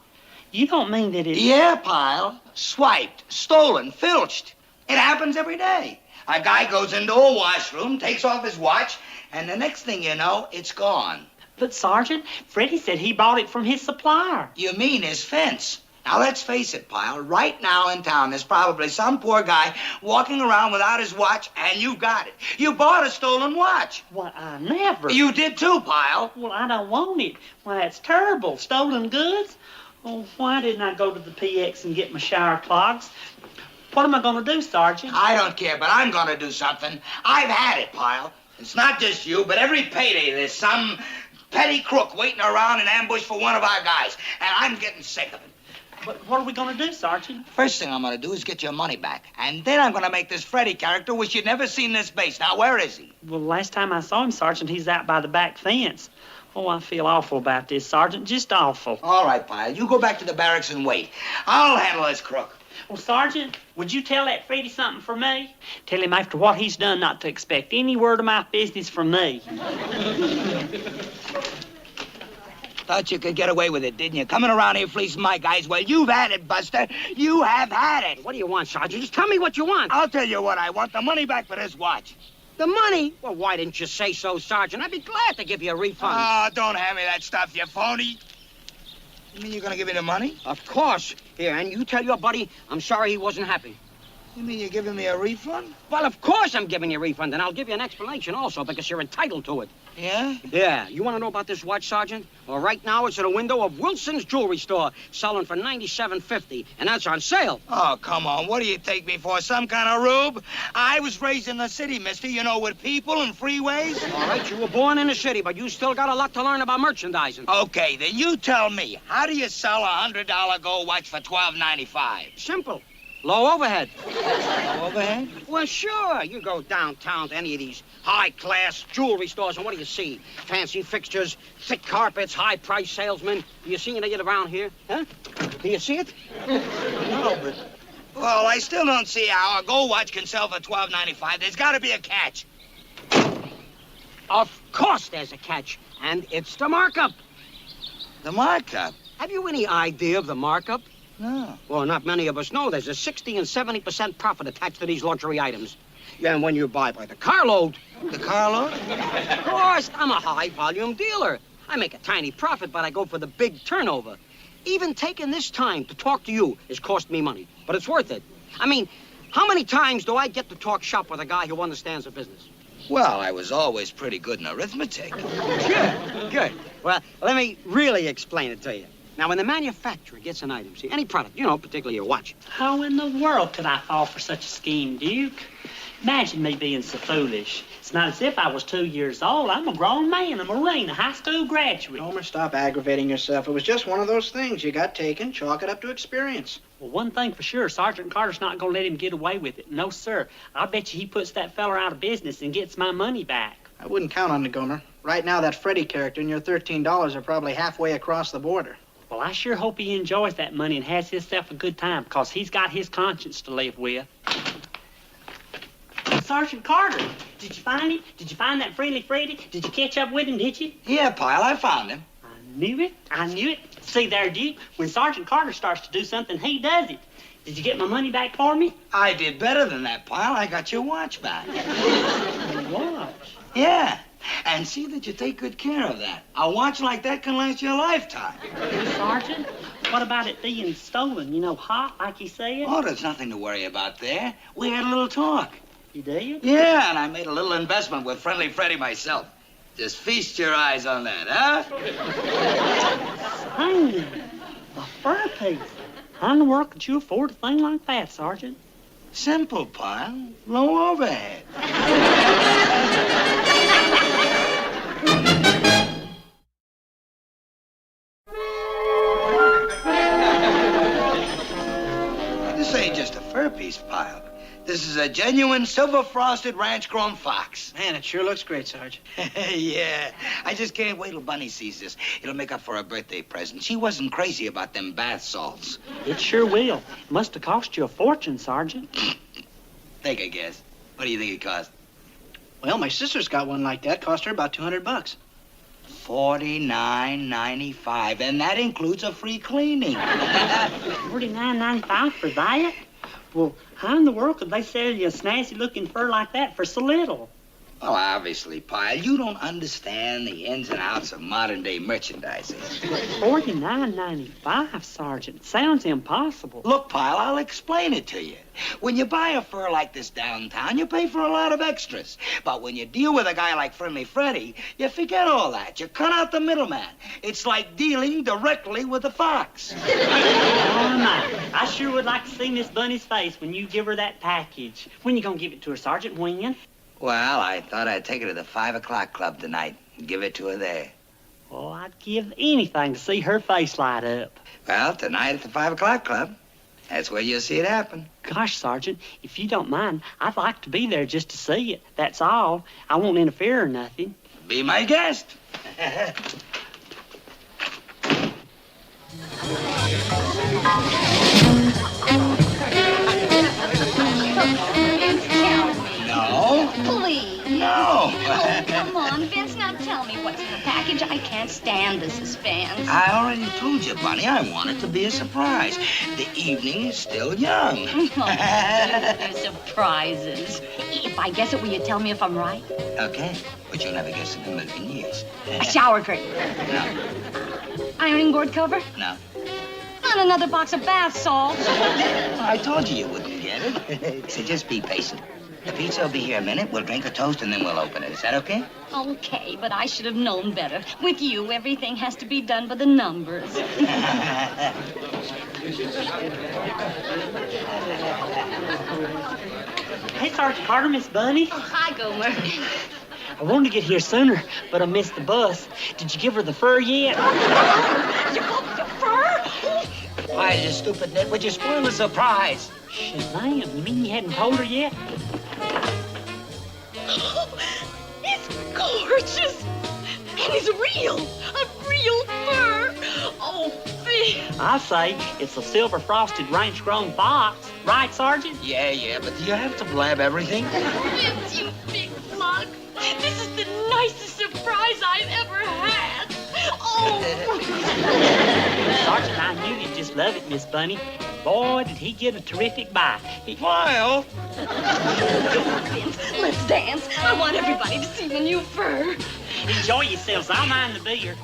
You don't mean that it's... Yeah, Pyle. Swiped, stolen, filched. It happens every day. A guy goes into a washroom, takes off his watch, and the next thing you know, it's gone. But, Sergeant, Freddie said he bought it from his supplier. You mean his fence? Now, let's face it, Pyle. Right now in town, there's probably some poor guy walking around without his watch, and you got it. You bought a stolen watch. Well, I never. You did too, Pyle. Well, I don't want it. Why, that's terrible. Stolen goods? Oh, why didn't I go to the PX and get my shower clogs? What am I going to do, Sergeant? I don't care, but I'm going to do something. I've had it, Pyle. It's not just you, but every payday there's some petty crook waiting around in ambush for one of our guys, and I'm getting sick of it. But what are we going to do, Sergeant? First thing I'm going to do is get your money back. And then I'm going to make this Freddie character wish you'd never seen this base. Now, where is he? Well, last time I saw him, Sergeant, he's out by the back fence. Oh, I feel awful about this, Sergeant. Just awful. All right, Pyle. You go back to the barracks and wait. I'll handle this crook. Well, Sergeant, would you tell that Freddie something for me? Tell him after what he's done not to expect any word of my business from me. Thought you could get away with it, didn't you? Coming around here fleecing my guys. Well, you've had it, Buster. You have had it. What do you want, Sergeant? Just tell me what you want. I'll tell you what I want. The money back for this watch. The money? Well, why didn't you say so, Sergeant? I'd be glad to give you a refund. Oh, don't hand me that stuff, you phony. You mean you're going to give me the money? Of course. Here, and you tell your buddy I'm sorry he wasn't happy. You mean you're giving me a refund? Well, of course I'm giving you a refund, and I'll give you an explanation also, because you're entitled to it. Yeah? Yeah. You want to know about this watch, Sergeant? Well, right now it's at a window of Wilson's Jewelry Store, selling for $97.50, and that's on sale. Oh, come on. What do you take me for, some kind of rube? I was raised in the city, mister, you know, with people and freeways. All right, you were born in the city, but you still got a lot to learn about merchandising. Okay, then you tell me, how do you sell a $100 gold watch for $12.95? Simple. Low overhead. Low overhead? Well, sure. You go downtown to any of these high-class jewelry stores, and what do you see? Fancy fixtures, thick carpets, high-priced salesmen. Do you see any of it around here? Huh? Do you see it? No, but... Well, I still don't see how a gold watch can sell for $12.95. There's got to be a catch. Of course there's a catch, and it's the markup. The markup? Have you any idea of the markup? No. Well, not many of us know. There's a 60 and 70% profit attached to these luxury items. Yeah, and when you buy by the carload... The carload? Of course, I'm a high-volume dealer. I make a tiny profit, but I go for the big turnover. Even taking this time to talk to you has cost me money, but it's worth it. I mean, how many times do I get to talk shop with a guy who understands the business? Well, I was always pretty good in arithmetic. Good. Well, let me really explain it to you. Now, when the manufacturer gets an item, see, any product, you know, particularly your watch. How in the world could I fall for such a scheme, Duke? Imagine me being so foolish. It's not as if I was 2 years old. I'm a grown man, a Marine, a high school graduate. Homer, stop aggravating yourself. It was just one of those things. You got taken, chalk it up to experience. Well, one thing for sure, Sergeant Carter's not going to let him get away with it. No, sir. I'll bet you he puts that feller out of business and gets my money back. I wouldn't count on it, Gomer. Right now, that Freddie character and your $13 are probably halfway across the border. Well, I sure hope he enjoys that money and has himself a good time, because he's got his conscience to live with. Sergeant Carter, did you find him? Did you find that Friendly Freddy? Did you catch up with him, did you? Yeah, Pyle, I found him. I knew it. I knew it. See there, Duke, when Sergeant Carter starts to do something, he does it. Did you get my money back for me? I did better than that, Pyle. I got your watch back. Watch? Yeah. And see that you take good care of that. A watch like that can last you a lifetime. Sergeant, what about it being stolen? You know, hot, like you said? Oh, there's nothing to worry about there. We had a little talk. You did? Yeah, and I made a little investment with Friendly Freddy myself. Just feast your eyes on that, huh? Dang, a fur piece. How in the world could you afford a thing like that, Sergeant? Simple, Pyle. Low overhead. This ain't just a fur piece, Pyle. This is a genuine silver-frosted ranch-grown fox. Man, it sure looks great, Sarge. Yeah. I just can't wait till Bunny sees this. It'll make up for her birthday present. She wasn't crazy about them bath salts. It sure will. It must have cost you a fortune, Sergeant. Take a guess. What do you think it cost? Well, my sister's got one like that. Cost her about $200. $49.95, and that includes a free cleaning. $49.95 for that? Well, how in the world could they sell you a snazzy-looking fur like that for so little? Well, obviously, Pyle, you don't understand the ins and outs of modern-day merchandising. $49.95, Sergeant. Sounds impossible. Look, Pyle, I'll explain it to you. When you buy a fur like this downtown, you pay for a lot of extras. But when you deal with a guy like Friendly Freddy, you forget all that. You cut out the middleman. It's like dealing directly with the fox. Oh, my. I sure would like to see Miss Bunny's face when you give her that package. When you gonna give it to her, Sergeant? When? Well, I thought I'd take her to the 5 o'clock club tonight and give it to her there. Oh, I'd give anything to see her face light up. Well, tonight at the 5 o'clock club. That's where you'll see it happen. Gosh, Sergeant, if you don't mind, I'd like to be there just to see it. That's all. I won't interfere or nothing. Be my guest. No. Please. No. Oh, come on, Vince. Now tell me what's in the package. I can't stand the suspense. I already told you, Bunny, I want it to be a surprise. The evening is still young. They're surprises. If I guess it, will you tell me if I'm right? Okay, but you'll never guess in a million years. A shower curtain. No. Ironing board cover. No. Not another box of bath salts. I told you wouldn't get it. So just be patient. The pizza will be here a minute. We'll drink a toast, and then we'll open it. Is that okay? Okay, but I should have known better. With you, everything has to be done by the numbers. Hey, Sergeant Carter, Miss Bunny. Oh, hi, Gomer. I wanted to get here sooner, but I missed the bus. Did you give her the fur yet? You got the fur? Why, you stupid nit, would you spoil the surprise? Shazam, you mean you hadn't told her yet? Oh, it's gorgeous. And it's real. A real fur. Oh, Vince. I say it's a silver-frosted ranch-grown fox. Right, Sergeant? Yeah, but do you have to blab everything? Vince, you big lug. This is the nicest surprise I've ever had. Oh. Sergeant, I knew you'd just love it, Miss Bunny. Boy, did he get a terrific bite. Pyle! Vince, let's dance. I want everybody to see the new fur. Enjoy yourselves. I'll mind the beer.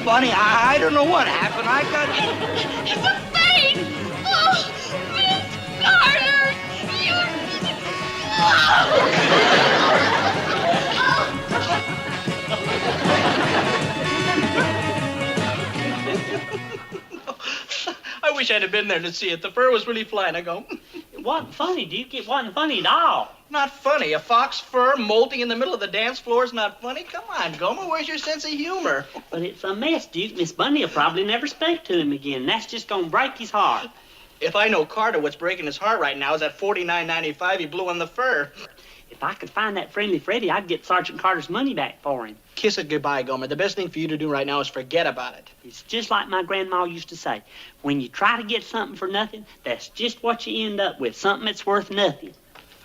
Bunny, I don't know what happened. I got... It's a fake! Oh, Vince Carter! You... Oh. wish I'd have been there to see it. The fur was really flying. I go, It wasn't funny, Duke. It wasn't funny at all. not funny. A fox fur molting in the middle of the dance floor is not funny. Come on, Gomer, where's your sense of humor? But it's a mess, Duke. Miss Bunny will probably never speak to him again. That's just gonna break his heart. If I know Carter, what's breaking his heart right now is that $49.95 he blew on the fur. If I could find that friendly Freddie, I'd get Sergeant Carter's money back for him. Kiss it goodbye, Gomer. The best thing for you to do right now is forget about it. It's just like my grandma used to say. When you try to get something for nothing, that's just what you end up with, something that's worth nothing.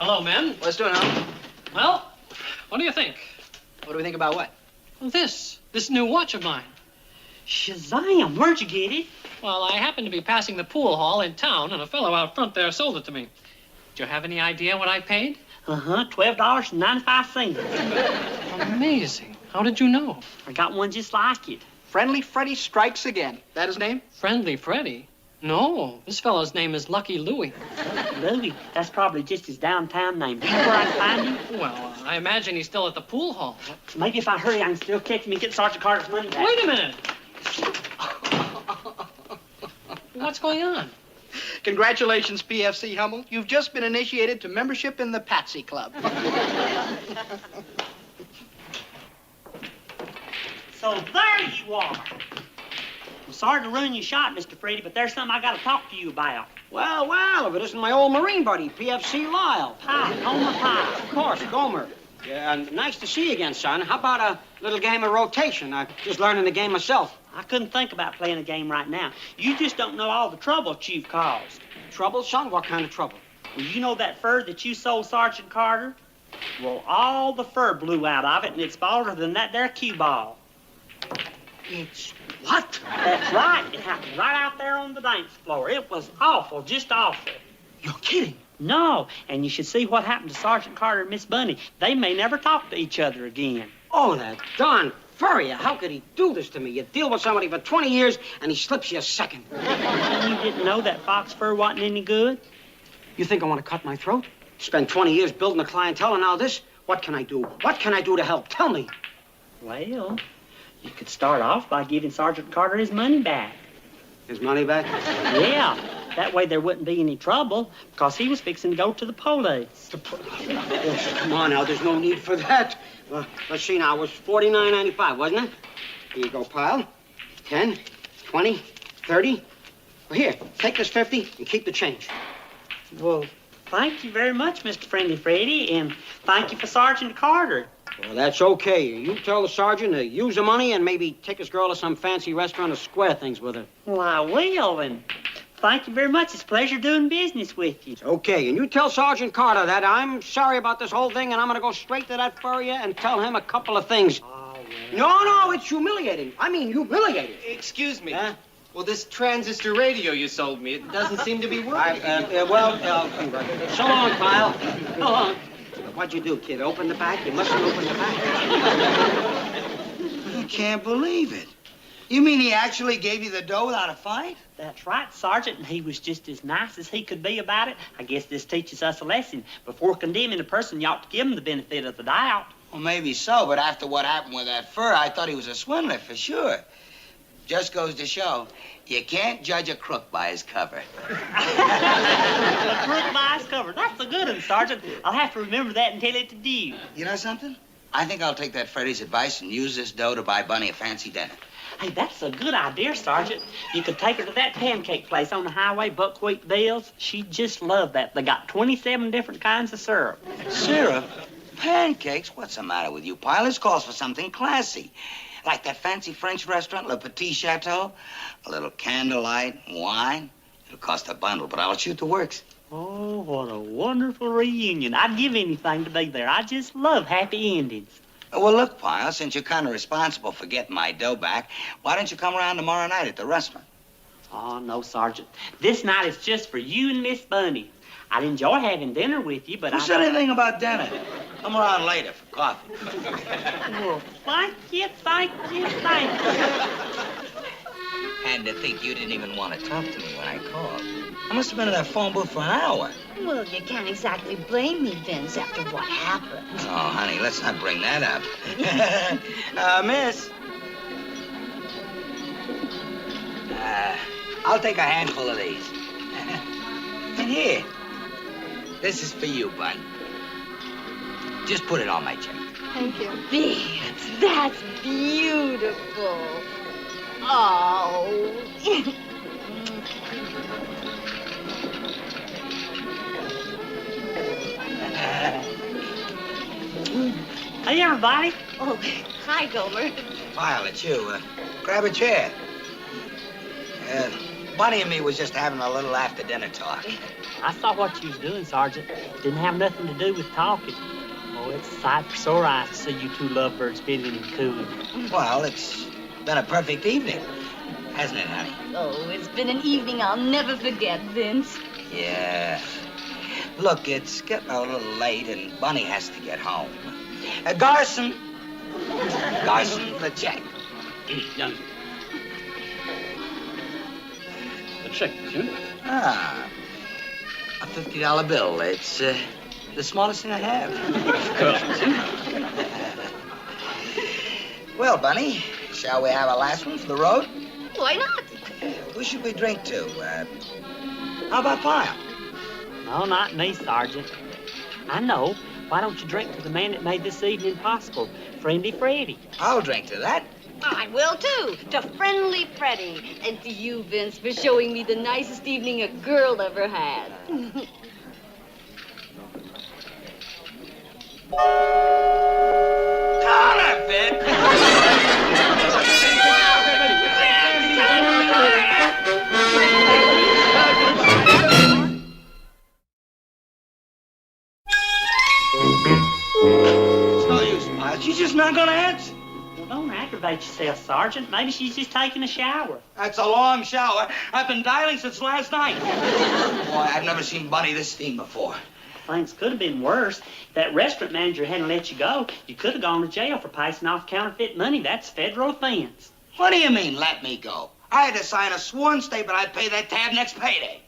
Hello, men. What's doing, Al? Well, what do you think? What do we think about what? Well, this new watch of mine. Shazam, where'd you get it? Well, I happened to be passing the pool hall in town, and a fellow out front there sold it to me. Do you have any idea what I paid? $12.95. Amazing. How did you know? I got one just like it. Friendly Freddie strikes again. That his name? Friendly Freddie? No, this fellow's name is Lucky Louie. Louie? That's probably just his downtown name. Do you know where I can find him? Well, I imagine he's still at the pool hall. Maybe if I hurry, I can still catch him and get Sergeant Carter's money back. Wait a minute. What's going on? Congratulations, PFC Hummel. You've just been initiated to membership in the Patsy Club. So there you are. I'm sorry to ruin your shot, Mr. Freddie, but there's something I got to talk to you about. Well, well, if it isn't my old Marine buddy, PFC Lyle. Hi, Gomer Pyle. Of course, Gomer. Yeah, nice to see you again, son. How about a little game of rotation? I'm just learning the game myself. I couldn't think about playing a game right now. You just don't know all the trouble you've caused. Trouble, son? What kind of trouble? Well, you know that fur that you sold Sergeant Carter? Well, all the fur blew out of it, and it's smaller than that there cue ball. It's what? That's right. It happened right out there on the dance floor. It was awful, just awful. You're kidding. No, and you should see what happened to Sergeant Carter and Miss Bunny. They may never talk to each other again. Oh, that darn furrier. How could he do this to me? You deal with somebody for 20 years, and he slips you a second. You didn't know that fox fur wasn't any good? You think I want to cut my throat? Spend 20 years building a clientele, and now this? What can I do? What can I do to help? Tell me. Well, you could start off by giving Sergeant Carter his money back. His money back? Yeah. That way there wouldn't be any trouble, because he was fixing to go to the police. Come on now, there's no need for that. Well, let's see now, it was $49.95, wasn't it? Here you go, Pyle. 10, 20, 30. Well, here, take this 50 and keep the change. Well, thank you very much, Mr. Friendly Freddie, and thank you for Sergeant Carter. Well, that's okay. You tell the sergeant to use the money and maybe take his girl to some fancy restaurant to square things with her. Well, I will, and thank you very much. It's a pleasure doing business with you. Okay, and you tell Sergeant Carter that I'm sorry about this whole thing, and I'm going to go straight to that furrier and tell him a couple of things. Oh, well. No, it's humiliating. I mean, humiliating. Excuse me. Well, this transistor radio you sold me, it doesn't seem to be working. So long, Pyle. So long. What'd you do, kid? Open the back? You mustn't open the back. I can't believe it. You mean he actually gave you the dough without a fight? That's right, Sergeant, and he was just as nice as he could be about it. I guess this teaches us a lesson. Before condemning a person, you ought to give him the benefit of the doubt. Well, maybe so, but after what happened with that fur, I thought he was a swindler for sure. Just goes to show, you can't judge a crook by his cover. A crook by his cover. That's a good one, Sergeant. I'll have to remember that and tell it to Dee. You know something? I think I'll take that Freddie's advice and use this dough to buy Bunny a fancy dinner. Hey, that's a good idea, Sergeant. You could take her to that pancake place on the highway, Buckwheat Bill's. She'd just love that. They got 27 different kinds of syrup. Syrup? Pancakes? What's the matter with you, Pyle? This calls for something classy. Like that fancy French restaurant, Le Petit Chateau. A little candlelight, wine. It'll cost a bundle, but I'll shoot the works. Oh, what a wonderful reunion. I'd give anything to be there. I just love happy endings. Well, look, Pyle, since you're kind of responsible for getting my dough back, why don't you come around tomorrow night at the restaurant? Oh, no, Sergeant. This night is just for you and Miss Bunny. I'd enjoy having dinner with you, but Who said anything about dinner? Come around later for coffee. Well, thank you. Had to think you didn't even want to talk to me when I called. I must have been in that phone booth for an hour. Well, you can't exactly blame me, Vince, after what happened. Oh, honey, let's not bring that up. Miss. I'll take a handful of these. And here, this is for you, Bud. Just put it on my check. Thank you. That's beautiful. Oh. Hey, everybody. Oh, hi, Gomer. Pyle, it's you. Grab a chair. Bunny and me was just having a little after-dinner talk. I saw what you was doing, Sergeant. Didn't have nothing to do with talking. Oh, it's a sight for sore eyes to see you two lovebirds bidding and cooing. Well, it's been a perfect evening, hasn't it, honey? Oh, it's been an evening I'll never forget, Vince. Yeah. Look, it's getting a little late, and Bunny has to get home. Garson, the check. Young. The check, monsieur. Ah, a $50 bill. It's the smallest thing I have. Of course, monsieur. Well, Bunny, shall we have a last one for the road? Why not? Who should we drink to? How about Pyle? No, not me, Sergeant. I know. Why don't you drink to the man that made this evening possible, Friendly Freddy? I'll drink to that. I will, too. To Friendly Freddy. And to you, Vince, for showing me the nicest evening a girl ever had. It's no use, Pyle. She's just not gonna answer. Well, don't aggravate yourself, Sergeant. Maybe she's just taking a shower. That's a long shower. I've been dialing since last night. Boy, I've never seen Bunny this steam before. Things could have been worse. If that restaurant manager hadn't let you go, you could have gone to jail for passing off counterfeit money. That's federal offense. What do you mean, let me go? I had to sign a sworn statement I'd pay that tab next payday.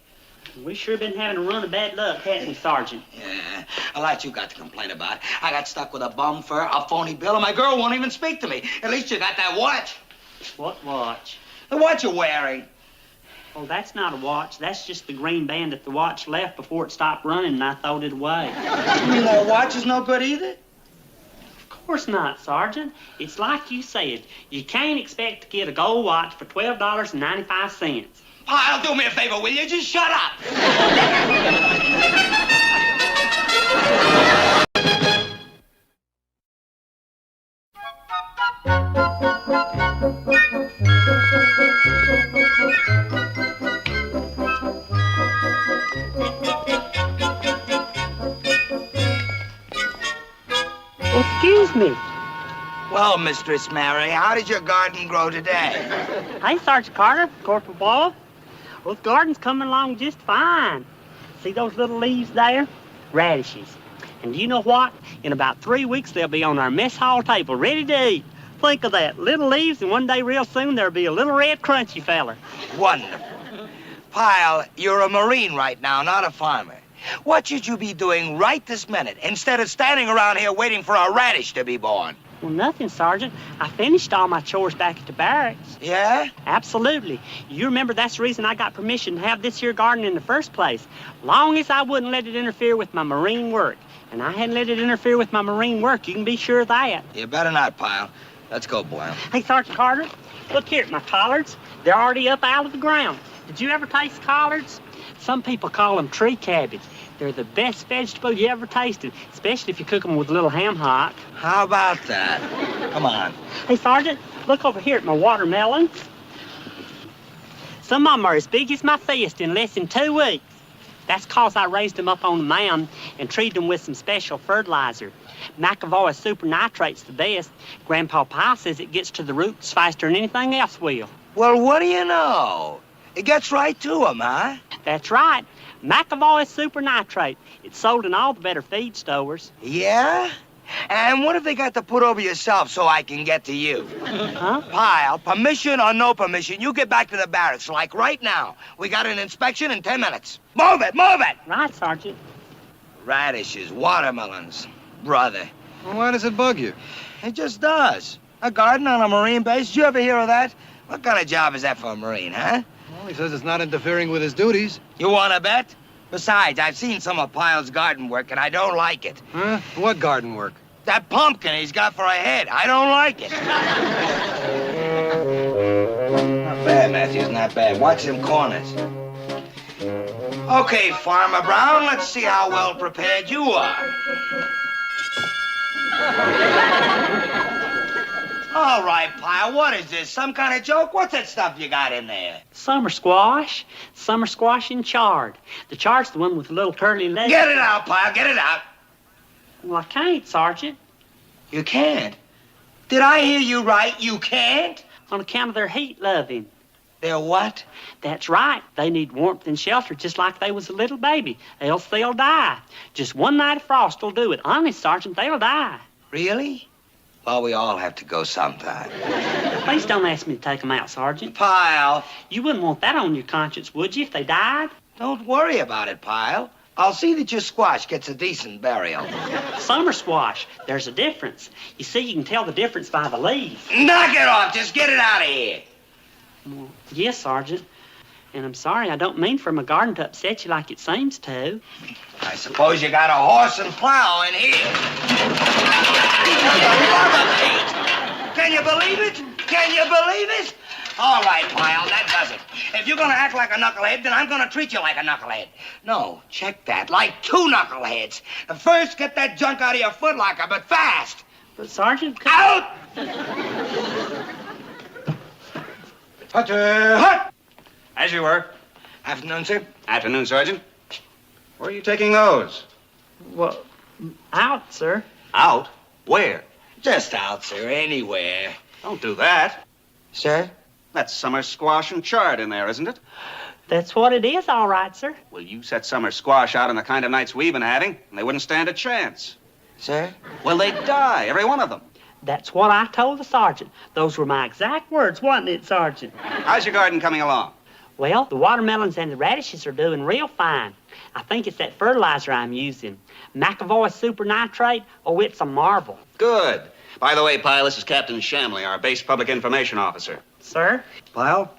We sure been having a run of bad luck, haven't we, Sergeant? Yeah, a lot you got to complain about. I got stuck with a bum fur, a phony bill, and my girl won't even speak to me. At least you got that watch. What watch? The watch you're wearing. Oh, that's not a watch. That's just the green band that the watch left before it stopped running and I throwed it away. You mean that watch is no good either? Of course not, Sergeant. It's like you said. You can't expect to get a gold watch for $12.95. Pyle, do me a favor, will you? Just shut up. Excuse me. Well, Mistress Mary, how did your garden grow today? Hey, Sergeant Carter, Corporal Ball. Well, the garden's coming along just fine. See those little leaves there? Radishes. And do you know what? In about 3 weeks, they'll be on our mess hall table, ready to eat. Think of that. Little leaves, and one day real soon, there'll be a little red crunchy feller. Wonderful. Pyle, you're a Marine right now, not a farmer. What should you be doing right this minute instead of standing around here waiting for a radish to be born? Well, nothing, Sergeant. I finished all my chores back at the barracks. Yeah? Absolutely. You remember that's the reason I got permission to have this here garden in the first place. Long as I wouldn't let it interfere with my Marine work. And I hadn't let it interfere with my Marine work. You can be sure of that. You better not, Pyle. Let's go, Boyle. Hey, Sergeant Carter, look here at my collards. They're already up out of the ground. Did you ever taste collards? Some people call them tree cabbage. They're the best vegetable you ever tasted, especially if you cook them with a little ham hock. How about that? Come on. Hey, Sergeant, look over here at my watermelons. Some of them are as big as my fist in less than 2 weeks. That's 'cause I raised them up on the mound and treated them with some special fertilizer. McAvoy super nitrate's the best. Grandpa Pye says it gets to the roots faster than anything else will. Well, what do you know? It gets right to them, huh? That's right. McAvoy super nitrate. It's sold in all the better feed stores. Yeah? And what if they got to put over yourself so I can get to you? Huh? Pyle, permission or no permission, you get back to the barracks, like right now. We got an inspection in 10 minutes. Move it, move it! Right, Sergeant. Radishes, watermelons, brother. Well, why does it bug you? It just does. A garden on a Marine base, did you ever hear of that? What kind of job is that for a Marine, huh? Well, he says it's not interfering with his duties. You want to bet? Besides, I've seen some of Pyle's garden work, and I don't like it. Huh? What garden work? That pumpkin he's got for a head. I don't like it. Not bad, Matthews, not bad. Watch them corners. Okay, Farmer Brown, let's see how well prepared you are. All right, Pyle, what is this? Some kind of joke? What's that stuff you got in there? Summer squash and chard. The chard's the one with the little curly legs. Get it out, Pyle, get it out. Well, I can't, Sergeant. You can't? Did I hear you right? You can't? On account of their heat loving. Their what? That's right. They need warmth and shelter just like they was a little baby. Else they'll die. Just one night of frost will do it. Honest, Sergeant, they'll die. Really? Well, we all have to go sometime. Please don't ask me to take them out, Sergeant. Pyle. You wouldn't want that on your conscience, would you, if they died? Don't worry about it, Pyle. I'll see that your squash gets a decent burial. Summer squash. There's a difference. You see, you can tell the difference by the leaves. Knock it off. Just get it out of here. Well, yes, Sergeant. And I'm sorry, I don't mean for my garden to upset you like it seems to. I suppose you got a horse and plow in here. Can you believe it? Can you believe it? All right, Pyle, that does it. If you're going to act like a knucklehead, then I'm going to treat you like a knucklehead. No, check that, like two knuckleheads. First, get that junk out of your footlocker, but fast. But, Sergeant... Out! Hut! As you were. Afternoon, sir. Afternoon, Sergeant. Where are you taking those? Well, out, sir. Out? Where? Just out, sir, anywhere. Don't do that. Sir? That's summer squash and chard in there, isn't it? That's what it is, all right, sir. Well, you set summer squash out on the kind of nights we've been having, and they wouldn't stand a chance. Sir? Well, they'd die, every one of them. That's what I told the sergeant. Those were my exact words, wasn't it, Sergeant? How's your garden coming along? Well, the watermelons and the radishes are doing real fine. I think it's that fertilizer I'm using. McAvoy Super Nitrate. Oh, it's a marvel. Good. By the way, Pyle, this is Captain Shamley, our base public information officer. Sir? Pyle?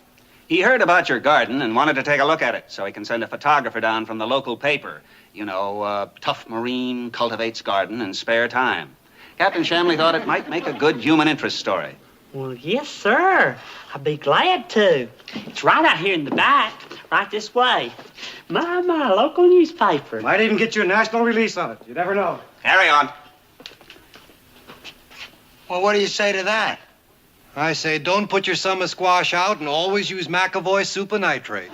He heard about your garden and wanted to take a look at it so he can send a photographer down from the local paper. You know, tough Marine cultivates garden in spare time. Captain Shamley thought it might make a good human interest story. Well, yes, sir. I'd be glad to. It's right out here in the back, right this way. My local newspaper. Might even get you a national release on it. You never know. Carry on. Well, what do you say to that? I say don't put your summer squash out and always use McAvoy Super Nitrate.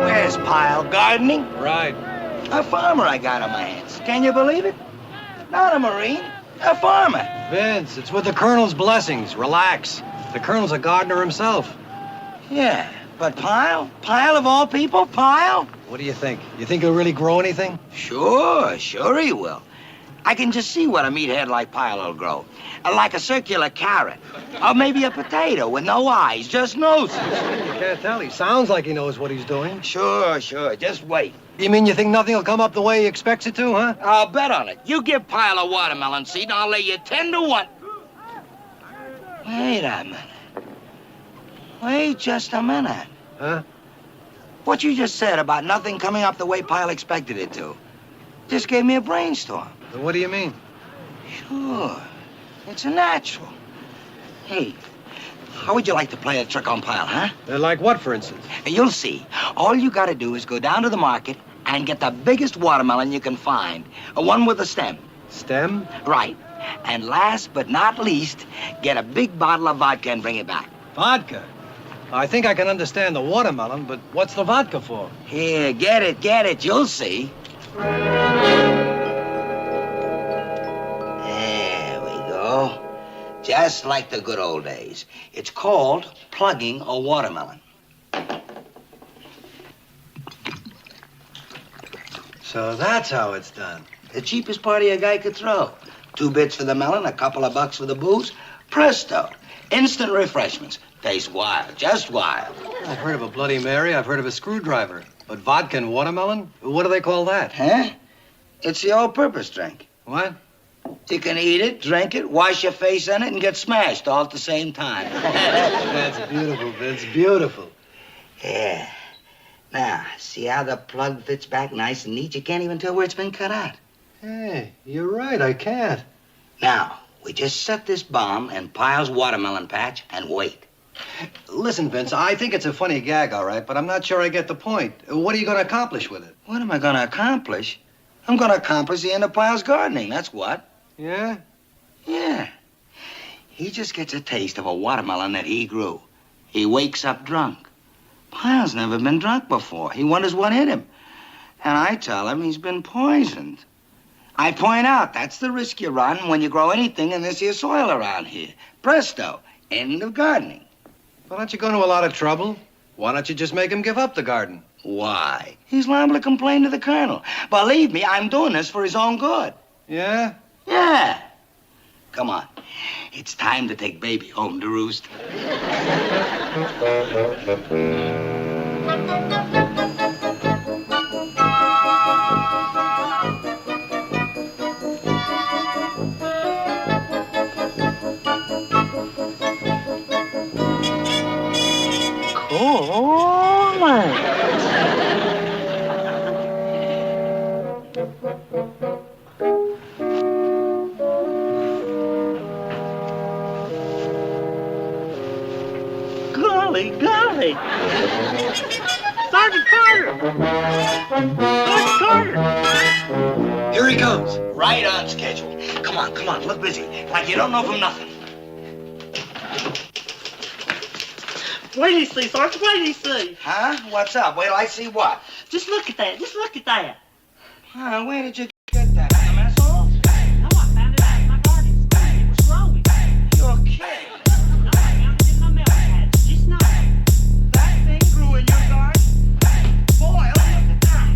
Where's Pyle? Gardening? Right. A farmer I got on my hands. Can you believe it? Not a Marine, a farmer. Vince, it's with the Colonel's blessings. Relax. The Colonel's a gardener himself. Yeah, but Pyle? Pyle of all people? Pyle? What do you think? You think he'll really grow anything? Sure he will. I can just see what a meathead like Pyle will grow. Like a circular carrot. Or maybe a potato with no eyes, just noses. You can't tell. He sounds like he knows what he's doing. Sure. Just wait. You mean you think nothing will come up the way he expects it to, huh? I'll bet on it. You give Pyle a watermelon seed, and I'll lay you 10 to 1. Wait a minute. Wait just a minute. Huh? What you just said about nothing coming up the way Pyle expected it to just gave me a brainstorm. What do you mean? Sure. It's a natural. Hey, how would you like to play a trick on Pyle, huh? Like what, for instance? You'll see. All you gotta do is go down to the market and get the biggest watermelon you can find. One with a stem. Stem? Right. And last but not least, get a big bottle of vodka and bring it back. Vodka? I think I can understand the watermelon, but what's the vodka for? Here, get it. You'll see. There we go. Just like the good old days. It's called plugging a watermelon. So that's how it's done. The cheapest party a guy could throw. 2 bits for the melon, a couple of bucks for the booze. Presto. Instant refreshments. Tastes wild, just wild. I've heard of a Bloody Mary, I've heard of a screwdriver. But vodka and watermelon? What do they call that? Huh? It's the all-purpose drink. What? You can eat it, drink it, wash your face in it, and get smashed all at the same time. That's beautiful, Vince. Beautiful. Yeah. Now, see how the plug fits back nice and neat? You can't even tell where it's been cut out. Hey, you're right. I can't. Now, we just set this bomb in Pyle's watermelon patch and wait. Listen, Vince, I think it's a funny gag, all right, but I'm not sure I get the point. What are you going to accomplish with it? What am I going to accomplish? I'm going to accomplish the end of Pyle's gardening, that's what. Yeah? Yeah. He just gets a taste of a watermelon that he grew. He wakes up drunk. Pyle's never been drunk before. He wonders what hit him. And I tell him he's been poisoned. I point out that's the risk you run when you grow anything in this here soil around here. Presto, end of gardening. Well, aren't you going to a lot of trouble? Why don't you just make him give up the garden? Why? He's liable to complain to the colonel. Believe me, I'm doing this for his own good. Yeah? Yeah. Come on. It's time to take baby home to roost. Golly. Sergeant Carter! Sergeant Carter! Here he comes. Right on schedule. Come on, look busy. Like you don't know from nothing. Wait till you see, Sergeant, wait till you see. Huh? What's up? Wait till I see what? Just look at that. Huh, where did you get that? In the mess hall? No, I found it out in my garden. It was growing. You're kidding. No, I found it in my milk patch. Just now. That thing grew in your garden? Boy, look at that.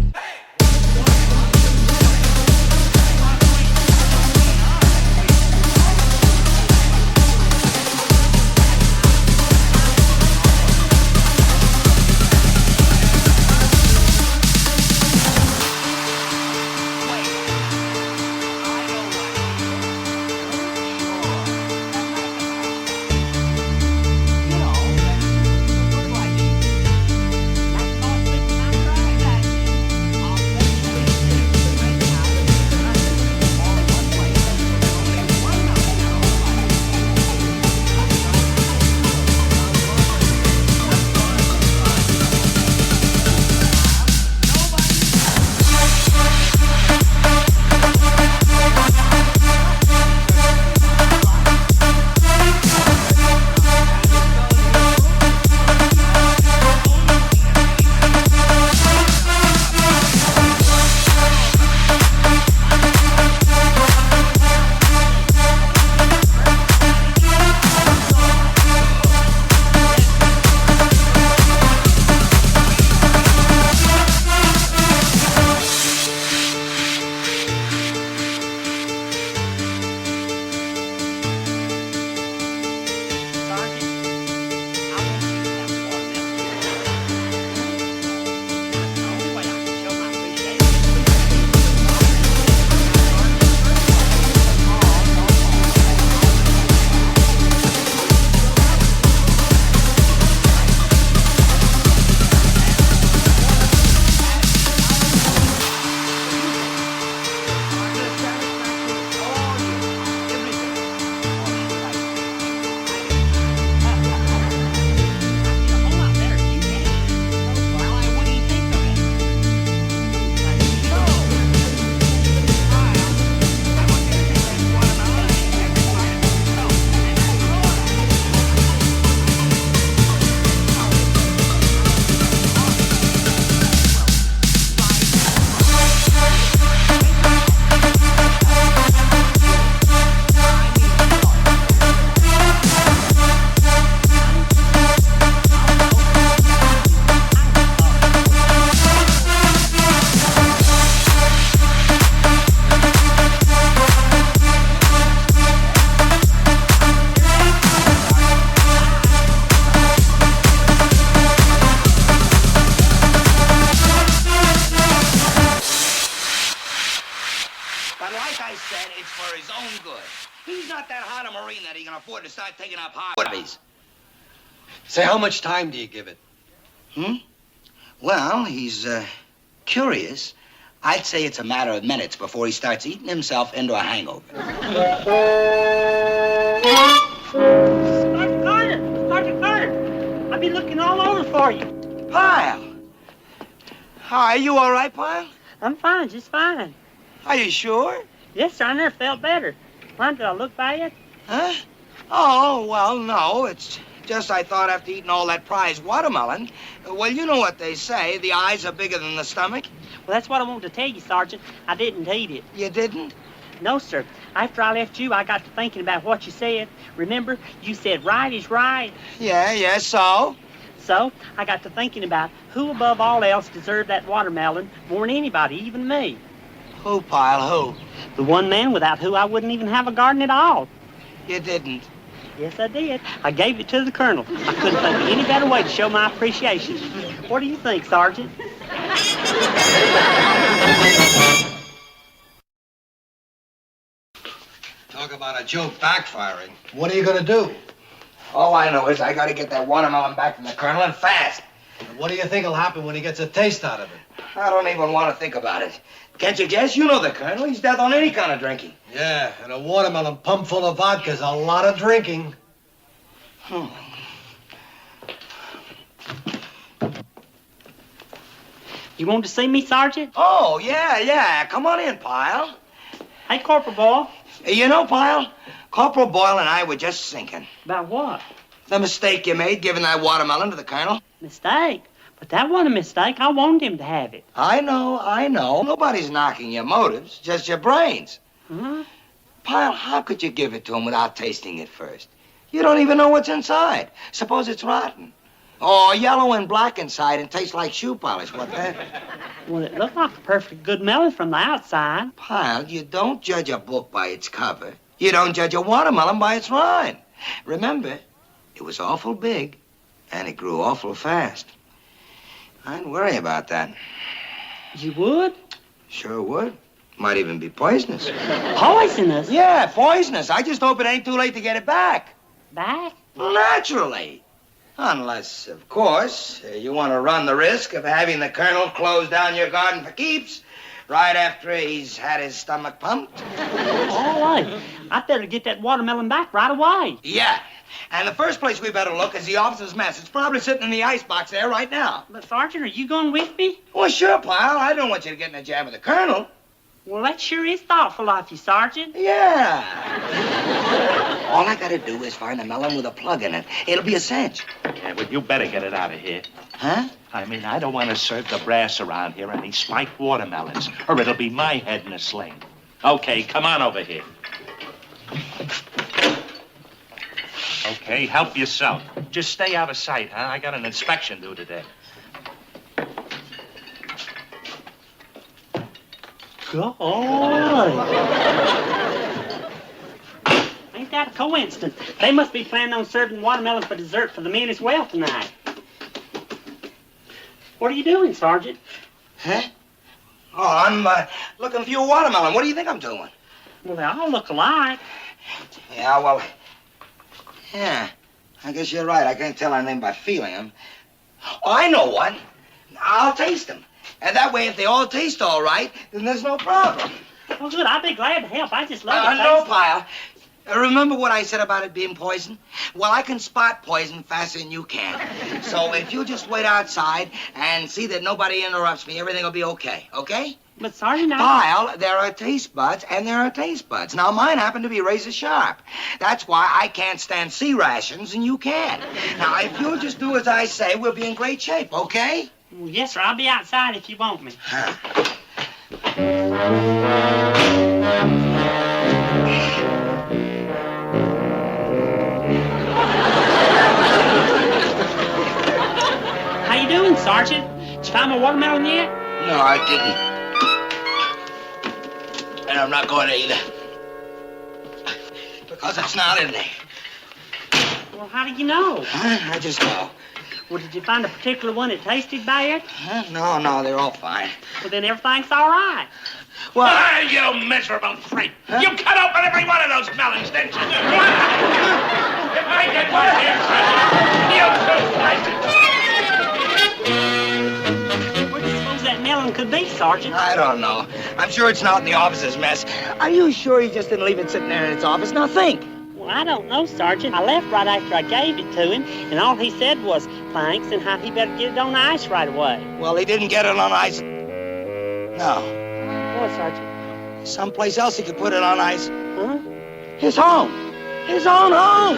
said it's for his own good. He's not that hot a Marine that he can afford to start taking up hobbies. Say, how much time do you give it? Well, he's curious. I'd say it's a matter of minutes before he starts eating himself into a hangover. Sergeant Carter, I've been looking all over for you. Pyle! Are you all right, Pyle? I'm fine, just fine. Are you sure? Yes, sir, I never felt better. Why, did I look bad? Huh? Oh, well, no. It's just I thought after eating all that prize watermelon, well, you know what they say, the eyes are bigger than the stomach. Well, that's what I wanted to tell you, Sergeant. I didn't eat it. You didn't? No, sir. After I left you, I got to thinking about what you said. Remember, you said right is right. Yeah, so? So, I got to thinking about who above all else deserved that watermelon more than anybody, even me. Who, Pyle, who? The one man without who I wouldn't even have a garden at all. You didn't? Yes, I did. I gave it to the colonel. I couldn't think of any better way to show my appreciation. What do you think, Sergeant? Talk about a joke backfiring. What are you going to do? All I know is I got to get that watermelon back from the colonel and fast. And what do you think will happen when he gets a taste out of it? I don't even want to think about it. Can't you guess? You know the colonel. He's death on any kind of drinking. Yeah, and a watermelon pump full of vodka is a lot of drinking. You want to see me, Sergeant? Oh, yeah. Come on in, Pyle. Hey, Corporal Boyle. You know, Pyle, Corporal Boyle and I were just thinking. About what? The mistake you made giving that watermelon to the colonel. Mistake? But that wasn't a mistake. I wanted him to have it. I know. Nobody's knocking your motives, just your brains. Huh? Pyle, how could you give it to him without tasting it first? You don't even know what's inside. Suppose it's rotten. Or yellow and black inside and tastes like shoe polish. What then? Well, it looked like a perfectly good melon from the outside. Pyle, you don't judge a book by its cover. You don't judge a watermelon by its rind. Remember, it was awful big, and it grew awful fast. I'd worry about that. You would? Sure would. Might even be poisonous. Poisonous? Yeah, poisonous. I just hope it ain't too late to get it back. Back? Well, naturally. Unless, of course, you want to run the risk of having the colonel close down your garden for keeps right after he's had his stomach pumped. All right. I'd better get that watermelon back right away. Yeah. And the first place we better look is the officer's mess. It's probably sitting in the icebox there right now. But, Sergeant, are you going with me? Well, sure, Pyle. I don't want you to get in a jam with the colonel. Well, that sure is thoughtful of you, Sergeant. Yeah. All I gotta do is find a melon with a plug in it. It'll be a cinch. Yeah, well, you better get it out of here. Huh? I mean, I don't want to serve the brass around here any spiked watermelons, or it'll be my head in a sling. Okay, come on over here. Okay, help yourself. Just stay out of sight, huh? I got an inspection due today. God. Ain't that a coincidence? They must be planning on serving watermelon for dessert for the men as well tonight. What are you doing, Sergeant? Huh? Oh, I'm looking for your watermelon. What do you think I'm doing? Well, they all look alike. Yeah, well, yeah, I guess you're right. I can't tell anything by feeling them. Oh, I know one. I'll taste them. And that way, if they all taste all right, then there's no problem. Oh, good. I'd be glad to help. I just love it. No, Pyle. Remember what I said about it being poison? Well, I can spot poison faster than you can. So if you just wait outside and see that nobody interrupts me, everything will be okay, okay? But, Sergeant, Pyle, there are taste buds and there are taste buds. Now, mine happen to be razor sharp. That's why I can't stand sea rations and you can. Now, if you'll just do as I say, we'll be in great shape, okay? Well, yes, sir. I'll be outside if you want me. How you doing, Sergeant? Did you find my watermelon yet? No, I didn't. And I'm not going to either. Because it's not in there. Well, how do you know? I just know. Well, did you find a particular one that tasted bad? No, they're all fine. Well, then everything's all right. Well, you miserable freak! You cut open every one of those melons, didn't you? If I get one here, Where do you suppose that melon could be, Sergeant? I don't know. I'm sure it's not in the officer's mess. Are you sure he just didn't leave it sitting there in its office? Now think. Well, I don't know, Sergeant. I left right after I gave it to him, and all he said was thanks and how he better get it on ice right away. Well, he didn't get it on ice. No. What, Sergeant? Someplace else he could put it on ice. Huh? His home. His own home.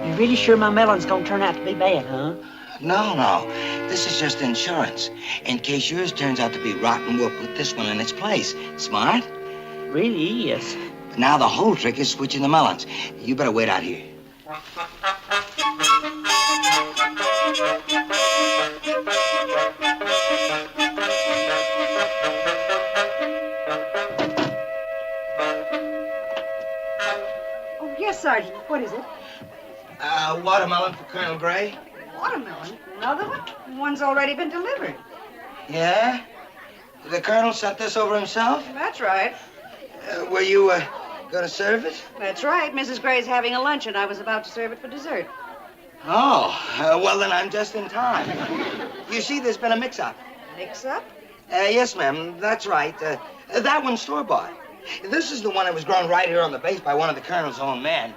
You really sure my melon's gonna turn out to be bad, huh? No. This is just insurance. In case yours turns out to be rotten, we'll put this one in its place. Smart? Really is. But now the whole trick is switching the melons. You better wait out here. Oh, yes, Sergeant. What is it? Watermelon for Colonel Gray. Watermelon? Another one? One's already been delivered. Yeah? The Colonel sent this over himself? That's right. Were you, gonna serve it? That's right. Mrs. Gray's having a lunch, and I was about to serve it for dessert. Oh, well, then I'm just in time. You see, there's been a mix-up. Mix-up? Yes, ma'am, that's right. That one's store-bought. This is the one that was grown right here on the base by one of the Colonel's own men.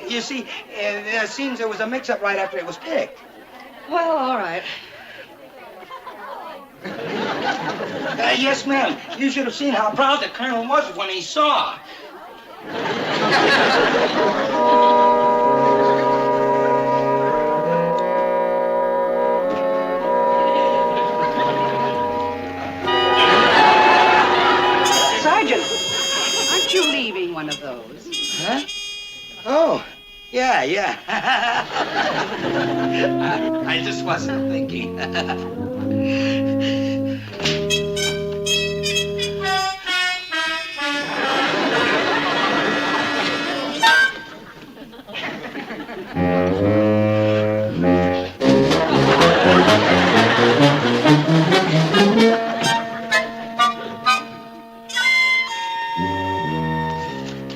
You see, it seems there was a mix-up right after it was picked. Well, all right. Yes, ma'am. You should have seen how proud the Colonel was when he saw. Sergeant, aren't you leaving one of those? Huh? Oh, yeah. I just wasn't thinking.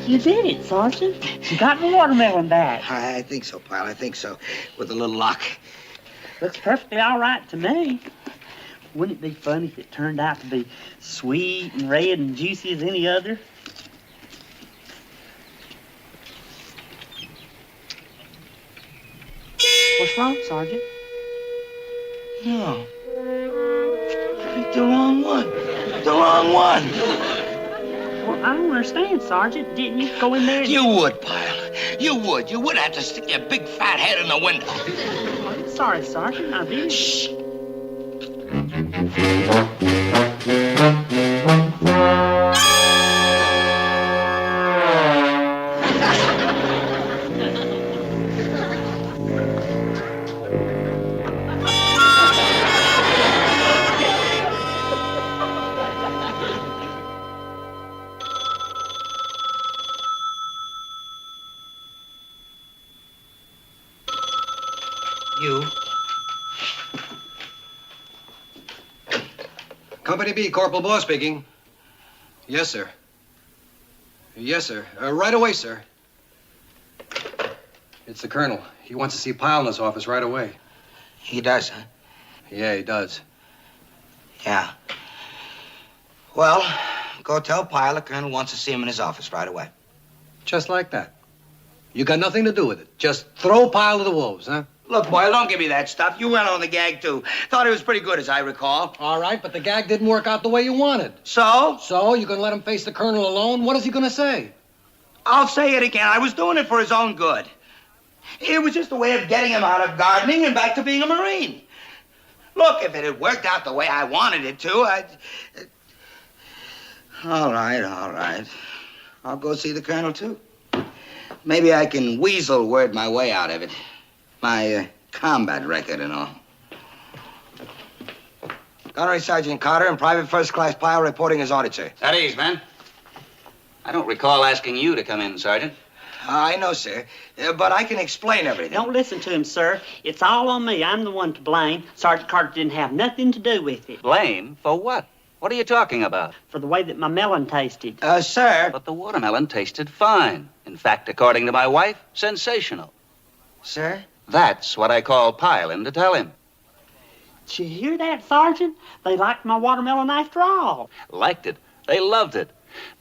You did it, Sergeant. You got the watermelon back. I think so, pal. I think so. With a little luck. Looks perfectly all right to me. Wouldn't it be funny if it turned out to be sweet and red and juicy as any other? What's wrong, Sergeant? No. I picked the wrong one. The wrong one. Well, I don't understand, Sergeant. Didn't you go in there and... You would, pal. You would. You would have to stick your big fat head in the window. I'm sorry, Sergeant. I did. Shh. You. Company B, Corporal Boss speaking. Yes, sir. Yes, sir. Right away, sir. It's the Colonel. He wants to see Pyle in his office right away. He does, huh? Yeah, he does. Yeah. Well, go tell Pyle the Colonel wants to see him in his office right away. Just like that. You got nothing to do with it. Just throw Pyle to the wolves, huh? Look, boy, don't give me that stuff. You went on the gag, too. Thought it was pretty good, as I recall. All right, but the gag didn't work out the way you wanted. So? So, you gonna let him face the Colonel alone? What is he gonna say? I'll say it again. I was doing it for his own good. It was just a way of getting him out of gardening and back to being a Marine. Look, if it had worked out the way I wanted it to, I'd... All right. I'll go see the Colonel, too. Maybe I can weasel word my way out of it. My combat record and all. Gunnery Sergeant Carter and Private First Class Pyle reporting as ordered, sir. At ease, men. I don't recall asking you to come in, Sergeant. I know, sir, but I can explain everything. Don't listen to him, sir. It's all on me. I'm the one to blame. Sergeant Carter didn't have nothing to do with it. Blame? For what? What are you talking about? For the way that my melon tasted. Sir. But the watermelon tasted fine. In fact, according to my wife, sensational. Sir? That's what I called Pyle in to tell him. Did you hear that, Sergeant? They liked my watermelon after all. Liked it. They loved it.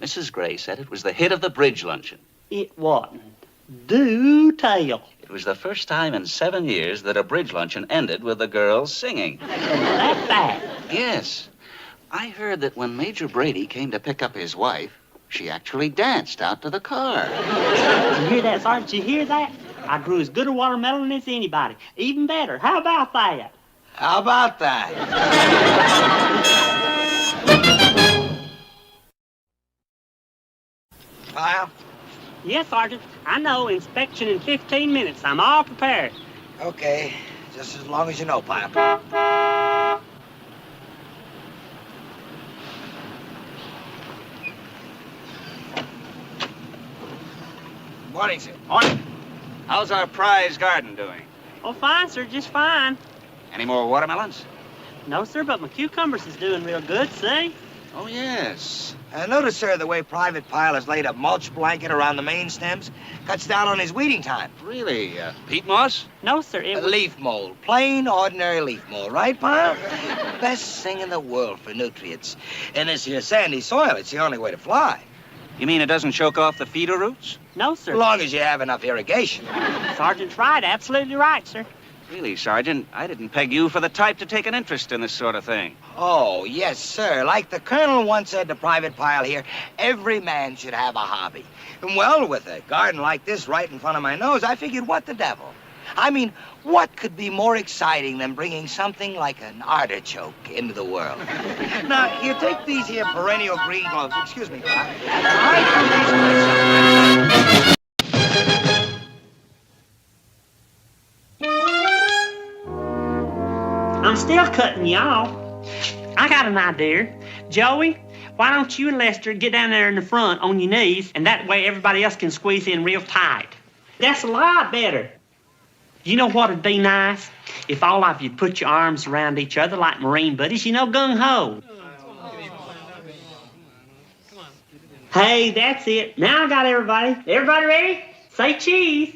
Mrs. Gray said it was the hit of the bridge luncheon. It wasn't. Do tell. It was the first time in 7 years that a bridge luncheon ended with the girls singing. That bad? Yes. I heard that when Major Brady came to pick up his wife, she actually danced out to the car. Did you hear that, Sergeant? Did you hear that? I grew as good a watermelon as anybody. Even better. How about that? How about that? Pyle? Yes, Sergeant. I know. Inspection in 15 minutes. I'm all prepared. Okay. Just as long as you know, Pyle. Morning, sir. Morning. How's our prize garden doing? Oh, fine, sir. Just fine. Any more watermelons? No, sir, but my cucumbers is doing real good, see? Oh, yes. Notice, sir, the way Private Pyle has laid a mulch blanket around the main stems. Cuts down on his weeding time. Really? Peat moss? No, sir, it was... Leaf mold. Plain, ordinary leaf mold. Right, Pyle? Best thing in the world for nutrients. In this here sandy soil, it's the only way to fly. You mean it doesn't choke off the feeder roots? No, sir. As long as you have enough irrigation. Sergeant's right. Absolutely right, sir. Really, Sergeant, I didn't peg you for the type to take an interest in this sort of thing. Oh, yes, sir. Like the colonel once said to Private Pyle here, every man should have a hobby. And well, with a garden like this right in front of my nose, I figured, what the devil? I mean, what could be more exciting than bringing something like an artichoke into the world? Now, you take these here perennial green gloves. Excuse me, Pyle. I'm still cutting, y'all. I got an idea. Joey, why don't you and Lester get down there in the front on your knees, and that way everybody else can squeeze in real tight. That's a lot better. You know what would be nice? If all of you put your arms around each other like Marine buddies, you know, gung-ho. Hey, that's it. Now I got everybody. Everybody ready? Say cheese.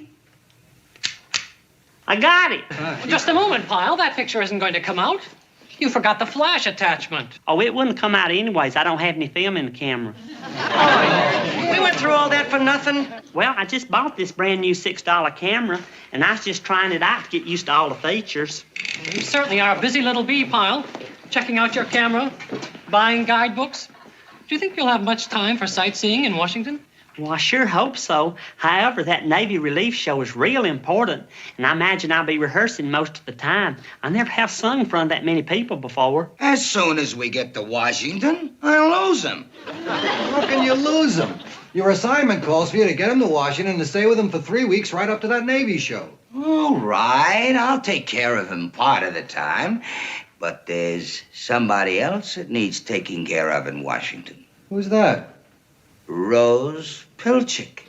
I got it. Just a moment, Pyle. That picture isn't going to come out. You forgot the flash attachment. Oh, it wouldn't come out anyways. I don't have any film in the camera. We went through all that for nothing. Well, I just bought this brand new $6 camera, and I was just trying it out to get used to all the features. You certainly are a busy little bee, Pyle. Checking out your camera, buying guidebooks. Do you think you'll have much time for sightseeing in Washington? Well, I sure hope so. However, that Navy relief show is real important, and I imagine I'll be rehearsing most of the time. I never have sung in front of that many people before. As soon as we get to Washington, I'll lose him. How can you lose him? Your assignment calls for you to get him to Washington and stay with him for 3 weeks right up to that Navy show. All right, I'll take care of him part of the time. But there's somebody else that needs taking care of in Washington. Who's that? Rose Pilchick.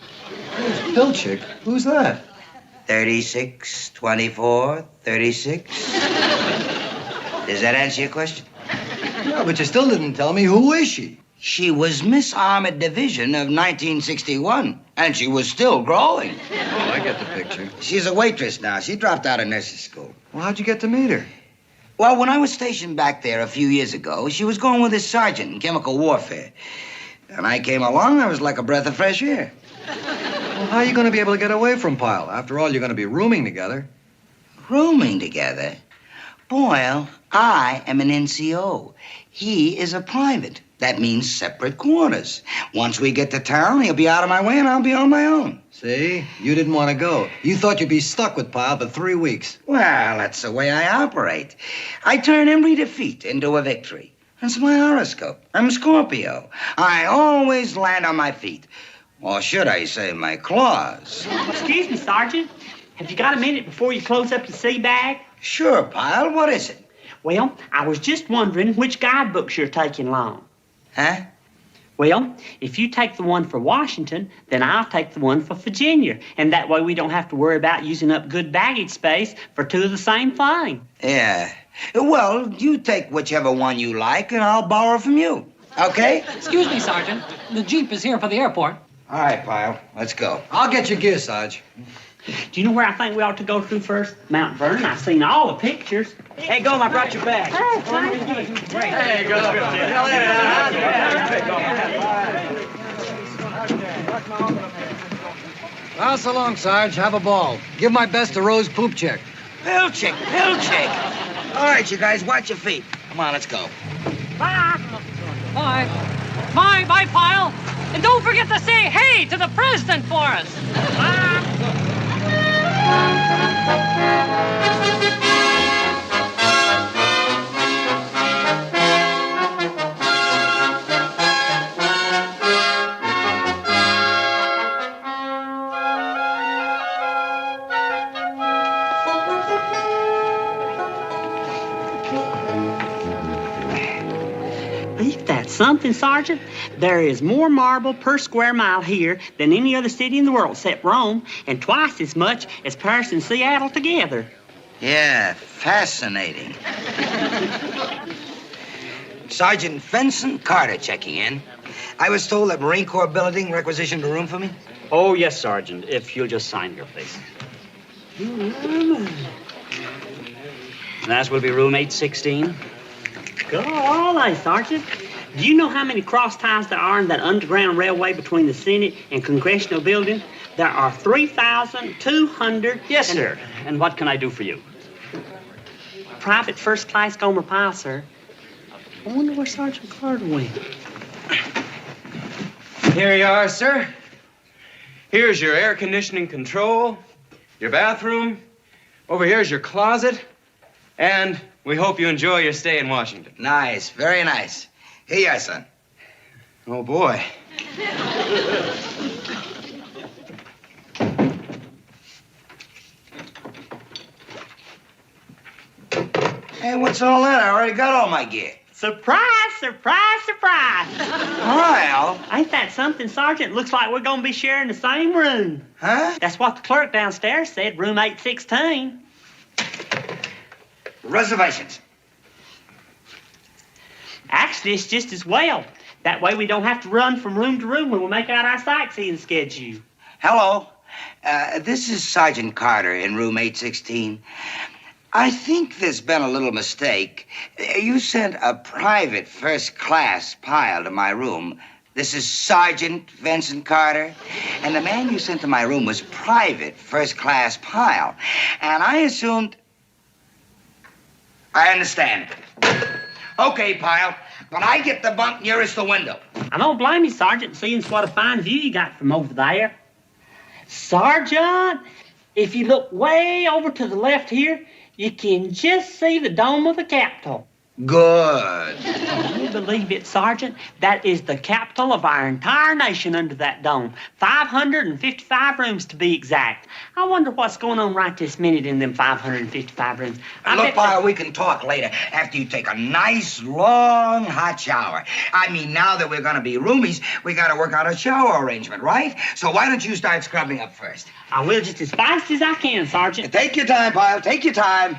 Rose Pilchick? Who's that? 36, 24, 36. Does that answer your question? Yeah, but you still didn't tell me who is she? She was Miss Armored Division of 1961, and she was still growing. Oh, I get the picture. She's a waitress now. She dropped out of nursing school. Well, how'd you get to meet her? Well, when I was stationed back there a few years ago, she was going with a sergeant in chemical warfare. And I came along, I was like a breath of fresh air. Well, how are you going to be able to get away from Pyle? After all, you're going to be rooming together. Rooming together? Boyle, I am an NCO. He is a private. That means separate quarters. Once we get to town, he'll be out of my way and I'll be on my own. See? You didn't want to go. You thought you'd be stuck with Pyle for 3 weeks. Well, that's the way I operate. I turn every defeat into a victory. That's my horoscope. I'm Scorpio. I always land on my feet. Or should I say my claws? Excuse me, Sergeant. Have you got a minute before you close up your sea bag? Sure, Pyle. What is it? Well, I was just wondering which guidebooks you're taking along. Huh? Well, if you take the one for Washington, then I'll take the one for Virginia. And that way we don't have to worry about using up good baggage space for two of the same thing. Yeah. Well, you take whichever one you like, and I'll borrow from you. Okay? Excuse me, Sergeant. The Jeep is here for the airport. All right, Pyle. Let's go. I'll get your gear, Sarge. Do you know where I think we ought to go to first? Mount Vernon. I've seen all the pictures. Hey, Gomer, I brought your bag. Hey, go. Well, so long, Sarge. Have a ball. Give my best to Rose Poopchick. Pilchick. All right, you guys, watch your feet. Come on, let's go. Bye. Bye, Pyle. And don't forget to say hey to the president for us. Ain't that something, Sergeant? There is more marble per square mile here than any other city in the world except Rome, and twice as much as Paris and Seattle together. Yeah, fascinating. Sergeant Vincent Carter checking in. I was told that Marine Corps billeting requisitioned a room for me. Oh, yes, Sergeant, if you'll just sign here, please. That will be room 816. Golly, Sergeant. Do you know how many cross ties there are in that underground railway between the Senate and Congressional building? There are 3,200. Yes, sir. And what can I do for you? Private first class Gomer Pyle, sir. I wonder where Sergeant Carter went. Here you are, sir. Here's your air conditioning control, your bathroom. Over here's your closet. And we hope you enjoy your stay in Washington. Nice, very nice. Here you are, son. Oh, boy. Hey, what's all that? I already got all my gear. Surprise, surprise, surprise. Well. Ain't that something, Sergeant? Looks like we're going to be sharing the same room. Huh? That's what the clerk downstairs said, room 816. Reservations. Actually, it's just as well. That way we don't have to run from room to room when we make out our sightseeing schedule. Hello. This is Sergeant Carter in room 816. I think there's been a little mistake. You sent a private first-class Pyle to my room. This is Sergeant Vincent Carter. And the man you sent to my room was private first-class Pyle. And I assumed... I understand. Okay, Pyle, but I get the bunk nearest the window. I don't blame you, Sergeant, seeing what a fine view you got from over there. Sergeant, if you look way over to the left here, you can just see the dome of the Capitol. Good. Can you believe it, Sergeant? That is the capital of our entire nation under that dome. 555 rooms to be exact. I wonder what's going on right this minute in them 555 rooms. Look, Pyle, we can talk later after you take a nice, long, hot shower. I mean, now that we're going to be roomies, we got to work out a shower arrangement, right? So why don't you start scrubbing up first? I will just as fast as I can, Sergeant. Take your time, Pyle. Take your time.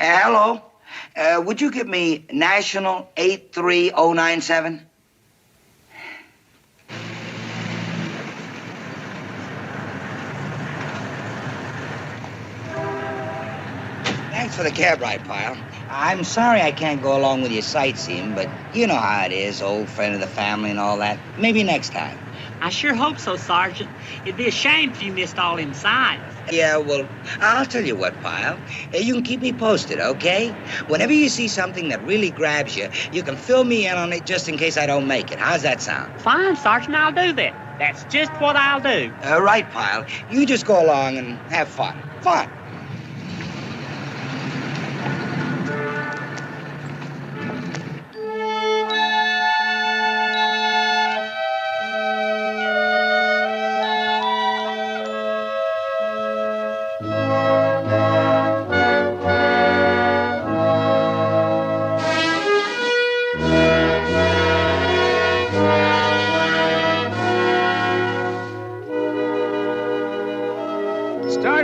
Hello. Would you give me National 83097? Thanks for the cab ride, Pyle. I'm sorry I can't go along with your sightseeing, but you know how it is, old friend of the family and all that. Maybe next time. I sure hope so, Sergeant. It'd be a shame if you missed all them sights. Yeah, well, I'll tell you what, Pyle. You can keep me posted, okay? Whenever you see something that really grabs you, you can fill me in on it just in case I don't make it. How's that sound? Fine, Sergeant, I'll do that. That's just what I'll do. Right, Pyle. You just go along and have fun. Fun.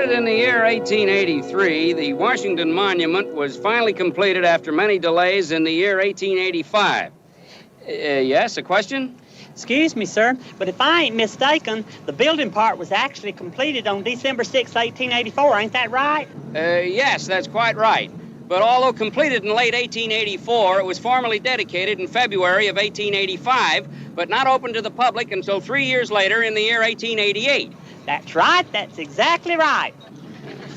Started in the year 1883, the Washington Monument was finally completed after many delays in the year 1885. Yes, a question? Excuse me, sir, but if I ain't mistaken, the building part was actually completed on December 6, 1884. Ain't that right? Yes, that's quite right. But although completed in late 1884, it was formally dedicated in February of 1885, but not open to the public until 3 years later in the year 1888. That's right. That's exactly right.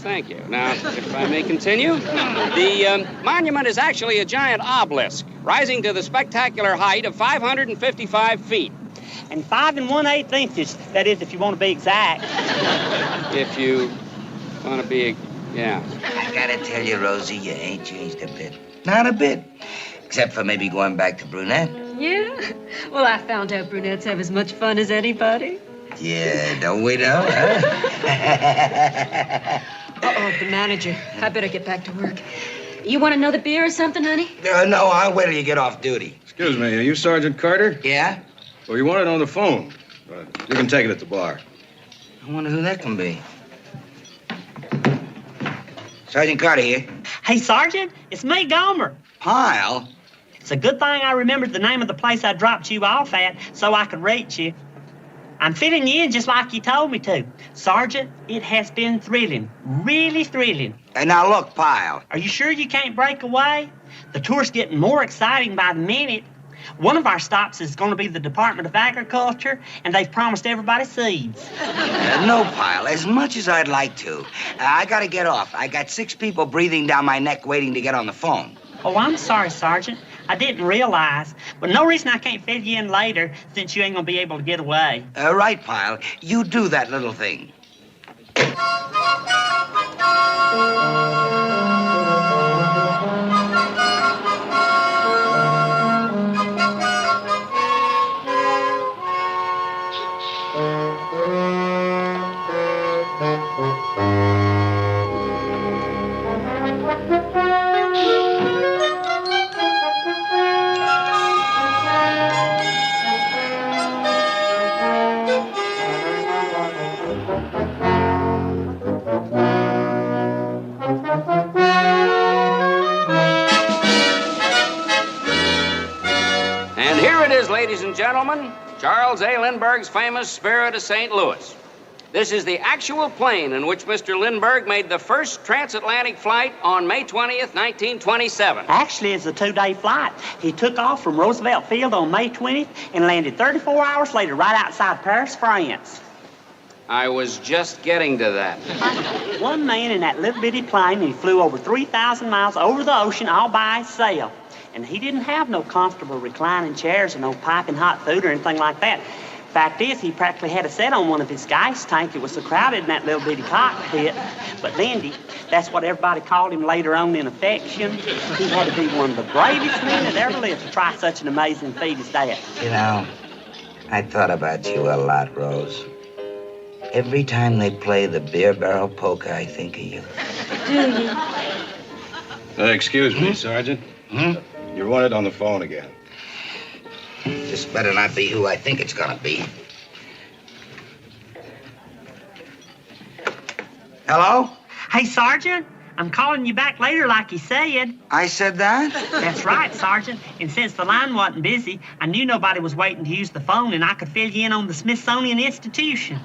Thank you. Now, if I may continue, the monument is actually a giant obelisk, rising to the spectacular height of 555 feet. And 5 1/8 inches, that is, if you want to be exact. If you want to be, yeah. I gotta tell you, Rosie, you ain't changed a bit. Not a bit. Except for maybe going back to brunette. Yeah? Well, I found out brunettes have as much fun as anybody. Yeah, don't we know, huh? Uh-oh, the manager. I better get back to work. You want another beer or something, honey? No, I'll wait till you get off duty. Excuse me, are you Sergeant Carter? Yeah? Well, you want it on the phone. You can take it at the bar. I wonder who that can be. Sergeant Carter here. Hey, Sergeant, it's me, Gomer. Pyle? It's a good thing I remembered the name of the place I dropped you off at so I could reach you. I'm fitting you in just like you told me to. Sergeant, it has been thrilling. Really thrilling. And now look, Pyle. Are you sure you can't break away? The tour's getting more exciting by the minute. One of our stops is going to be the Department of Agriculture, and they've promised everybody seeds. No, Pyle, as much as I'd like to. I gotta get off. I got 6 people breathing down my neck waiting to get on the phone. Oh, I'm sorry, Sergeant. I didn't realize. But no reason I can't fill you in later since you ain't going to be able to get away. Right, Pyle. You do that little thing. Ladies and gentlemen, Charles A. Lindbergh's famous Spirit of St. Louis. This is the actual plane in which Mr. Lindbergh made the first transatlantic flight on May 20th, 1927. Actually, it's a 2-day flight. He took off from Roosevelt Field on May 20th and landed 34 hours later right outside Paris, France. I was just getting to that. One man in that little bitty plane, and he flew over 3,000 miles over the ocean all by himself. And he didn't have no comfortable reclining chairs or no piping hot food or anything like that. Fact is, he practically had a set on one of his gas tanks. It was so crowded in that little bitty cockpit. But Lindy, that's what everybody called him later on in affection. He had to be one of the bravest men that ever lived to try such an amazing feat as that. You know, I thought about you a lot, Rose. Every time they play the beer barrel polka, I think of you. Do you? Excuse me, Sergeant. You're wanted on the phone again. This better not be who I think it's gonna be. Hello? Hey, Sergeant, I'm calling you back later like you said. I said that? That's right, Sergeant. And since the line wasn't busy, I knew nobody was waiting to use the phone, and I could fill you in on the Smithsonian Institution.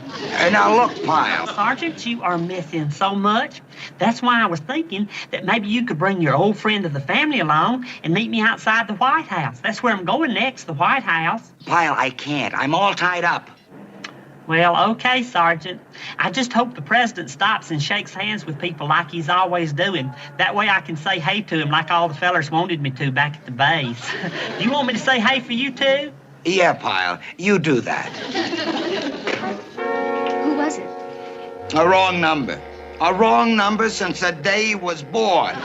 Now look, Pyle. Sergeant, you are missing so much. That's why I was thinking that maybe you could bring your old friend of the family along and meet me outside the White House. That's where I'm going next, the White House. Pyle, I can't. I'm all tied up. Well, okay, Sergeant. I just hope the president stops and shakes hands with people like he's always doing. That way I can say hey to him like all the fellers wanted me to back at the base. Do you want me to say hey for you, too? Yeah, Pyle. You do that. Who was it? A wrong number. A wrong number since the day he was born.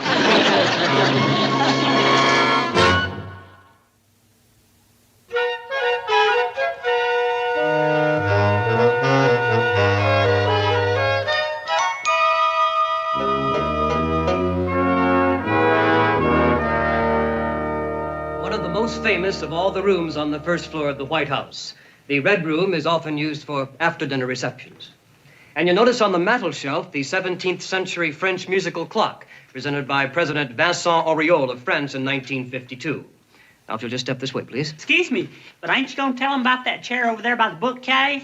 Famous of all the rooms on the first floor of the White House. The Red Room is often used for after-dinner receptions. And you'll notice on the mantel shelf the 17th century French musical clock, presented by President Vincent Auriol of France in 1952. Now, if you'll just step this way, please. Excuse me, but ain't you gonna tell him about that chair over there by the bookcase?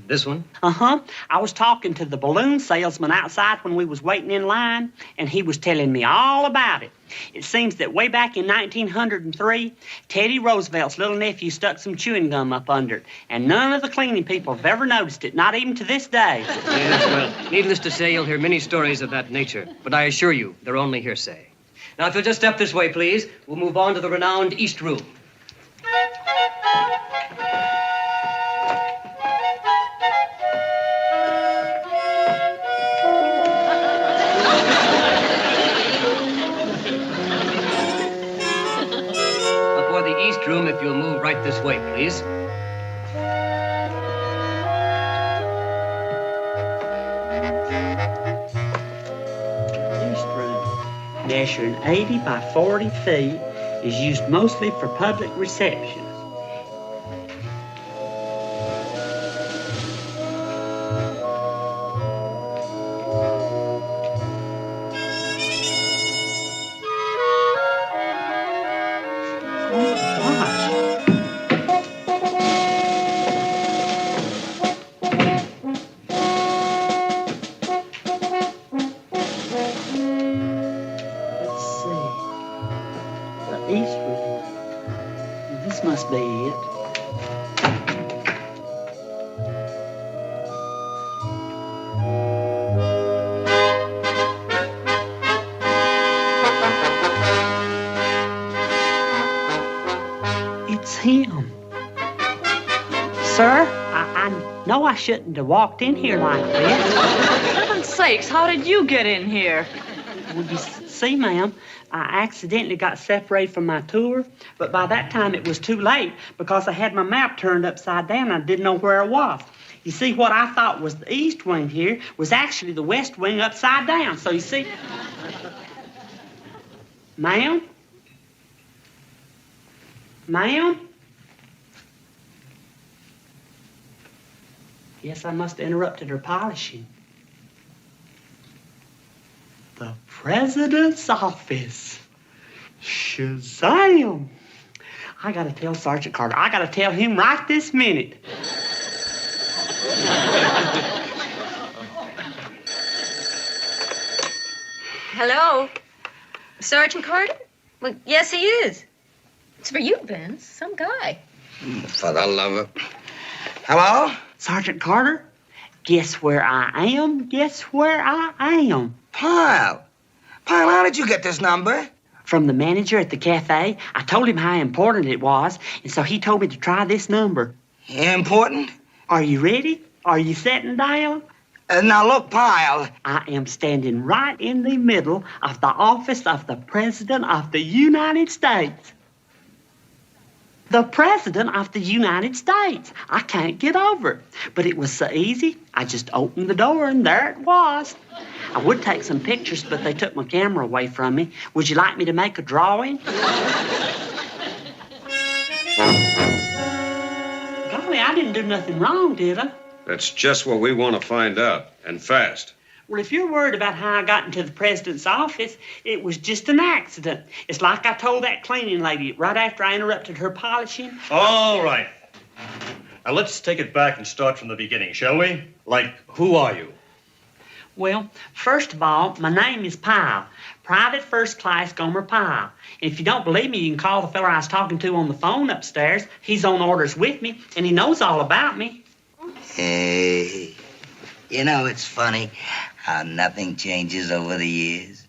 This one? Uh-huh. I was talking to the balloon salesman outside when we was waiting in line, and he was telling me all about it. It seems that way back in 1903, Teddy Roosevelt's little nephew stuck some chewing gum up under it, and none of the cleaning people have ever noticed it, not even to this day. Yes, well, needless to say, you'll hear many stories of that nature, but I assure you, they're only hearsay. Now, if you'll just step this way, please, we'll move on to the renowned East Room. For the East Room, if you'll move right this way, please. East room, measuring 80 by 40 feet, is used mostly for public receptions. This must be it. It's him. Sir, I know I shouldn't have walked in here like this. For heaven's sakes, how did you get in here? Well, you see, ma'am, I accidentally got separated from my tour, but by that time it was too late because I had my map turned upside down and I didn't know where I was. You see, what I thought was the east wing here was actually the west wing upside down. So you see... Ma'am? Ma'am? Yes, I must have interrupted her polishing. The president's office. Shazam! I gotta tell Sergeant Carter. I gotta tell him right this minute. Hello? Sergeant Carter? Well, yes, he is. It's for you, Vince. Some guy. For the love of... Hello? Sergeant Carter? Guess where I am? Guess where I am? Pyle. Pyle, how did you get this number? From the manager at the cafe. I told him how important it was, and so he told me to try this number. Important? Are you ready? Are you sitting down? Now look, Pyle. I am standing right in the middle of the office of the President of the United States. The President of the United States. I can't get over it. But it was so easy. I just opened the door and there it was. I would take some pictures, but they took my camera away from me. Would you like me to make a drawing? Golly, I didn't do nothing wrong, did I? That's just what we want to find out, and fast. Well, if you're worried about how I got into the president's office, it was just an accident. It's like I told that cleaning lady right after I interrupted her polishing. All right. Now, let's take it back and start from the beginning, shall we? Like, who are you? Well, first of all, my name is Pyle. Private First Class Gomer Pyle. And if you don't believe me, you can call the fella I was talking to on the phone upstairs. He's on orders with me, and he knows all about me. Hey, you know, it's funny how nothing changes over the years.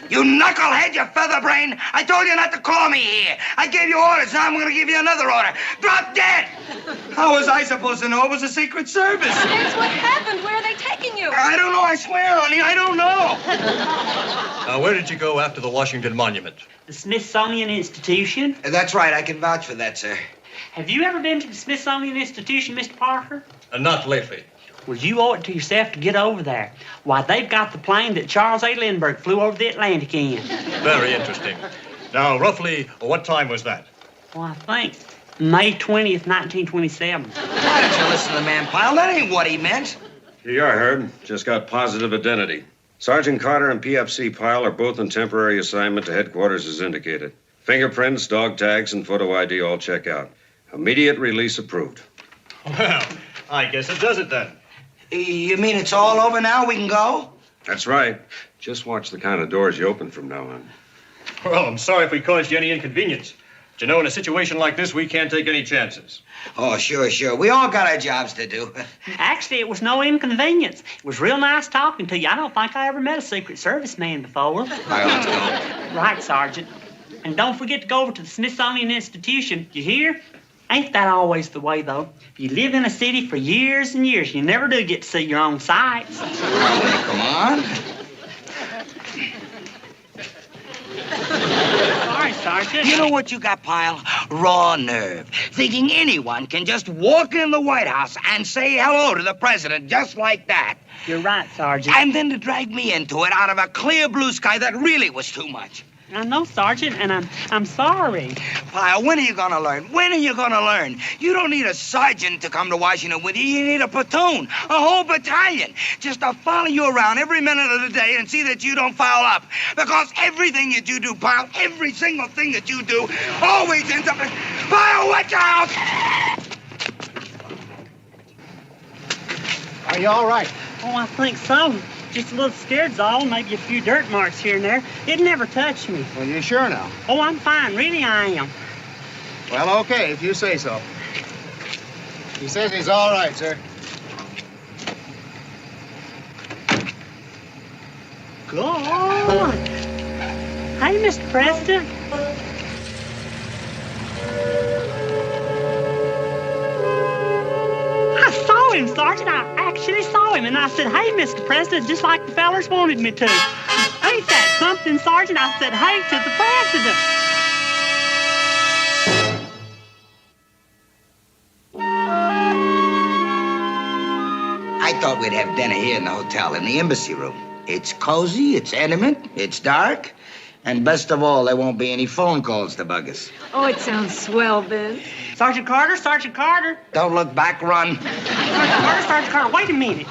You knucklehead, you featherbrain! I told you not to call me here. I gave you orders, now I'm going to give you another order. Drop dead! How was I supposed to know it was the Secret Service? Vince, what happened? Where are they taking you? I don't know, I swear, honey, I don't know. Now, where did you go after the Washington Monument? The Smithsonian Institution. That's right, I can vouch for that, sir. Have you ever been to the Smithsonian Institution, Mr. Parker? Not lately. Well, you owe it to yourself to get over there. Why, they've got the plane that Charles A. Lindbergh flew over the Atlantic in. Very interesting. Now, roughly, what time was that? Well, I think May 20th, 1927. Why don't you listen to the man, Pyle? That ain't what he meant. Yeah, I heard. Just got positive identity. Sergeant Carter and PFC Pyle are both on temporary assignment to headquarters as indicated. Fingerprints, dog tags, and photo ID all check out. Immediate release approved. Well, I guess it does it then. You mean it's all over now? We can go? That's right. Just watch the kind of doors you open from now on. Well, I'm sorry if we caused you any inconvenience. But you know, in a situation like this, we can't take any chances. Oh, sure. We all got our jobs to do. Actually, it was no inconvenience. It was real nice talking to you. I don't think I ever met a Secret Service man before. All right, let's go. Right, Sergeant. And don't forget to go over to the Smithsonian Institution. You hear? Ain't that always the way, though? If you live in a city for years and years, you never do get to see your own sights. Come on. Sorry, Sergeant. You know what you got, Pyle? Raw nerve. Thinking anyone can just walk in the White House and say hello to the president just like that. You're right, Sergeant. And then to drag me into it out of a clear blue sky that really was too much. I know, Sergeant, and I'm sorry. Pyle, when are you gonna learn? When are you gonna learn? You don't need a sergeant to come to Washington with you. You need a platoon, a whole battalion, just to follow you around every minute of the day and see that you don't foul up. Because everything that you do, Pyle, every single thing that you do always ends up in... Pyle, watch out! Are you all right? Oh, I think so. Just a little scared's all, maybe a few dirt marks here and there. It never touched me. Well, you sure now? Oh, I'm fine. Really, I am. Well, okay, if you say so. He says he's all right, sir. Go on. Hey, Mr. President. I saw him, Sergeant. I actually saw him, and I said, hey, Mr. President, just like the fellers wanted me to. Ain't that something, Sergeant? I said, hey, to the president. I thought we'd have dinner here in the hotel, in the embassy room. It's cozy, it's intimate, it's dark, and best of all, there won't be any phone calls to bug us. Oh, it sounds swell, Ben. Sergeant Carter, Sergeant Carter. Don't look back, run. Sergeant Carter, wait a minute.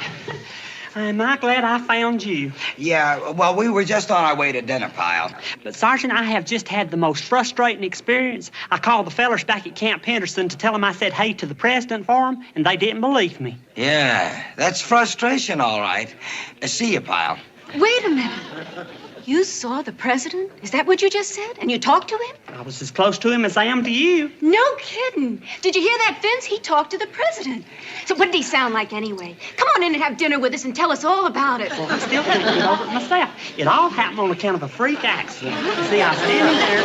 Am I glad I found you? Yeah, well, we were just on our way to dinner, Pyle. But, Sergeant, I have just had the most frustrating experience. I called the fellers back at Camp Henderson to tell them I said hey to the president for them, and they didn't believe me. Yeah, that's frustration, all right. See you, Pyle. Wait a minute. You saw the president? Is that what you just said? And you talked to him? I was as close to him as I am to you. No kidding. Did you hear that, Vince? He talked to the president. So what did he sound like anyway? Come on in and have dinner with us and tell us all about it. Well, I still can't get over it myself. It all happened on account of a freak accident. See, I was standing there.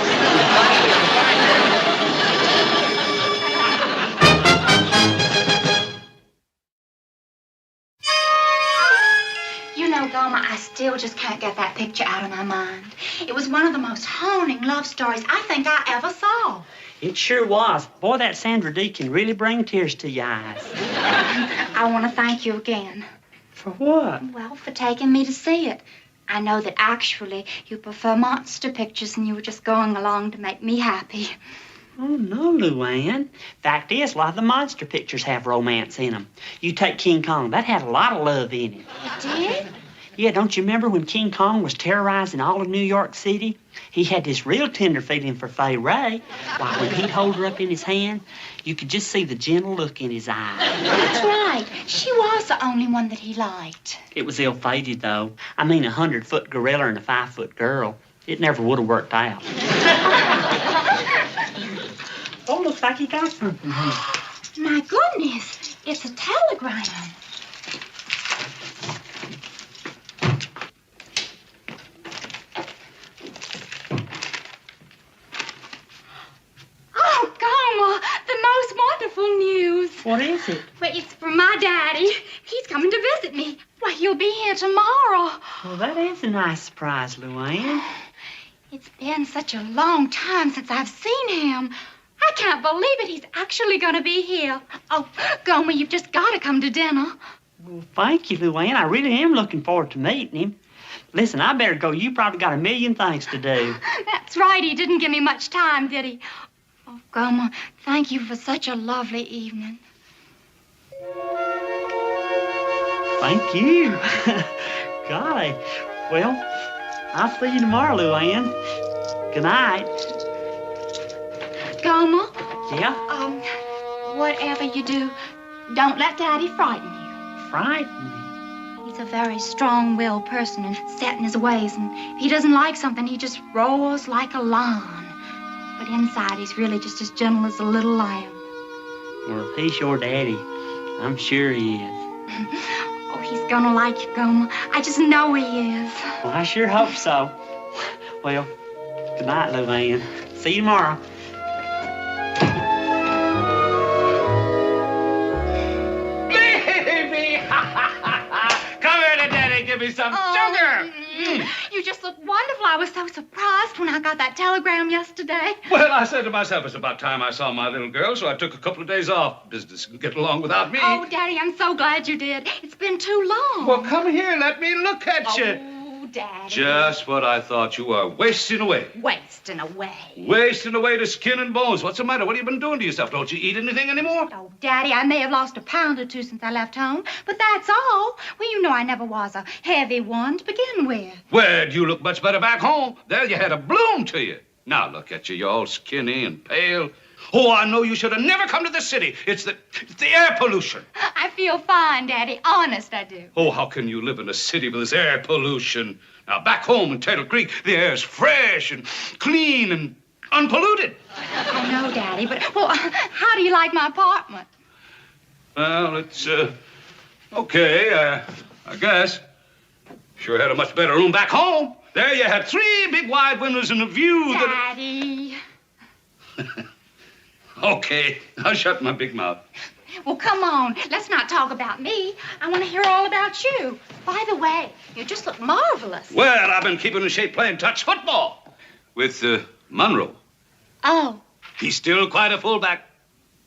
You know, Gomer, I still just can't get that picture out of my mind. It was one of the most haunting love stories I think I ever saw. It sure was. Boy, that Sandra D can really bring tears to your eyes. I want to thank you again. For what? Well, for taking me to see it. I know that actually you prefer monster pictures and you were just going along to make me happy. Oh, no, Luann. Fact is, a lot of the monster pictures have romance in them. You take King Kong. That had a lot of love in it. It did? Yeah, don't you remember when King Kong was terrorizing all of New York City? He had this real tender feeling for Fay Ray. Why, when he'd hold her up in his hand, you could just see the gentle look in his eye. That's right. She was the only one that he liked. It was ill-fated, though. I mean, a 100-foot gorilla and a 5-foot girl. It never would have worked out. Oh, looks like he got something. My goodness, it's a telegram. Oh, Gomer, the most wonderful news. What is it? Well, it's from my daddy. He's coming to visit me. Why, he'll be here tomorrow. Well, that is a nice surprise, Luann. It's been such a long time since I've seen him. I can't believe it. He's actually going to be here. Oh, Gomer, you've just got to come to dinner. Well, thank you, Luann. I really am looking forward to meeting him. Listen, I better go. You probably got a million things to do. That's right. He didn't give me much time, did he? Oh, Oh, Gomer, thank you for such a lovely evening. Thank you. Golly. Well, I'll see you tomorrow, Luann. Good night. Gomer? Yeah? Whatever you do, don't let Daddy frighten you. Frighten me? He's a very strong-willed person and set in his ways, and if he doesn't like something, he just roars like a lion. But inside, he's really just as gentle as a little lamb. Well, if he's your daddy, I'm sure he is. Oh, he's gonna like you, Gomer. I just know he is. Well, I sure hope so. Well, good night, Luann. See you tomorrow. Baby! Come here to Daddy, give me some sugar. You just look wonderful. I was so surprised when I got that telegram yesterday. Well, I said to myself, it's about time I saw my little girl, so I took a couple of days off. Business can get along without me. Oh, Daddy, I'm so glad you did. It's been too long. Well, come here. Let me look at you. Oh, Daddy. Just what I thought. You are wasting away. Wasting away. Wasting away to skin and bones. What's the matter? What have you been doing to yourself? Don't you eat anything anymore? Oh, Daddy, I may have lost a pound or two since I left home, but that's all. Well, you know I never was a heavy one to begin with. Well, you look much better back home. There you had a bloom to you. Now look at you. You're all skinny and pale. Oh, I know you should have never come to the city. It's the air pollution. I feel fine, Daddy. Honest, I do. Oh, how can you live in a city with this air pollution? Now, back home in Turtle Creek, the air's fresh and clean and unpolluted. I know, Daddy, but, well, how do you like my apartment? Well, it's, okay, I guess. Sure had a much better room back home. There you had 3 big wide windows and a view Daddy. Okay, I'll shut my big mouth. Well, come on. Let's not talk about me. I want to hear all about you. By the way, you just look marvelous. Well, I've been keeping in shape playing touch football with Monroe. Oh. He's still quite a fullback.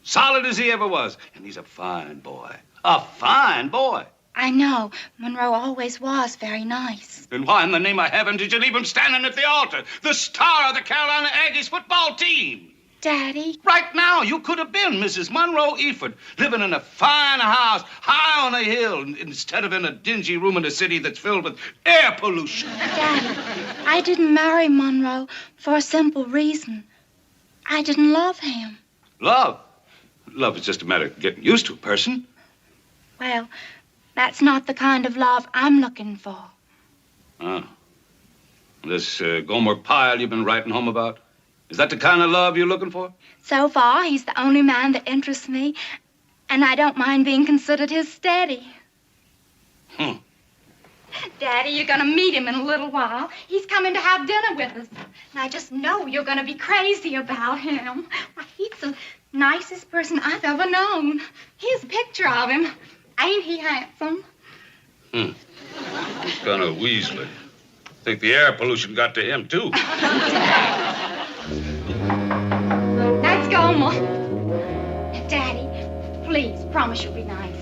Solid as he ever was. And he's a fine boy. A fine boy. I know. Monroe always was very nice. Then why in the name of heaven did you leave him standing at the altar? The star of the Carolina Aggies football team. Daddy? Right now, you could have been Mrs. Monroe Eford, living in a fine house high on a hill instead of in a dingy room in a city that's filled with air pollution. Daddy, I didn't marry Monroe for a simple reason. I didn't love him. Love? Love is just a matter of getting used to a person. Well, that's not the kind of love I'm looking for. Oh. This Gomer Pyle you've been writing home about? Is that the kind of love you're looking for? So far, he's the only man that interests me, and I don't mind being considered his steady. Daddy, you're going to meet him in a little while. He's coming to have dinner with us. And I just know you're going to be crazy about him. Why, he's the nicest person I've ever known. Here's a picture of him. Ain't he handsome? He's kind of weaselly. I think the air pollution got to him, too. That's Gomer. Daddy, please, promise you'll be nice.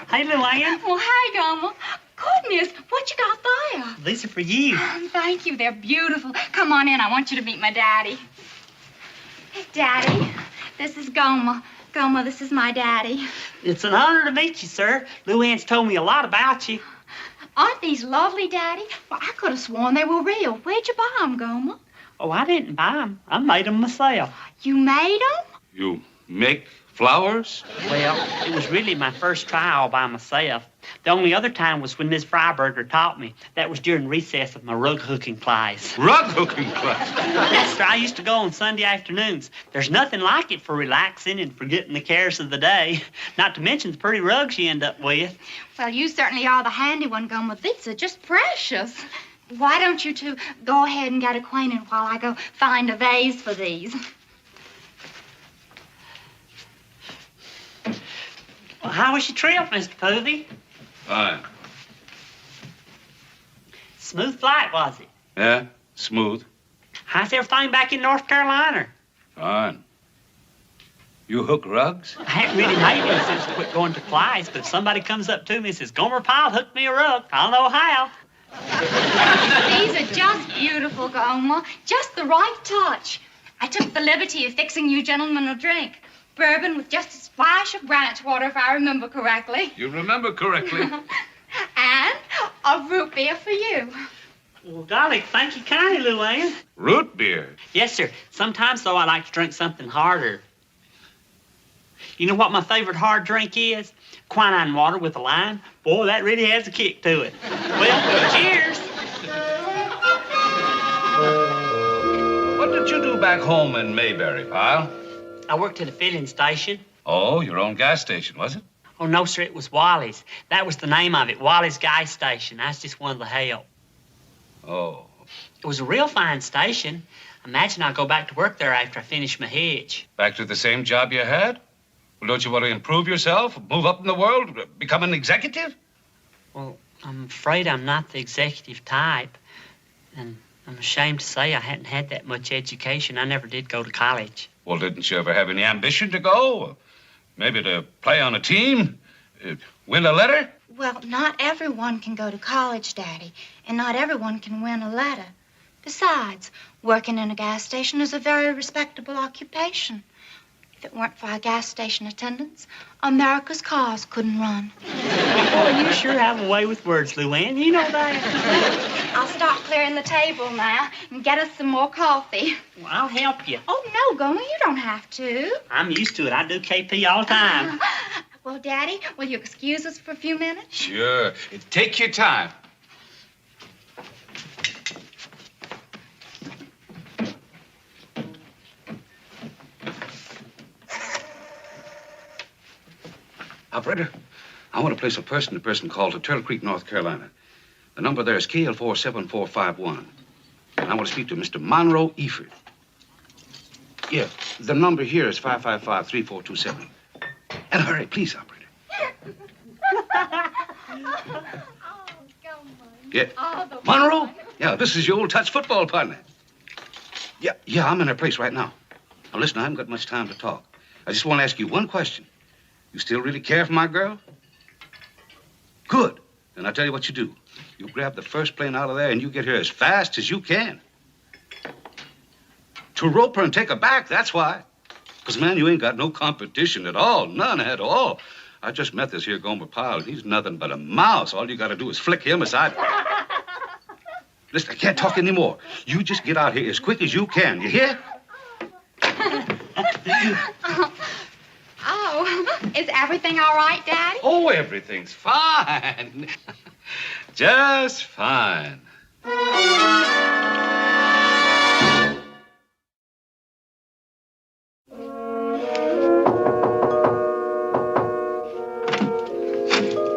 Hey, Luann. Well, hi, Gomer. Goodness, what you got there? These are for you. Thank you. They're beautiful. Come on in. I want you to meet my daddy. Daddy, this is Gomer. Gomer, this is my daddy. It's an honor to meet you, sir. Luann's told me a lot about you. Aren't these lovely, Daddy? Well, I could have sworn they were real. Where'd you buy them, Gomer? Oh, I didn't buy them. I made them myself. You made them? You make flowers? Well, it was really my first try all by myself. The only other time was when Miss Freiberger taught me. That was during recess of my rug hooking class. Rug hooking class? Yes, sir. I used to go on Sunday afternoons. There's nothing like it for relaxing and forgetting the cares of the day. Not to mention the pretty rugs you end up with. Well, you certainly are the handy one, Gomer. These are just precious. Why don't you two go ahead and get acquainted while I go find a vase for these? Well, how was your trip, Mr. Povey? Fine. Smooth flight, was it? Yeah, smooth. How's everything back in North Carolina? Fine. You hook rugs? I haven't really made any since I quit going to class, but if somebody comes up to me and says, Gomer Pyle hooked me a rug, I'll know how. These are just beautiful, Gomer. Just the right touch. I took the liberty of fixing you gentlemen a drink. Bourbon with just a splash of branch water, if I remember correctly. You remember correctly. And a root beer for you. Well, golly, thank you kindly, Luann. Root beer? Yes, sir. Sometimes, though, I like to drink something harder. You know what my favorite hard drink is? Quinine water with a lime. Boy, that really has a kick to it. Well, cheers. What did you do back home in Mayberry, Pyle? I worked at a filling station. Oh, your own gas station, was it? Oh, no, sir, it was Wally's. That was the name of it, Wally's Gas Station. I was just one of the help. Oh. It was a real fine station. Imagine I'll go back to work there after I finish my hitch. Back to the same job you had? Well, don't you want to improve yourself, move up in the world, become an executive? Well, I'm afraid I'm not the executive type. And I'm ashamed to say I hadn't had that much education. I never did go to college. Well, didn't you ever have any ambition to go? Maybe to play on a team? Win a letter? Well, not everyone can go to college, Daddy, and not everyone can win a letter. Besides, working in a gas station is a very respectable occupation. If it weren't for our gas station attendants, America's cars couldn't run. Oh, you sure have a way with words, Luann. You know that. I'll start clearing the table now and get us some more coffee. Well, I'll help you. Oh, no, Gomer, you don't have to. I'm used to it. I do KP all the time. Well, Daddy, will you excuse us for a few minutes? Sure. Take your time. Operator, I want to place a person-to-person call to Turtle Creek, North Carolina. The number there is KL47451. And I want to speak to Mr. Monroe Eford. Yeah, the number here is 555-3427. And hurry, please, operator. Yeah. Monroe? Yeah, this is your old touch football partner. Yeah, I'm in her place right now. Now, listen, I haven't got much time to talk. I just want to ask you one question. You still really care for my girl? Good. Then I'll tell you what you do. You grab the first plane out of there and you get here as fast as you can. To rope her and take her back, that's why. Because, man, you ain't got no competition at all. None at all. I just met this here Gomer Pyle. He's nothing but a mouse. All you got to do is flick him aside. Listen, I can't talk anymore. You just get out here as quick as you can. You hear? Oh, is everything all right, Daddy? Oh, everything's fine. Just fine.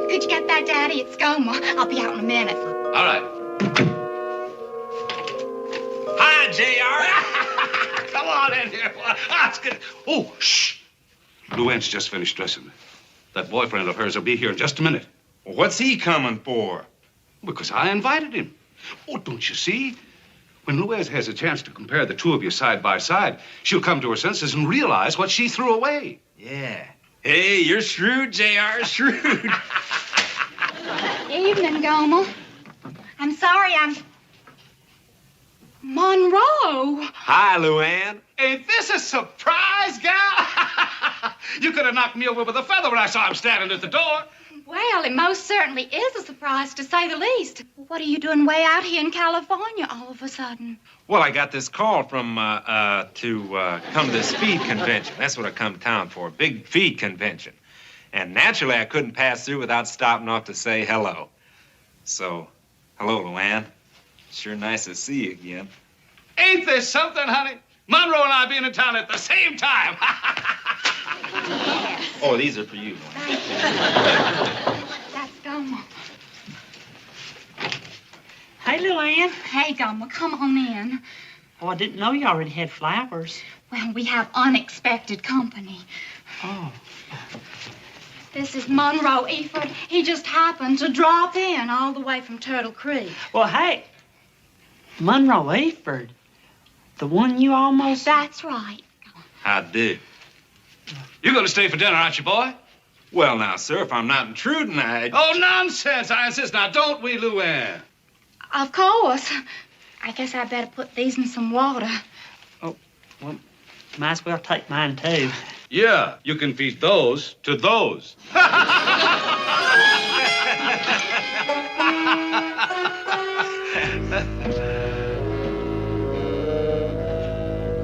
Could you get that, Daddy? It's Gomer. I'll be out in a minute. All right. Hi, J.R. Come on in here. Let's get... Oh, shh. Luann's just finished dressing. That boyfriend of hers will be here in just a minute. Well, what's he coming for? Because I invited him. Oh, don't you see? When Louise has a chance to compare the two of you side by side, she'll come to her senses and realize what she threw away. Yeah. Hey, you're shrewd, J.R. Shrewd. Evening, Gomer. I'm sorry, I'm... Monroe. Hi, Luann. Ain't this a surprise, gal? You could have knocked me over with a feather when I saw him standing at the door. Well, it most certainly is a surprise, to say the least. What are you doing way out here in California all of a sudden? Well, I got this call from, to come to this feed convention. That's what I come to town for, a big feed convention. And naturally, I couldn't pass through without stopping off to say hello. So, hello, Luann. Sure nice to see you again. Ain't this something, honey? Monroe and I being in town at the same time. Oh, these are for you, Luann. That's Gomer. Hey, Luann. Hey, Gomer, come on in. Oh, I didn't know you already had flowers. Well, we have unexpected company. Oh. This is Monroe Eford. He just happened to drop in all the way from Turtle Creek. Well, hey, Monroe Eford, the one you almost... That's right. I do. You're going to stay for dinner, aren't you, boy? Well, now, sir, if I'm not intruding, Oh, nonsense! I insist. Now, don't we, Luann? Of course. I guess I better put these in some water. Well, might as well take mine, too. Yeah, you can feed those to those.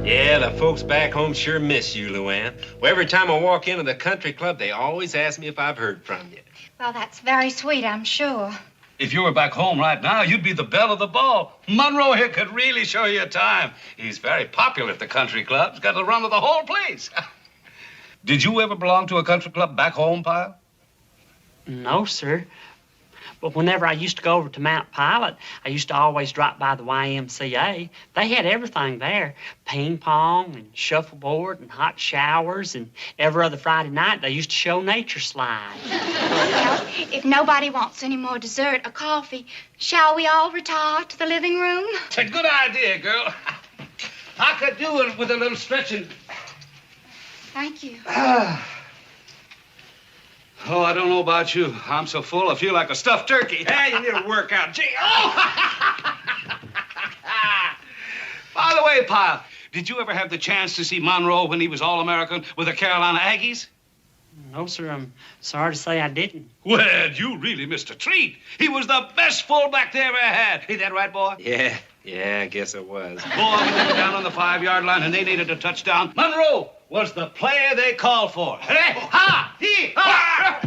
Yeah, the folks back home sure miss you, Luann. Well, every time I walk into the country club, they always ask me if I've heard from you. Well, that's very sweet, I'm sure. If you were back home right now, you'd be the belle of the ball. Monroe here could really show you a time. He's very popular at the country clubs. Got the run of the whole place. Did you ever belong to a country club back home, Pyle? No, sir. But whenever I used to go over to Mount Pilot, I used to always drop by the YMCA. They had everything there. Ping pong and shuffleboard and hot showers, and every other Friday night they used to show nature slides. Well, if nobody wants any more dessert or coffee, shall we all retire to the living room? It's a good idea, girl. I could do it with a little stretching. Thank you. Oh, I don't know about you. I'm so full, I feel like a stuffed turkey. Hey, you need a workout. Gee, oh! By the way, Pyle, did you ever have the chance to see Monroe when he was All-American with the Carolina Aggies? No, sir. I'm sorry to say I didn't. Well, you really missed a treat. He was the best fullback they ever had. Ain't that right, boy? Yeah, I guess it was. Boy, when they were down on the 5-yard line and they needed a touchdown, Monroe was the player they called for. Hey, ha! He! Ha!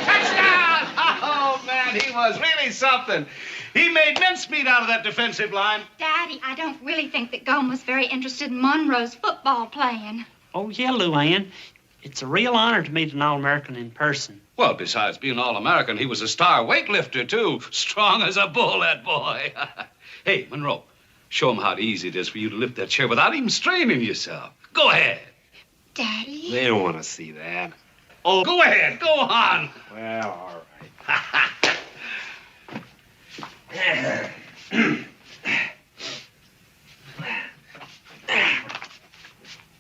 Touchdown! Oh, man, he was really something. He made mincemeat out of that defensive line. Daddy, I don't really think that Gomer's very interested in Monroe's football playing. Oh, yeah, Luann. It's a real honor to meet an All-American in person. Well, besides being All-American, he was a star weightlifter, too. Strong as a bull, that boy. Hey, Monroe, show him how easy it is for you to lift that chair without even straining yourself. Go ahead. Daddy? They don't want to see that. Oh, go ahead. Go on. Well, all right.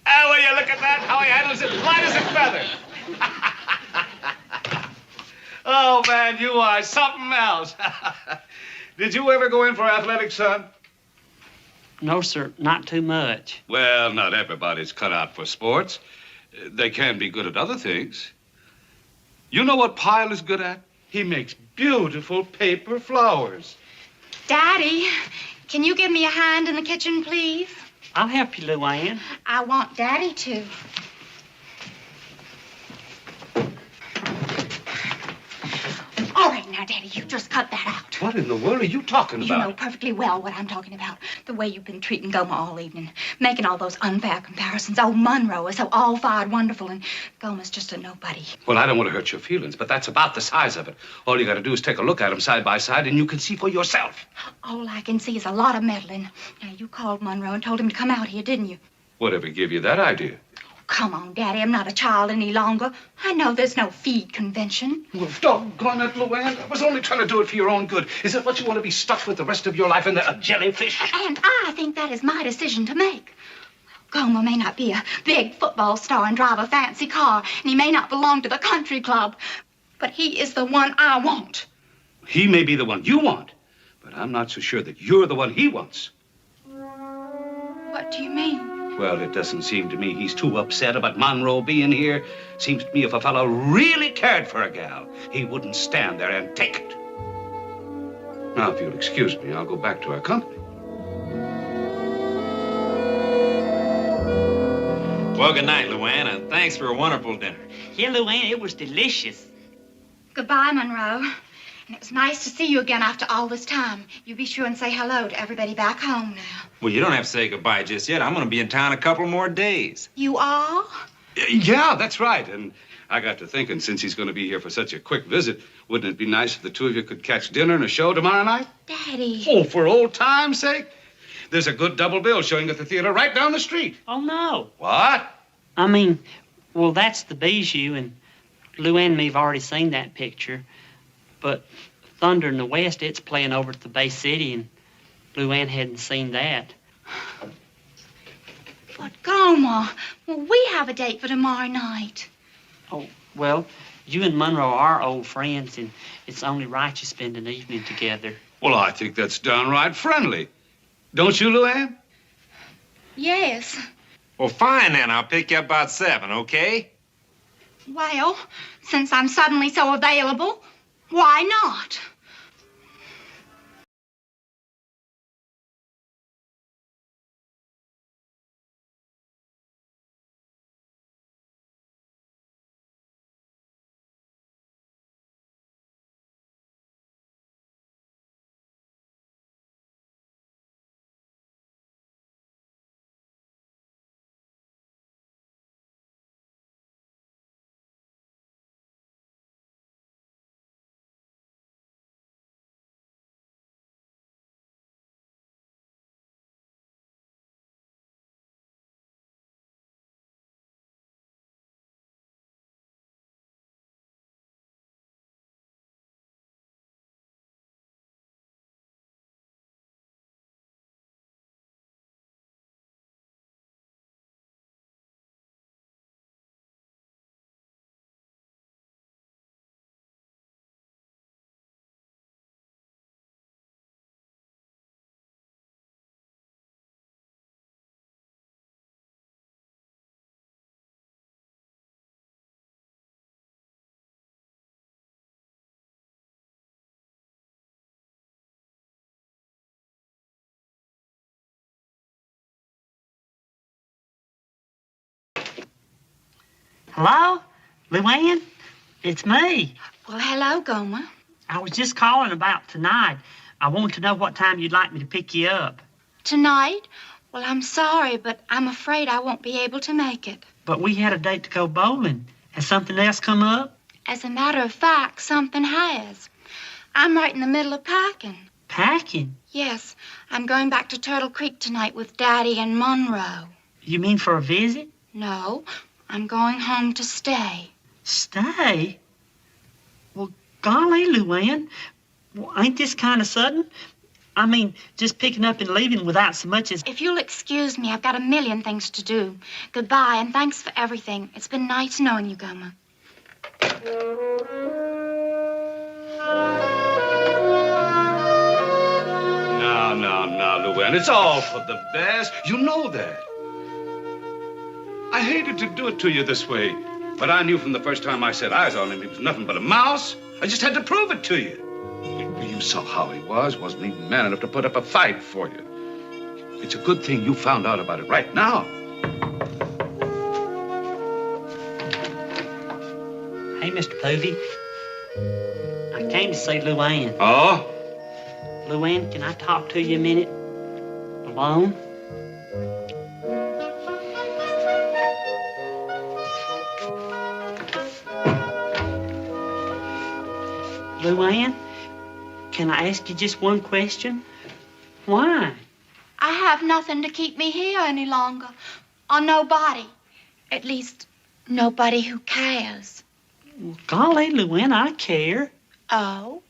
Ah, will you look at that? How he handles it, light as a feather. Oh, man, you are something else. Did you ever go in for athletics, son? No, sir, not too much. Well, not everybody's cut out for sports. They can be good at other things. You know what Pyle is good at? He makes beautiful paper flowers. Daddy, can you give me a hand in the kitchen, please? I'll help you, Luann. I want Daddy to. All right, now, Daddy, you just cut that out. What in the world are you talking about? You know perfectly well what I'm talking about. The way you've been treating Gomer all evening. Making all those unfair comparisons. Oh, Monroe is so all-fired wonderful, and Gomer's just a nobody. Well, I don't want to hurt your feelings, but that's about the size of it. All you got to do is take a look at them side by side, and you can see for yourself. All I can see is a lot of meddling. Now, you called Monroe and told him to come out here, didn't you? Whatever gave you that idea? Come on, Daddy. I'm not a child any longer. I know there's no feed convention. Well, doggone it, Luann. I was only trying to do it for your own good. Is that what you want to be stuck with the rest of your life in a jellyfish? And I think that is my decision to make. Gomer may not be a big football star and drive a fancy car, and he may not belong to the country club, but he is the one I want. He may be the one you want, but I'm not so sure that you're the one he wants. What do you mean? Well, it doesn't seem to me he's too upset about Monroe being here. Seems to me if a fellow really cared for a gal, he wouldn't stand there and take it. Now, if you'll excuse me, I'll go back to our company. Well, good night, Luann, and thanks for a wonderful dinner. Yeah, Luann, it was delicious. Goodbye, Monroe. And it was nice to see you again after all this time. You be sure and say hello to everybody back home now. Well, you don't have to say goodbye just yet. I'm going to be in town a couple more days. You are? Yeah, that's right. And I got to thinking, since he's going to be here for such a quick visit, wouldn't it be nice if the two of you could catch dinner and a show tomorrow night? Daddy. Oh, for old time's sake. There's a good double bill showing at the theater right down the street. Oh, no. What? I mean, well, that's the Bijou, and Luann and me have already seen that picture. But Thunder in the West, it's playing over at the Bay City, and Luann hadn't seen that. But, Gomer, well, we have a date for tomorrow night. Oh, well, you and Monroe are old friends, and it's only right you spend an evening together. Well, I think that's downright friendly. Don't you, Luann? Yes. Well, fine then. I'll pick you up about 7, okay? Well, since I'm suddenly so available, why not? Hello? Luann? It's me. Well, hello, Gomer. I was just calling about tonight. I wanted to know what time you'd like me to pick you up. Tonight? Well, I'm sorry, but I'm afraid I won't be able to make it. But we had a date to go bowling. Has something else come up? As a matter of fact, something has. I'm right in the middle of packing. Packing? Yes, I'm going back to Turtle Creek tonight with Daddy and Monroe. You mean for a visit? No, I'm going home to stay. Stay? Well, golly, Luann. Well, ain't this kind of sudden? I mean, just picking up and leaving without so much as... If you'll excuse me, I've got a million things to do. Goodbye, and thanks for everything. It's been nice knowing you, Gomer. No, Luann. It's all for the best. You know that. I hated to do it to you this way, but I knew from the first time I set eyes on him he was nothing but a mouse. I just had to prove it to you. You saw how he wasn't even man enough to put up a fight for you. It's a good thing you found out about it right now. Hey, Mr. Povey. I came to see Luann. Oh? Luann, can I talk to you a minute? Alone? Luann, can I ask you just one question? Why? I have nothing to keep me here any longer. Or nobody. At least, nobody who cares. Well, golly, Luann, I care. Oh?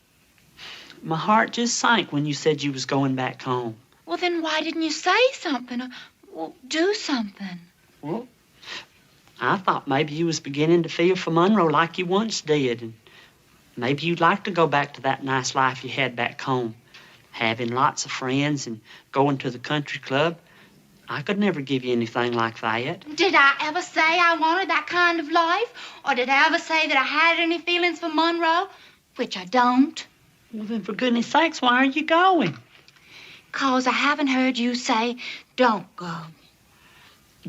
My heart just sank when you said you was going back home. Well, then why didn't you say something or well, do something? Well, I thought maybe you was beginning to feel for Monroe like you once did, and maybe you'd like to go back to that nice life you had back home, having lots of friends and going to the country club. I could never give you anything like that. Did I ever say I wanted that kind of life? Or did I ever say that I had any feelings for Monroe? Which I don't. Well, then, for goodness sakes, why are you going? 'Cause I haven't heard you say, don't go.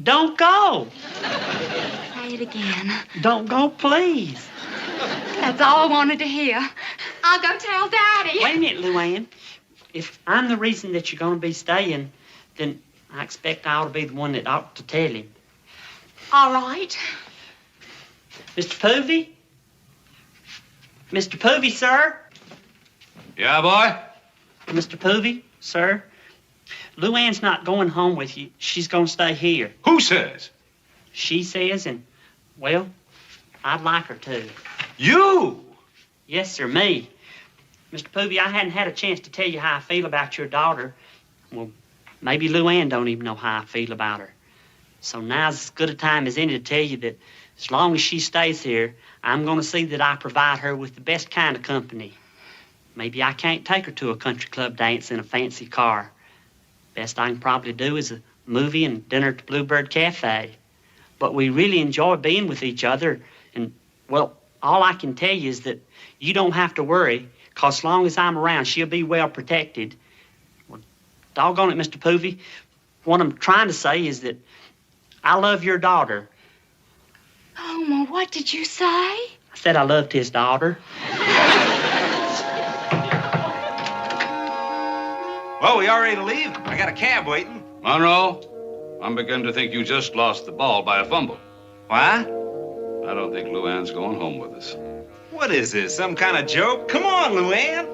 Don't go. Say it again. Don't go, please. That's all I wanted to hear. I'll go tell Daddy. Wait a minute, Luann. If I'm the reason that you're going to be staying, then I expect I ought to be the one that ought to tell him. All right. Mr. Povey? Mr. Povey, sir? Yeah, boy? Mr. Povey, sir? Luann's not going home with you. She's going to stay here. Who says? She says, and, well, I'd like her to. You? Yes, sir, me. Mr. Povey, I hadn't had a chance to tell you how I feel about your daughter. Well, maybe Luann don't even know how I feel about her. So now's as good a time as any to tell you that as long as she stays here, I'm going to see that I provide her with the best kind of company. Maybe I can't take her to a country club dance in a fancy car. Best I can probably do is a movie and dinner at the Bluebird Cafe. But we really enjoy being with each other. And, well, all I can tell you is that you don't have to worry, because as long as I'm around, she'll be well protected. Well, doggone it, Mr. Poovey. What I'm trying to say is that I love your daughter. Homer, what did you say? I said I loved his daughter. Well, we all ready to leave? I got a cab waiting. Monroe, I'm beginning to think you just lost the ball by a fumble. Why? I don't think Luann's going home with us. What is this, some kind of joke? Come on, Luann.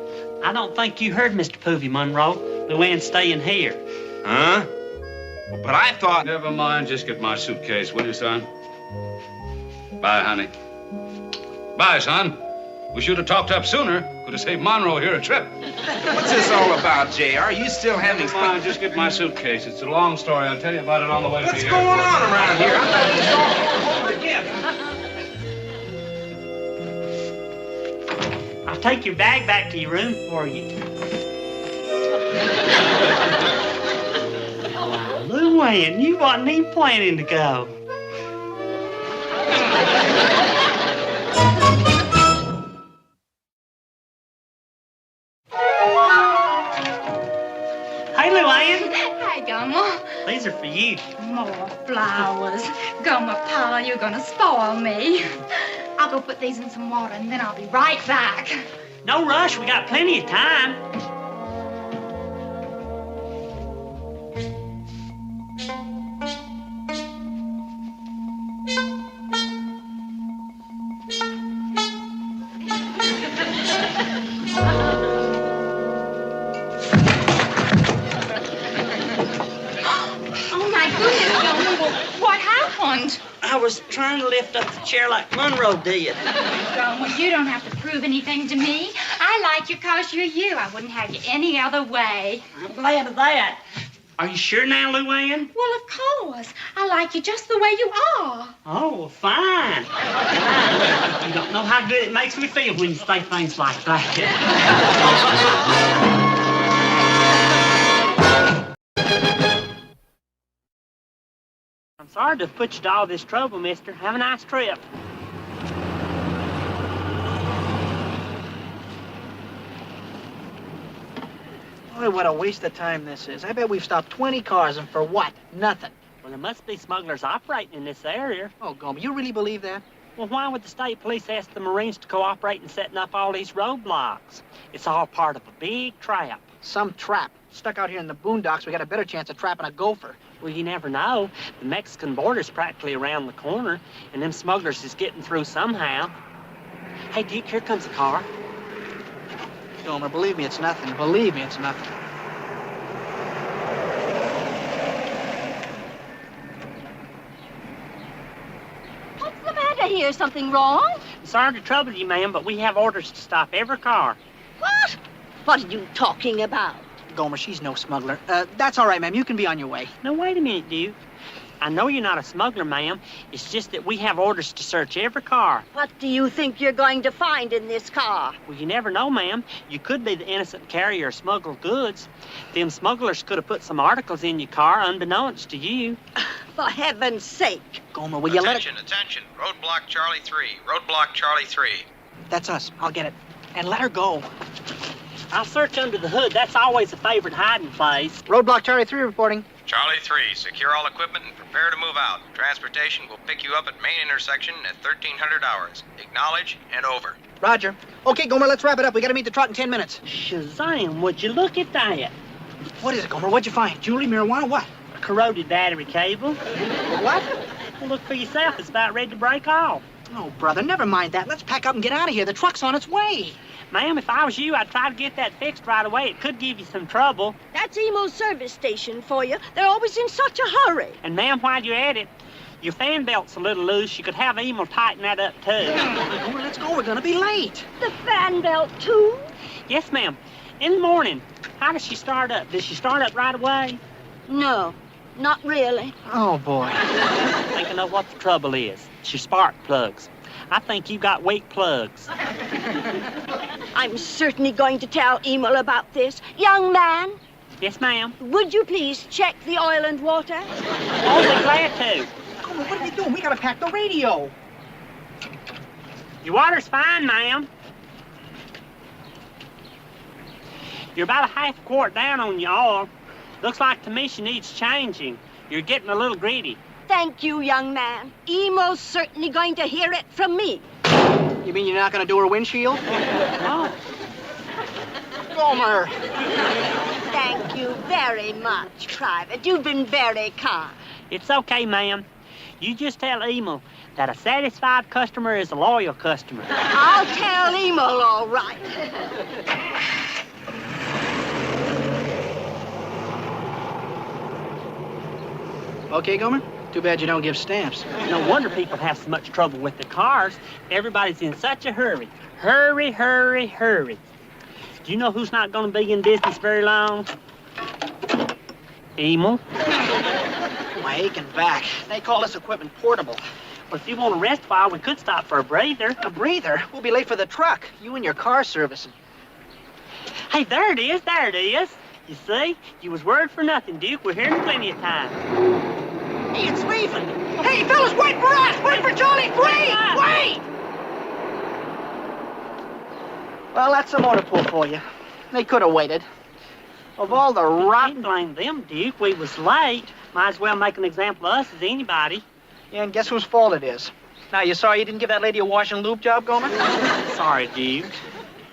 I don't think you heard Mr. Poovey, Monroe. Luann's staying here. Huh? But I thought... Never mind, just get my suitcase, will you, son? Bye, honey. Bye, son. We should have talked up sooner. Could have saved Monroe here a trip. What's this all about, J.R.? You still having... Come on, just get my suitcase. It's a long story. I'll tell you about it on the way to What's the going airport. on around here? I thought this all over again. I'll take your bag back to your room for you. Wow, Luann, you wasn't even planning to go. Hey, Luann. Hey, Gomer. These are for you. More flowers. Gomer Pyle, you're gonna spoil me. I'll go put these in some water and then I'll be right back. No rush. We got plenty of time. Oh, my goodness, Gomer. What happened? I was trying to lift up the chair like Monroe did. Gomer, you don't have to prove anything to me. I like you because you're you. I wouldn't have you any other way. I'm glad of that. Are you sure now, Luann? Well, of course. I like you just the way you are. Oh, well, fine. You don't know how good it makes me feel when you say things like that. I'm sorry to put you to all this trouble, mister. Have a nice trip. Boy, what a waste of time this is. I bet we've stopped 20 cars, and for what? Nothing. Well, there must be smugglers operating in this area. Oh, Gomer, you really believe that? Well, why would the state police ask the Marines to cooperate in setting up all these roadblocks? It's all part of a big trap. Some trap. Stuck out here in the boondocks, we got a better chance of trapping a gopher. Well, you never know. The Mexican border's practically around the corner, and them smugglers is getting through somehow. Hey, Duke, here comes a car. Gomer, believe me, it's nothing. Believe me, it's nothing. What's the matter here? Something wrong? Sorry to trouble you, ma'am, but we have orders to stop every car. What? What are you talking about? Gomer, she's no smuggler. That's all right, ma'am. You can be on your way. Now, wait a minute, Duke. I know you're not a smuggler, ma'am. It's just that we have orders to search every car. What do you think you're going to find in this car? Well, you never know, ma'am. You could be the innocent carrier of smuggled goods. Them smugglers could have put some articles in your car unbeknownst to you. For heaven's sake. Gomer, will you let her... Attention. Roadblock Charlie 3. Roadblock Charlie 3. That's us. I'll get it. And let her go. I'll search under the hood. That's always a favorite hiding place. Roadblock Charlie 3 reporting. Charlie 3, secure all equipment and prepare to move out. Transportation will pick you up at main intersection at 1300 hours. Acknowledge and over. Roger. Okay, Gomer, let's wrap it up. We gotta meet the trot in 10 minutes. Shazam, would you look at that? What is it, Gomer? What'd you find? Jewelry, marijuana, what? A corroded battery cable. What? Well, look for yourself. It's about ready to break off. Oh, brother, never mind that. Let's pack up and get out of here. The truck's on its way. Ma'am, if I was you, I'd try to get that fixed right away. It could give you some trouble. That's Emo's service station for you. They're always in such a hurry. And, ma'am, while you're at it, your fan belt's a little loose. You could have Emo tighten that up, too. Gomer, let's go. We're gonna be late. The fan belt, too? Yes, ma'am. In the morning. How does she start up? Does she start up right away? No, not really. Oh, boy. I think I know what the trouble is. It's your spark plugs. I think you've got weak plugs. I'm certainly going to tell Emil about this. Young man, Yes, ma'am. Would you please check the oil and water? Oh, we're glad to. Gomer, what are they doing? We gotta pack the radio. Your water's fine, ma'am. You're about a half quart down on your oil. Looks like to me she needs changing. You're getting a little greedy. Thank you, young man. Emo's certainly going to hear it from me. You mean you're not gonna do her windshield? No. Gomer! Thank you very much, Private. You've been very kind. It's okay, ma'am. You just tell Emo that a satisfied customer is a loyal customer. I'll tell Emo all right. Okay, Gomer? Too bad you don't give stamps. No wonder people have so much trouble with their cars. Everybody's in such a hurry. Hurry, hurry, hurry. Do you know who's not going to be in business very long? Emo. My aching back. They call this equipment portable. Well, if you want to rest a while, we could stop for a breather. A breather? We'll be late for the truck. You and your car servicing. Hey, there it is, there it is. You see? You was worried for nothing, Duke. We're here in plenty of time. Hey, it's leaving. Hey, fellas, wait for us! Wait for Charlie! Wait! Well, that's a motor pool for you. They could have waited. Of all the rotten... Blame them, Duke. We was late. Might as well make an example of us as anybody. Yeah, and guess whose fault it is? Now, you sorry you didn't give that lady a wash and lube job, Gomer? Sorry, Duke.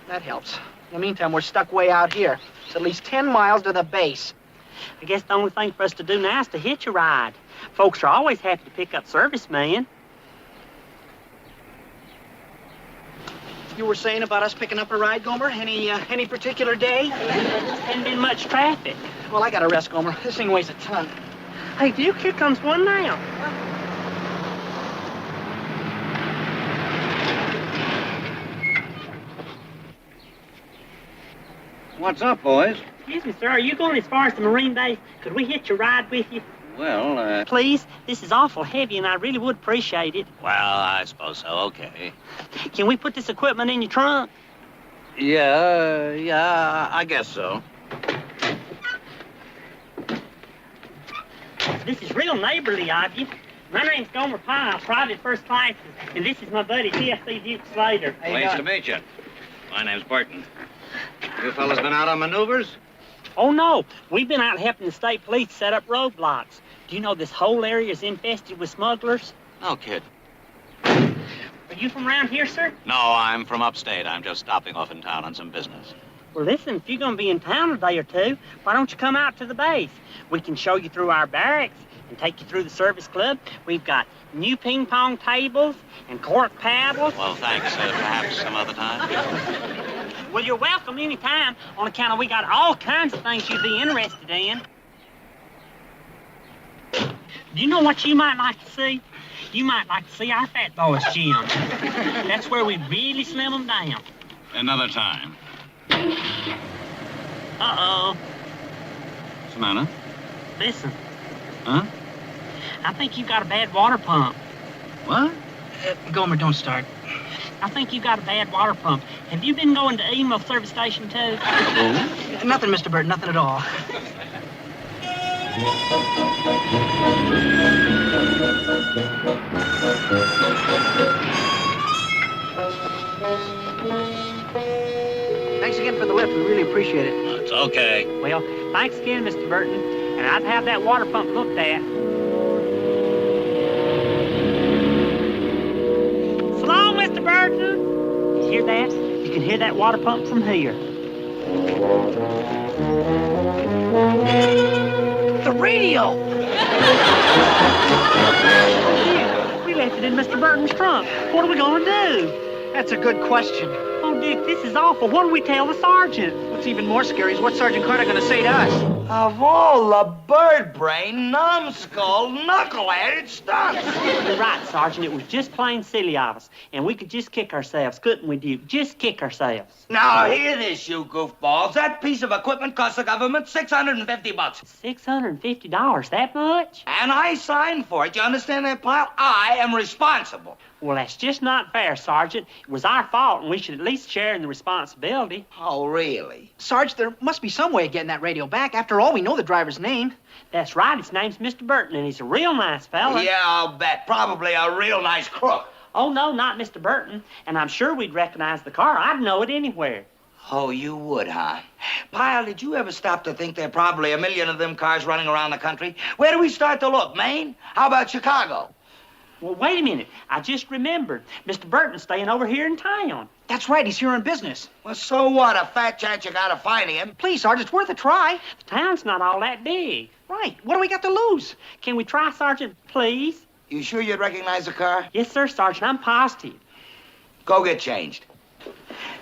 That helps. In the meantime, we're stuck way out here. It's at least 10 miles to the base. I guess the only thing for us to do now is to hitch a ride. Folks are always happy to pick up servicemen. You were saying about us picking up a ride, Gomer? Any particular day? Hasn't been much traffic. Well, I gotta rest, Gomer. This thing weighs a ton. Hey, Duke, here comes one now. What's up, boys? Excuse me, sir. Are you going as far as the Marine base? Could we hitch a ride with you? Well, Please, this is awful heavy, and I really would appreciate it. Well, I suppose so. Okay. Can we put this equipment in your trunk? Yeah, I guess so. This is real neighborly of you. My name's Gomer Pyle, private first class, and this is my buddy, TFC Duke Slater. Pleased to meet you. My name's Burton. You fellas been out on maneuvers? Oh, no. We've been out helping the state police set up roadblocks. Do you know this whole area is infested with smugglers? No kid. Are you from around here, sir? No, I'm from upstate. I'm just stopping off in town on some business. Well, listen, if you're going to be in town a day or two, why don't you come out to the base? We can show you through our barracks and take you through the service club. We've got new ping pong tables and cork paddles. Well, thanks. Perhaps some other time. Well, you're welcome any time on account of we got all kinds of things you'd be interested in. Do you know what you might like to see? You might like to see our fat boys' gym. That's where we really slim them down. Another time. Uh-oh. Samantha? Listen, Huh? I think you've got a bad water pump. What? Gomer, don't start. I think you got a bad water pump. Have you been going to Emo service station, too? Oh? Nothing, Mr. Burton, nothing at all. Thanks again for the lift. We really appreciate it. It's okay. Well, thanks again, Mr. Burton. And I'd have that water pump looked at. So long, Mr. Burton. You hear that? You can hear that water pump from here. The radio! We left it in Mr. Burton's trunk. What are we going to do? That's a good question. Oh, Dick, this is awful. What do we tell the sergeant? What's even more scary is what's Sergeant Carter going to say to us? Of all the bird brain, numbskull, knuckleheaded stunts. You're right, Sergeant. It was just plain silly of us. And we could just kick ourselves, couldn't we, Duke? Just kick ourselves. Now, hear this, you goofballs. That piece of equipment cost the government $650. $650? That much? And I signed for it. You understand that, Pyle? I am responsible. Well, that's just not fair, Sergeant. It was our fault, and we should at least share in the responsibility. Oh, really? Sarge, there must be some way of getting that radio back. After After all, we know the driver's name. That's right. His name's Mr. Burton, and he's a real nice fella. Yeah, I'll bet. Probably a real nice crook. Oh, no, not Mr. Burton. And I'm sure we'd recognize the car. I'd know it anywhere. Oh, you would, huh? Pyle, did you ever stop to think there are probably a million of them cars running around the country? Where do we start to look? Maine? How about Chicago? Well, wait a minute. I just remembered. Mr. Burton's staying over here in town. That's right. He's here on business. Well, so what? A fat chance you gotta find him. Please, Sergeant, it's worth a try. The town's not all that big. Right. What do we got to lose? Can we try, Sergeant, please? You sure you'd recognize the car? Yes, sir, Sergeant. I'm positive. Go get changed.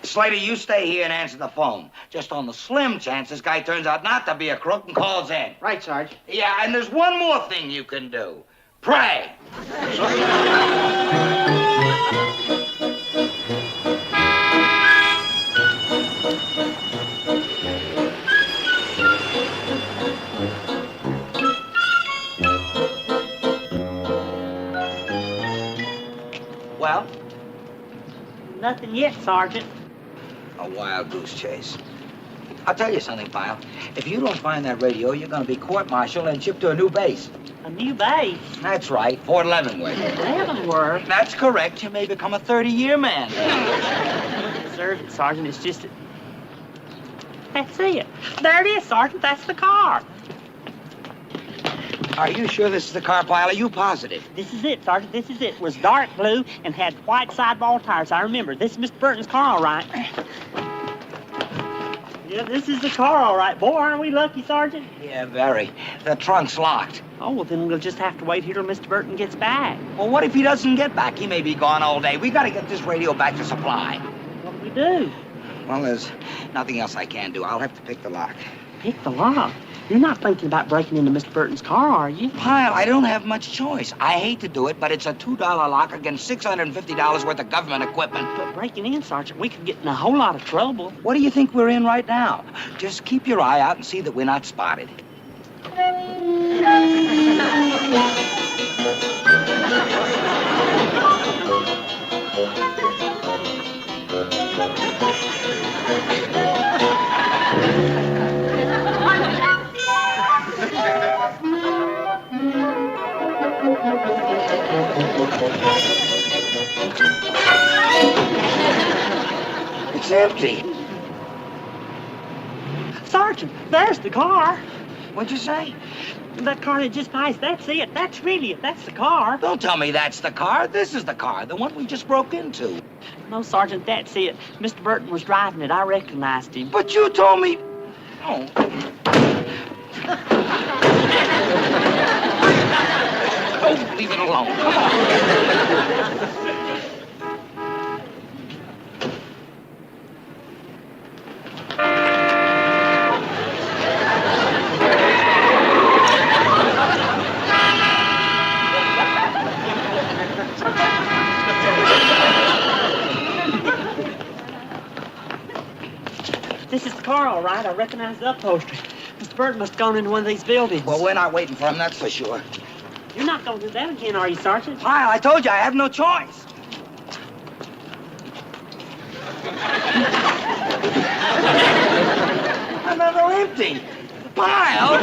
Slater, you stay here and answer the phone. Just on the slim chance this guy turns out not to be a crook and calls in. Right, Sarge. Yeah, and there's one more thing you can do. Pray. Well? Nothing yet, Sergeant. A wild goose chase. I'll tell you something, Pyle. If you don't find that radio, you're going to be court-martialed and shipped to a new base. A new base? That's right, Fort Leavenworth. Leavenworth? That's correct. You may become a 30-year man. Sir, Sergeant, it's just... That's it. There it is, Sergeant. That's the car. Are you sure this is the car, Pyle? Are you positive? This is it, Sergeant. This is it. It was dark blue and had white sidewall tires. I remember. This is Mr. Burton's car, all right. Yeah, this is the car, all right. Boy, aren't we lucky, Sergeant? Yeah, very. The trunk's locked. Oh, well, then we'll just have to wait here till Mr. Burton gets back. Well, what if he doesn't get back? He may be gone all day. We got to get this radio back to supply. What do we do? Well, there's nothing else I can do. I'll have to pick the lock. Pick the lock? You're not thinking about breaking into Mr. Burton's car, are you? Pyle, I don't have much choice. I hate to do it, but it's a $2 lock against $650 worth of government equipment. But breaking in, Sergeant, we could get in a whole lot of trouble. What do you think we're in right now? Just keep your eye out and see that we're not spotted. It's empty. Sergeant, there's the car. What'd you say? That car that just passed, that's it. That's really it. That's the car. Don't tell me that's the car. This is the car, the one we just broke into. No, Sergeant, that's it. Mr. Burton was driving it. I recognized him. But you told me... Oh. Oh, leave it alone. Come on. This is the car, all right. I recognize the upholstery. Mr. Burton must have gone into one of these buildings. Well, we're not waiting for him, that's for sure. You're not going to do that again, are you, Sergeant? Pyle, I told you I have no choice. Another empty. Pyle!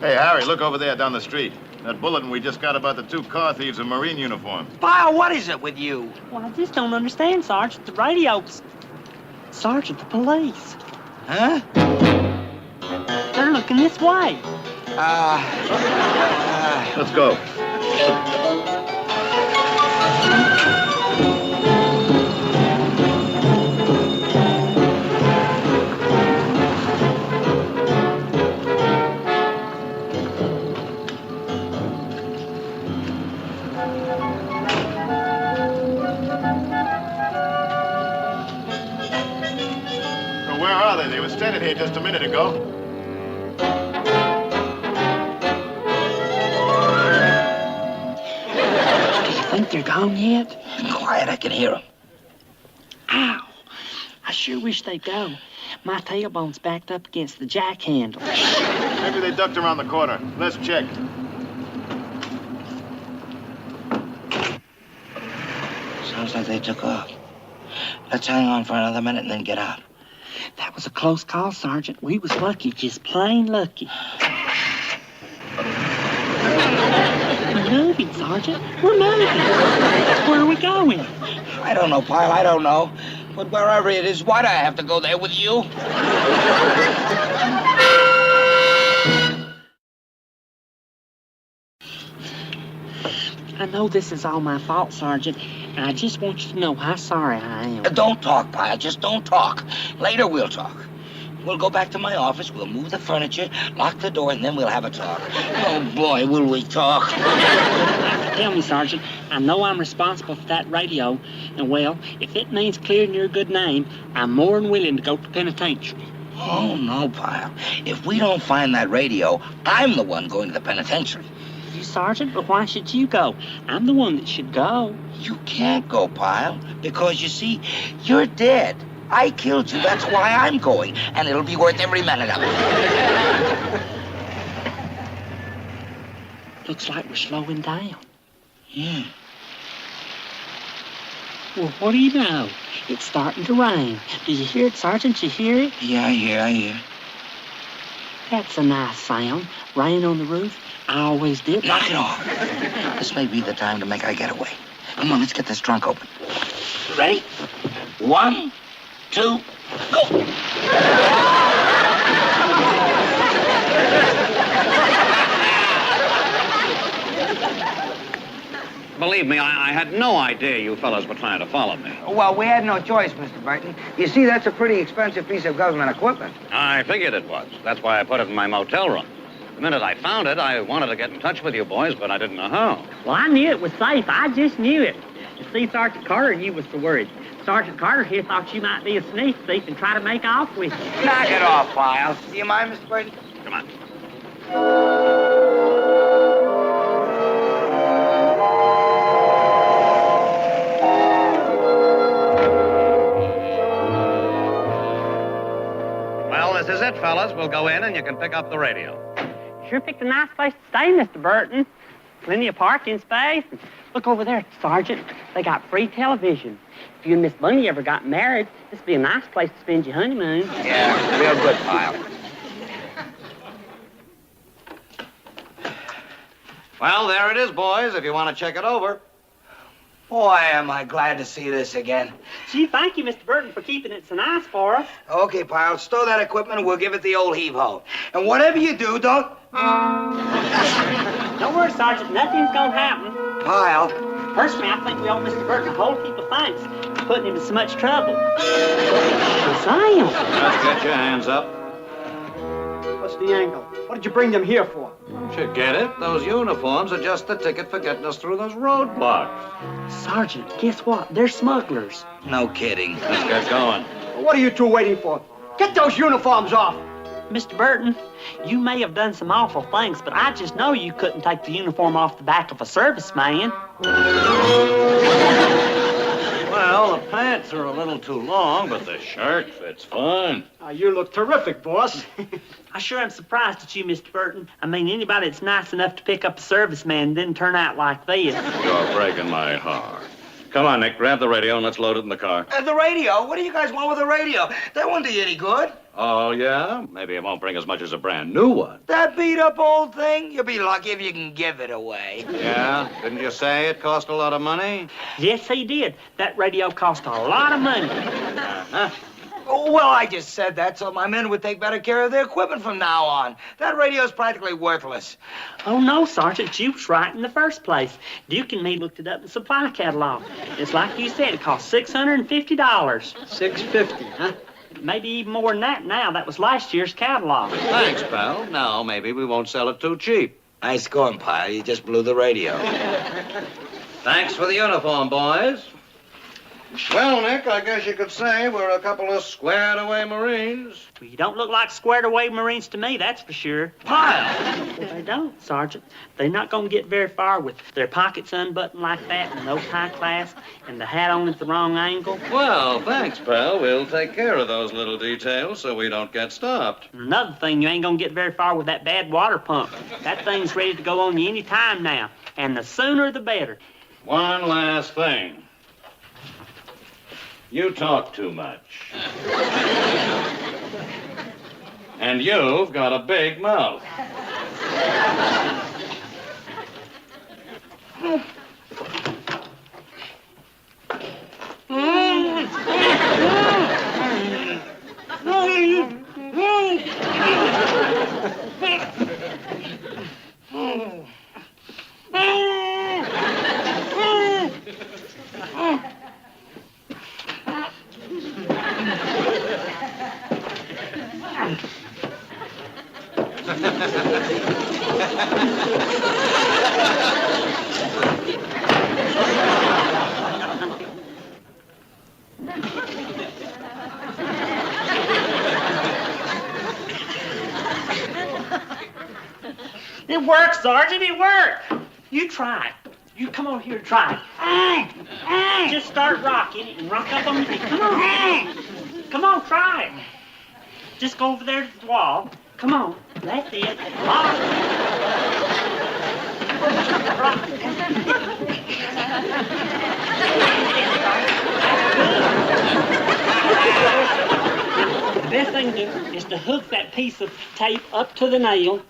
Hey, Harry, look over there down the street. That bulletin we just got about the two car thieves in Marine uniforms. Pyle, what is it with you? Well, I just don't understand, Sergeant. The radio's... Sergeant, the police. Huh? They're looking this way. Let's go. So where are they? They were standing here just a minute ago. Think they're gone yet? Quiet, I can hear them. Ow! I sure wish they'd go. My tailbone's backed up against the jack handle. Maybe they ducked around the corner. Let's check. Sounds like they took off. Let's hang on for another minute and then get out. That was a close call, Sergeant. We was lucky, just plain lucky. We're moving, Sergeant. We're moving. Where are we going? I don't know, Pyle, I don't know. But wherever it is, why do I have to go there with you? I know this is all my fault, Sergeant, and I just want you to know how sorry I am. Don't talk, Pyle. Just don't talk. Later we'll talk. We'll go back to my office, we'll move the furniture, lock the door, and then we'll have a talk. Oh, boy, will we talk. Tell me, Sergeant, I know I'm responsible for that radio, and, well, if it means clearing your good name, I'm more than willing to go to penitentiary. Oh, no, Pyle. If we don't find that radio, I'm the one going to the penitentiary. You, Sergeant, but why should you go? I'm the one that should go. You can't go, Pyle, because, you see, you're dead. I killed you. That's why I'm going, and it'll be worth every minute of it. Looks like we're slowing down. Yeah. Well, what do you know? It's starting to rain. Do you hear it, Sergeant? You hear it? Yeah, I hear. That's a nice sound. Rain on the roof. I always did. Knock it off. This may be the time to make our getaway. Come on, let's get this trunk open. Ready? 1, 2, go! Believe me, I had no idea you fellas were trying to follow me. Well, we had no choice, Mr. Burton. You see, that's a pretty expensive piece of government equipment. I figured it was. That's why I put it in my motel room. The minute I found it, I wanted to get in touch with you boys, but I didn't know how. Well, I knew it was safe. I just knew it. You see, Sergeant Carter and you was so worried. Sergeant Carter here thought you might be a sneak thief and try to make off with you. Knock it off, Pyle. Do you mind, Mr. Burton? Come on. Well, this is it, fellas. We'll go in and you can pick up the radio. Sure picked a nice place to stay, Mr. Burton. Plenty of parking space. Look over there, Sergeant. They got free television. If you and Miss Bunny ever got married, this would be a nice place to spend your honeymoon. Yeah, real good, Pyle. Well, there it is, boys, if you want to check it over. Boy, am I glad to see this again. Gee, thank you, Mr. Burton, for keeping it so nice for us. Okay, Pyle, stow that equipment and we'll give it the old heave-ho. And whatever you do, don't... Don't worry, Sergeant. Nothing's gonna happen. Pyle. Personally, I think we owe Mr. Burton a whole heap of thanks for putting him in so much trouble. Sam. Just get your hands up. What's the angle? What did you bring them here for? You get it? Those uniforms are just the ticket for getting us through those roadblocks. Sergeant, guess what? They're smugglers. No kidding. Let's get going. What are you two waiting for? Get those uniforms off! Mr. Burton, you may have done some awful things, but I just know you couldn't take the uniform off the back of a serviceman. Well, the pants are a little too long, but the shirt fits fine. You look terrific, boss. I sure am surprised at you, Mr. Burton. I mean, anybody that's nice enough to pick up a serviceman didn't turn out like this. You're breaking my heart. Come on, Nick, grab the radio and let's load it in the car. The radio? What do you guys want with the radio? That won't do you any good. Oh, yeah? Maybe it won't bring as much as a brand new one. That beat-up old thing? You'll be lucky if you can give it away. Yeah? Didn't you say it cost a lot of money? Yes, he did. That radio cost a lot of money. Uh-huh. Well, I just said that so my men would take better care of their equipment from now on. That radio's practically worthless. Oh, no, Sergeant. You was right in the first place. Duke and me looked it up in the supply catalog. It's like you said, it cost $650. $650, huh? Maybe even more than that now. That was last year's catalog. Thanks, pal. Now, maybe we won't sell it too cheap. Nice going, Pyle. You just blew the radio. Thanks for the uniform, boys. Well, Nick, I guess you could say we're a couple of squared-away Marines. Well, you don't look like squared-away Marines to me, that's for sure. Pyle! Well, they don't, Sergeant. They're not going to get very far with their pockets unbuttoned like that and no tie clasp and the hat on at the wrong angle. Well, thanks, pal. We'll take care of those little details so we don't get stopped. Another thing, you ain't going to get very far with that bad water pump. That thing's ready to go on you any time now, and the sooner the better. One last thing. You talk too much. And you've got a big mouth. It worked, Sergeant, it worked. You try it. You come over here and try it. Just start rocking it and rock up on your feet. Come on. Come on, try it. Just go over there to the wall. Come on. That's it. The best thing to do is to hook that piece of tape up to the nail.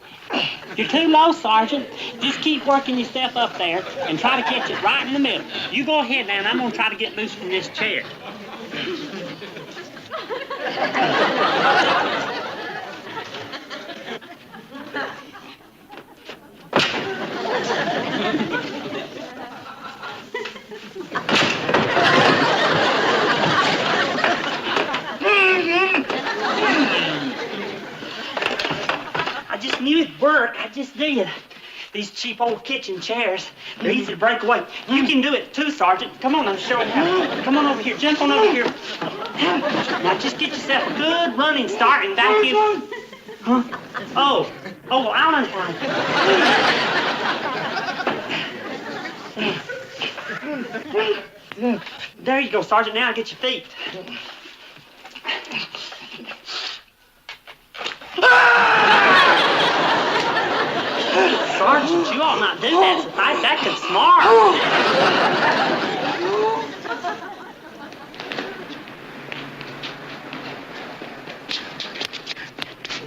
You're too low, Sergeant. Just keep working yourself up there and try to catch it right in the middle. You go ahead now, and I'm going to try to get loose from this chair. I just knew it'd work. I just did. These cheap old kitchen chairs, they're easy to break away. You can do it too, Sergeant. Come on, I'll show you how. Come on over here. Jump on over here. Now just get yourself a good running start and back in. Huh? Oh, I'll untie. There you go, Sergeant. Now get your feet. Sergeant, you ought not do that. That could smart.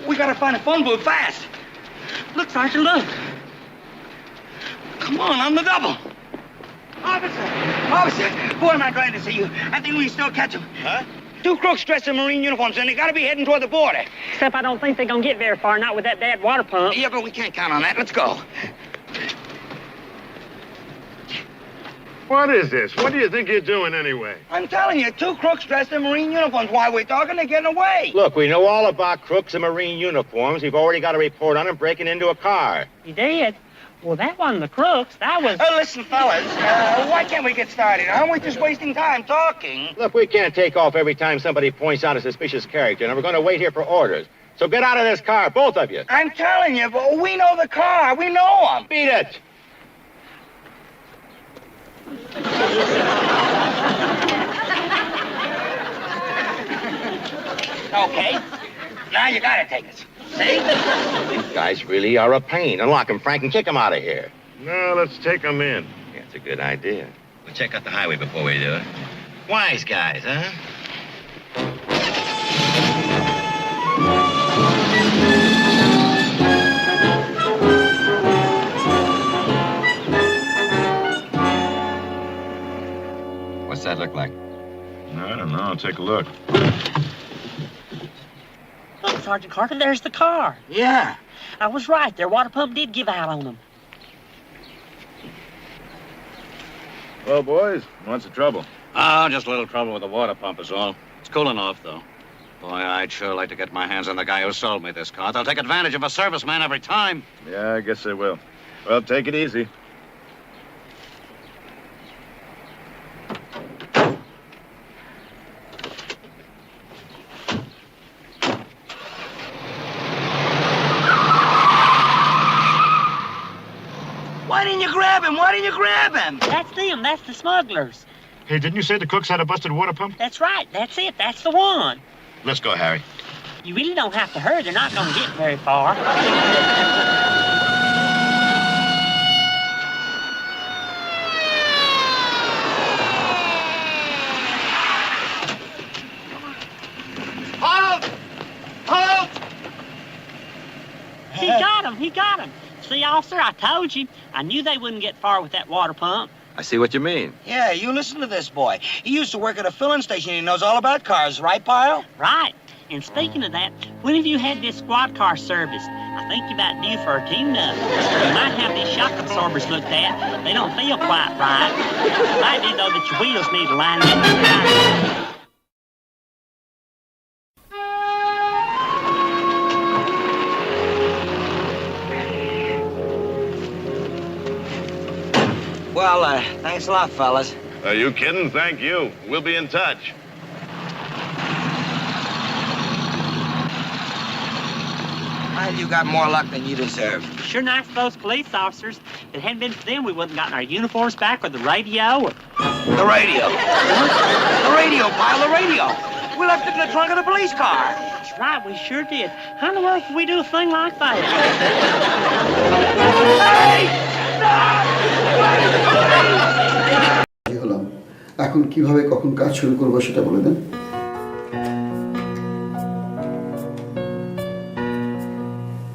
We gotta find a phone booth fast. Look, Sergeant, look. Come on, on the double. Officer, boy, am I glad to see you. I think we can still catch him. Huh? Two crooks dressed in Marine uniforms, and they gotta be heading toward the border. Except I don't think they're gonna get very far, not with that bad water pump. Yeah, but we can't count on that. Let's go. What is this? What do you think you're doing anyway? I'm telling you, two crooks dressed in Marine uniforms. Why we're talking, they're getting away. Look, we know all about crooks in Marine uniforms. We've already got a report on them breaking into a car. You did? Well, that wasn't the crooks. That was... Listen, fellas, why can't we get started? Aren't we just wasting time talking? Look, we can't take off every time somebody points out a suspicious character, and we're going to wait here for orders. So get out of this car, both of you. I'm telling you, but we know the car. We know them. Beat it. Okay. Now you gotta take us. See? These guys really are a pain. Unlock them, Frank, and kick them out of here. No, let's take them in. Yeah, it's a good idea. We'll check out the highway before we do it. Wise guys, huh? What's that look like? I don't know. I'll take a look. Look, Sergeant Carter, there's the car. Yeah. I was right. Their water pump did give out on them. Well, boys, what's the trouble? Oh, just a little trouble with the water pump is all. It's cooling off, though. Boy, I'd sure like to get my hands on the guy who sold me this car. They'll take advantage of a serviceman every time. Yeah, I guess they will. Well, take it easy. Why didn't you grab him? Why didn't you grab him? That's them. That's the smugglers. Hey, didn't you say the crooks had a busted water pump? That's right. That's it. That's the one. Let's go, Harry. You really don't have to hurry. They're not going to get very far. Halt! Halt! got him. He got him. See, officer, I told you. I knew they wouldn't get far with that water pump. I see what you mean. Yeah, you listen to this boy. He used to work at a filling station. He knows all about cars, right, Pyle? Right. And speaking of that, when have you had this squad car serviced? I think you're about due for a tune-up. You might have these shock absorbers looked at. They don't feel quite right. Might be, though, that your wheels need to line up. Well, thanks a lot, fellas. Are you kidding? Thank you. We'll be in touch. Well, you got more luck than you deserve. Sure nice of those police officers. If it hadn't been for them, we wouldn't have gotten our uniforms back or the radio or... The radio. The radio, Pyle, the radio. We left it in the trunk of the police car. That's right, we sure did. How in the world can we do a thing like that? হলাম এখন কিভাবে কখন কাজ শুরু করব সেটা বলে দেন।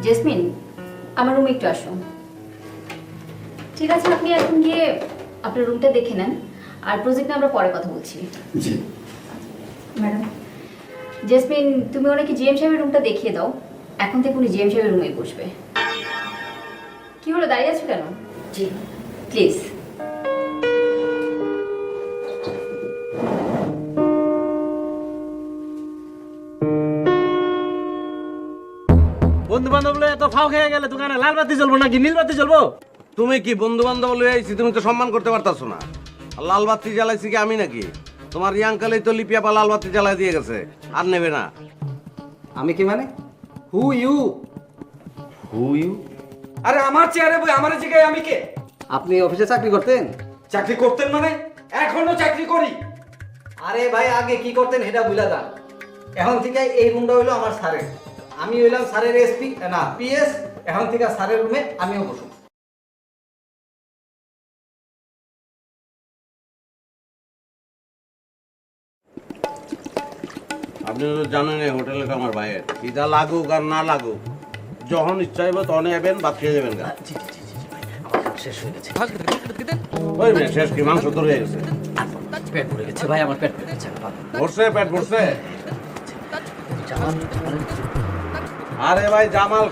Jasmine, আমার রুমে একটু আসো। ঠিক আছে, আপনি এখন গিয়ে আপনার রুমটা দেখে নেন, আর প্রজেক্ট নিয়ে আমরা পরে কথা বলছি। জি ম্যাডাম। জেসমিন, তুমি ওনাকে জিএম সাহেবের রুমটা দেখিয়ে দাও। এখন থেকে উনি জিএম সাহেবের রুমেই বসবে। কি হলো, দাঁড়িয়ে আছো কেন? জি প্লিজ। বন্ধু বান্ধব লয়ে এত ফাও খেয়ে গেলে দোকানে লাল বাতি জ্বলবো নাকি নীল বাতি জ্বলবো? তুমি কি বন্ধু বান্ধব লয়ে আইছি, তুমি তো সম্মান করতে পারতাছো না। আর লাল বাতি জ্বালাইছি কি আমি নাকি? তোমার ইয়াঙ্কালেই তো লিপিয়াপা লাল বাতি জ্বালাই দিয়ে গেছে, আর নেবে না। আমি কি মানে? Who you? Who you? আরে আমার চেয়ারে বই আমার জায়গায় আমি কে? আপনি অফিসে চাকরি করতেন? চাকরি করতেন মানে? এখনো চাকরি করি। আরে ভাই, আগে কি করতেন সেটা ভুলা যান। এখন থেকে এই রুমটা হইলো আমার স্যারের। আমি হইলাম স্যারের এসপি, না পিএস। এখন থেকে স্যারের রুমে আমিও বসবো। আপনি তো জানেন এই হোটেলে আমার ভাইয়ের খিদা লাগুক আর না লাগুক, যখন ইচ্ছা হইব তখন এবেন, ভাত খেয়ে যাবেন। শেষ হয়ে গেছে। ওই মেয়ে শেষ কি? মাংস তো রয়ে গেছে। পেট ভরে গেছে ভাই, আমার পেট ভরে গেছে। ভরছে? পেট ভরছে? আরে ভাই জামাল